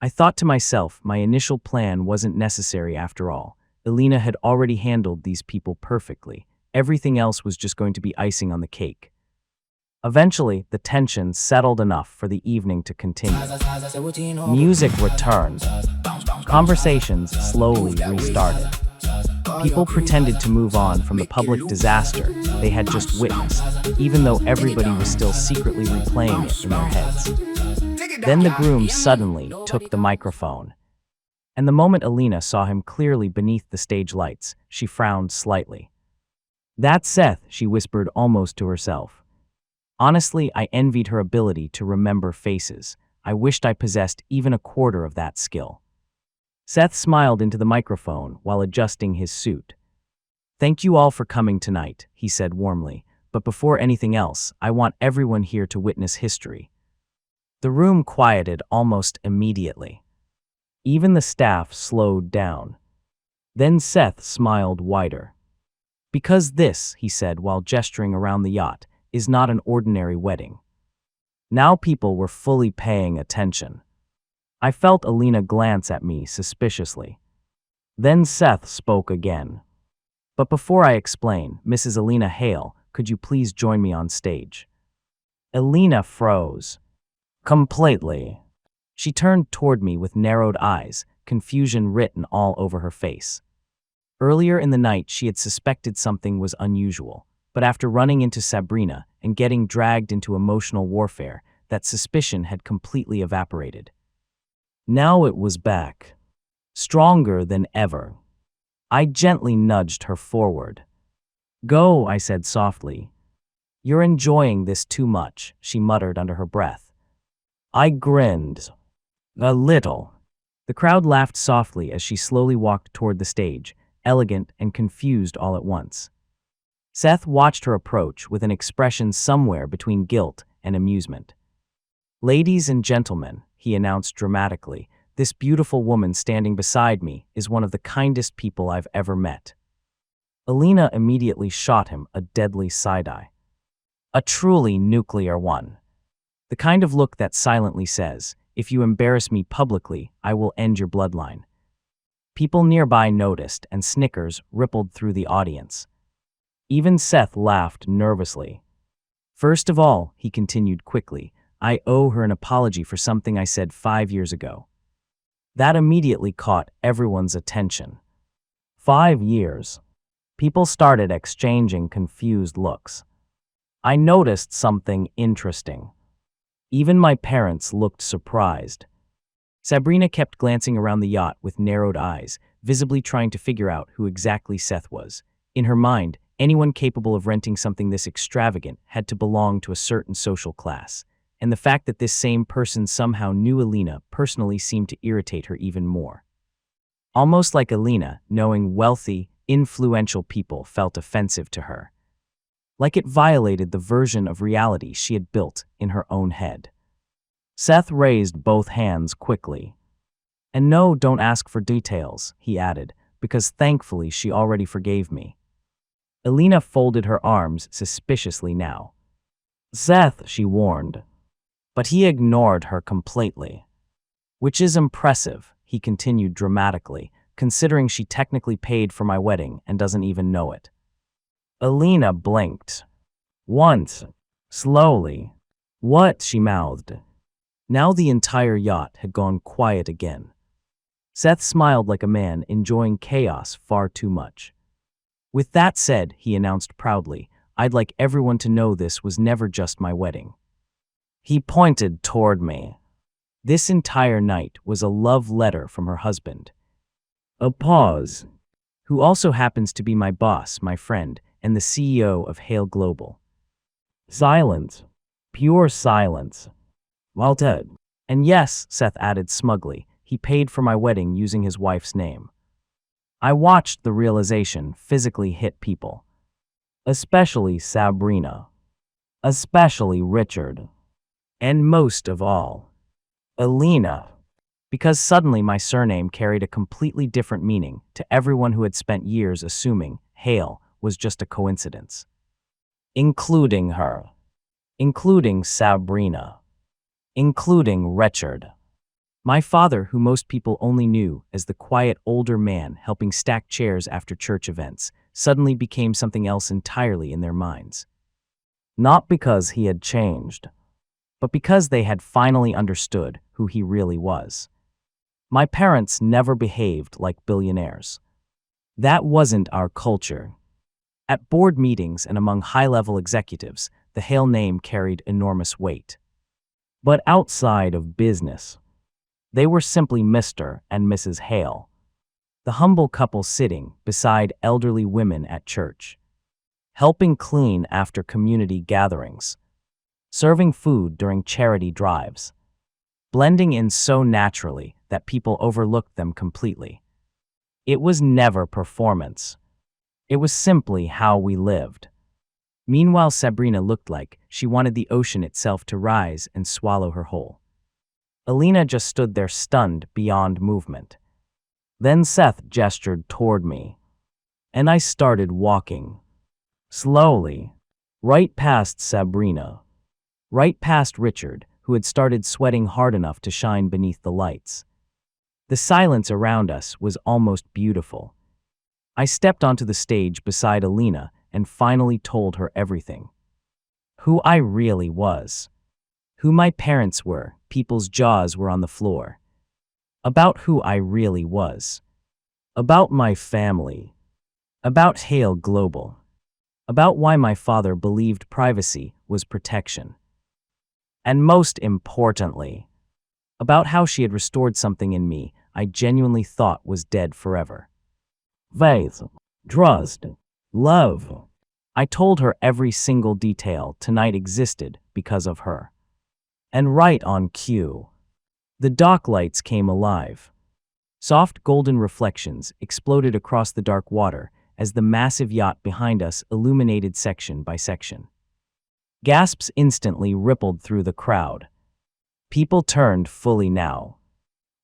I thought to myself, my initial plan wasn't necessary after all. Elina had already handled these people perfectly. Everything else was just going to be icing on the cake. Eventually, the tension settled enough for the evening to continue. Music returned. Conversations slowly restarted. People pretended to move on from the public disaster they had just witnessed, even though everybody was still secretly replaying it in their heads. Then the groom suddenly took the microphone. And the moment Elina saw him clearly beneath the stage lights, she frowned slightly. "That's Seth," she whispered almost to herself. Honestly, I envied her ability to remember faces. I wished I possessed even a quarter of that skill. Seth smiled into the microphone while adjusting his suit. "Thank you all for coming tonight," he said warmly, "but before anything else, I want everyone here to witness history." The room quieted almost immediately. Even the staff slowed down. Then Seth smiled wider. "Because this," he said while gesturing around the yacht, "is not an ordinary wedding." Now people were fully paying attention. I felt Elina glance at me suspiciously. Then Seth spoke again. "But before I explain, Mrs. Elina Hale, could you please join me on stage?" Elina froze. Completely. She turned toward me with narrowed eyes, confusion written all over her face. Earlier in the night, she had suspected something was unusual, but after running into Sabrina and getting dragged into emotional warfare, that suspicion had completely evaporated. Now it was back, stronger than ever. I gently nudged her forward. "Go," I said softly. "You're enjoying this too much," she muttered under her breath. I grinned. A little. The crowd laughed softly as she slowly walked toward the stage, elegant and confused all at once. Seth watched her approach with an expression somewhere between guilt and amusement. "Ladies and gentlemen," he announced dramatically, "this beautiful woman standing beside me is one of the kindest people I've ever met." Elina immediately shot him a deadly side-eye. A truly nuclear one. The kind of look that silently says, "If you embarrass me publicly, I will end your bloodline." People nearby noticed, and snickers rippled through the audience. Even Seth laughed nervously. "First of all," he continued quickly, "I owe her an apology for something I said 5 years ago." That immediately caught everyone's attention. 5 years. People started exchanging confused looks. I noticed something interesting. Even my parents looked surprised. Sabrina kept glancing around the yacht with narrowed eyes, visibly trying to figure out who exactly Seth was. In her mind, anyone capable of renting something this extravagant had to belong to a certain social class, and the fact that this same person somehow knew Elina personally seemed to irritate her even more. Almost like Elina, knowing wealthy, influential people felt offensive to her. like it violated the version of reality she had built in her own head. Seth raised both hands quickly. "And no, don't ask for details," he added, because thankfully she already forgave me. Elina folded her arms suspiciously now. "Seth," she warned. But he ignored her completely. "Which is impressive," he continued dramatically, "considering she technically paid for my wedding and doesn't even know it." Elina blinked. Once. Slowly. "What?" she mouthed. Now the entire yacht had gone quiet again. Seth smiled like a man enjoying chaos far too much. "With that said," he announced proudly, "I'd like everyone to know this was never just my wedding." He pointed toward me. This entire night was a love letter from her husband. A pause. Who also happens to be my boss, my friend, and the CEO of Hale Global. Silence. Pure silence. Walter. And yes, Seth added smugly, he paid for my wedding using his wife's name. I watched the realization physically hit people. Especially Sabrina. Especially Richard. And most of all, Elina. Because suddenly my surname carried a completely different meaning to everyone who had spent years assuming Hale was just a coincidence. Including her. Including Sabrina. Including Richard. My father, who most people only knew as the quiet older man helping stack chairs after church events, suddenly became something else entirely in their minds. Not because he had changed, but because they had finally understood who he really was. My parents never behaved like billionaires. That wasn't our culture. At board meetings and among high-level executives, the Hale name carried enormous weight. But outside of business, they were simply Mr. and Mrs. Hale, the humble couple sitting beside elderly women at church, helping clean after community gatherings, serving food during charity drives, blending in so naturally that people overlooked them completely. It was never performance. It was simply how we lived. Meanwhile, Sabrina looked like she wanted the ocean itself to rise and swallow her whole. Elina just stood there stunned beyond movement. Then Seth gestured toward me, and I started walking. Slowly. Right past Sabrina. Right past Richard, who had started sweating hard enough to shine beneath the lights. The silence around us was almost beautiful. I stepped onto the stage beside Elina and finally told her everything. Who I really was. Who my parents were, people's jaws were on the floor. About who I really was. About my family. About Hale Global. About why my father believed privacy was protection. And most importantly, about how she had restored something in me I genuinely thought was dead forever. Faith, trust, love. I told her every single detail tonight existed because of her. And right on cue, the dock lights came alive. Soft golden reflections exploded across the dark water as the massive yacht behind us illuminated section by section. Gasps instantly rippled through the crowd. People turned fully now.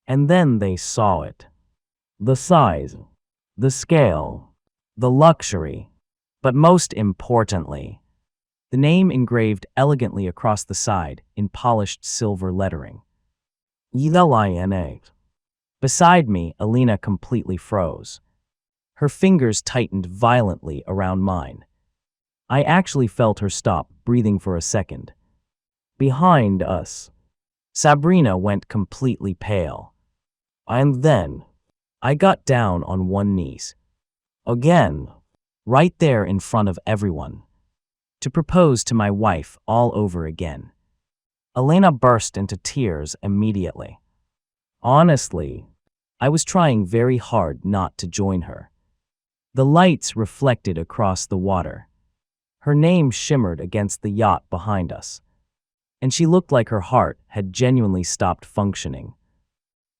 And then they saw it. The size, the scale, the luxury, but most importantly, the name engraved elegantly across the side in polished silver lettering. Elina. Beside me, Elina completely froze. Her fingers tightened violently around mine. I actually felt her stop breathing for a second. Behind us, Sabrina went completely pale. And then, I got down on one knee. Again, right there in front of everyone, to propose to my wife all over again. Elina burst into tears immediately. Honestly, I was trying very hard not to join her. The lights reflected across the water. Her name shimmered against the yacht behind us, and she looked like her heart had genuinely stopped functioning.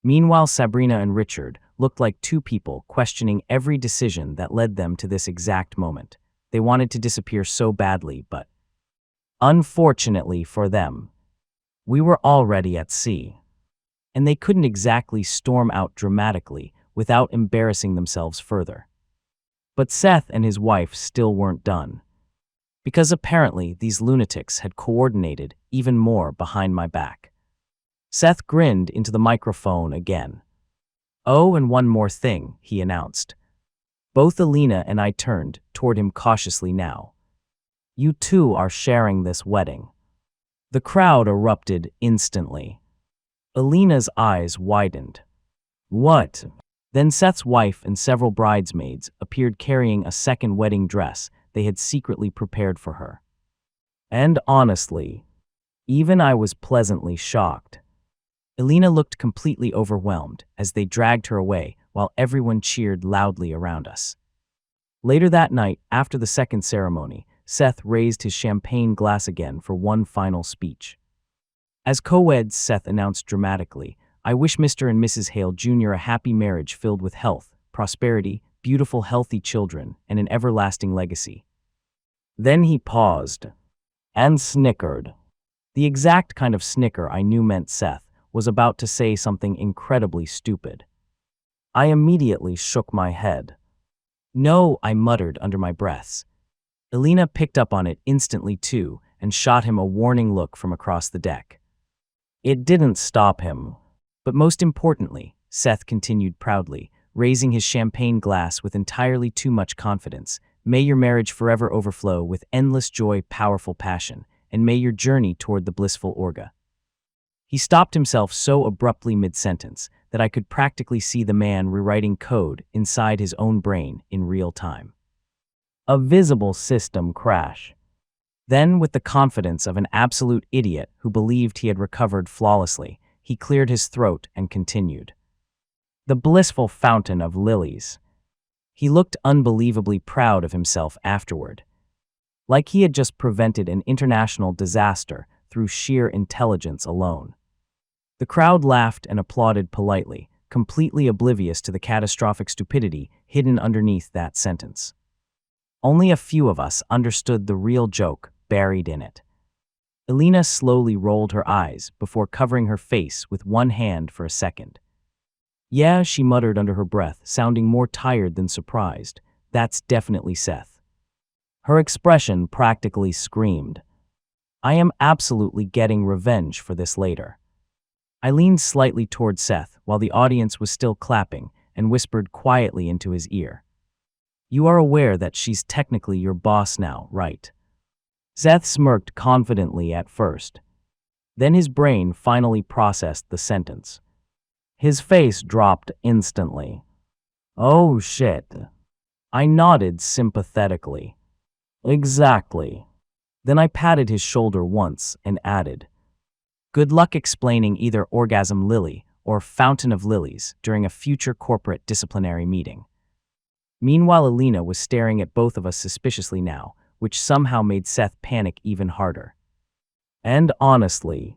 Meanwhile, Sabrina and Richard looked like two people questioning every decision that led them to this exact moment. They wanted to disappear so badly, but unfortunately for them, we were already at sea, and they couldn't exactly storm out dramatically without embarrassing themselves further. But Seth and his wife still weren't done, because apparently these lunatics had coordinated even more behind my back. Seth grinned into the microphone again. "Oh, and one more thing," he announced. Both Elina and I turned toward him cautiously now. "You two are sharing this wedding." The crowd erupted instantly. Elina's eyes widened. "What?" Then Seth's wife and several bridesmaids appeared carrying a second wedding dress they had secretly prepared for her. And honestly, even I was pleasantly shocked. Elina looked completely overwhelmed as they dragged her away while everyone cheered loudly around us. Later that night, after the second ceremony, Seth raised his champagne glass again for one final speech. As co-eds, Seth announced dramatically, "I wish Mr. and Mrs. Hale Jr. a happy marriage filled with health, prosperity, beautiful healthy children, and an everlasting legacy." Then he paused and snickered. The exact kind of snicker I knew meant Seth was about to say something incredibly stupid. I immediately shook my head. "No," I muttered under my breaths. Elina picked up on it instantly too and shot him a warning look from across the deck. It didn't stop him. But most importantly, Seth continued proudly, raising his champagne glass with entirely too much confidence, "May your marriage forever overflow with endless joy, powerful passion, and may your journey toward the blissful orga." He stopped himself so abruptly mid-sentence that I could practically see the man rewriting code inside his own brain in real time. A visible system crash. Then, with the confidence of an absolute idiot who believed he had recovered flawlessly, he cleared his throat and continued. "The blissful fountain of lilies." He looked unbelievably proud of himself afterward, like he had just prevented an international disaster through sheer intelligence alone. The crowd laughed and applauded politely, completely oblivious to the catastrophic stupidity hidden underneath that sentence. Only a few of us understood the real joke buried in it. Elina slowly rolled her eyes before covering her face with one hand for a second. "Yeah," she muttered under her breath, sounding more tired than surprised. "That's definitely Seth." Her expression practically screamed. "I am absolutely getting revenge for this later." I leaned slightly toward Seth while the audience was still clapping and whispered quietly into his ear. "You are aware that she's technically your boss now, right?" Seth smirked confidently at first. Then his brain finally processed the sentence. His face dropped instantly. "Oh shit." I nodded sympathetically. "Exactly." Then I patted his shoulder once and added, "Good luck explaining either orgasm lily or fountain of lilies during a future corporate disciplinary meeting." Meanwhile, Elina was staring at both of us suspiciously now, which somehow made Seth panic even harder. And honestly,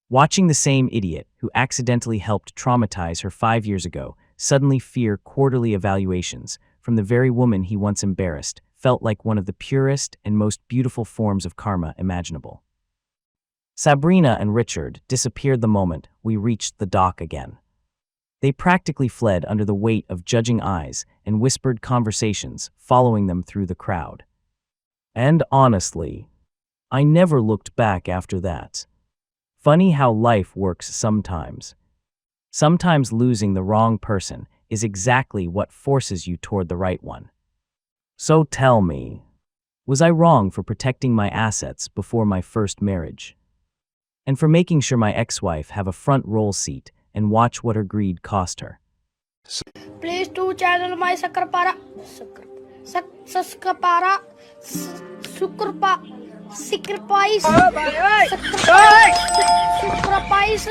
watching the same idiot who accidentally helped traumatize her 5 years ago suddenly fear quarterly evaluations from the very woman he once embarrassed felt like one of the purest and most beautiful forms of karma imaginable. Sabrina and Richard disappeared the moment we reached the dock again. They practically fled under the weight of judging eyes and whispered conversations following them through the crowd. And honestly, I never looked back after that. Funny how life works sometimes. Sometimes losing the wrong person is exactly what forces you toward the right one. So tell me, was I wrong for protecting my assets before my first marriage? And for making sure my ex-wife have a front row seat and watch what her greed cost her? Please do channel my sacrifice. Sacrifice.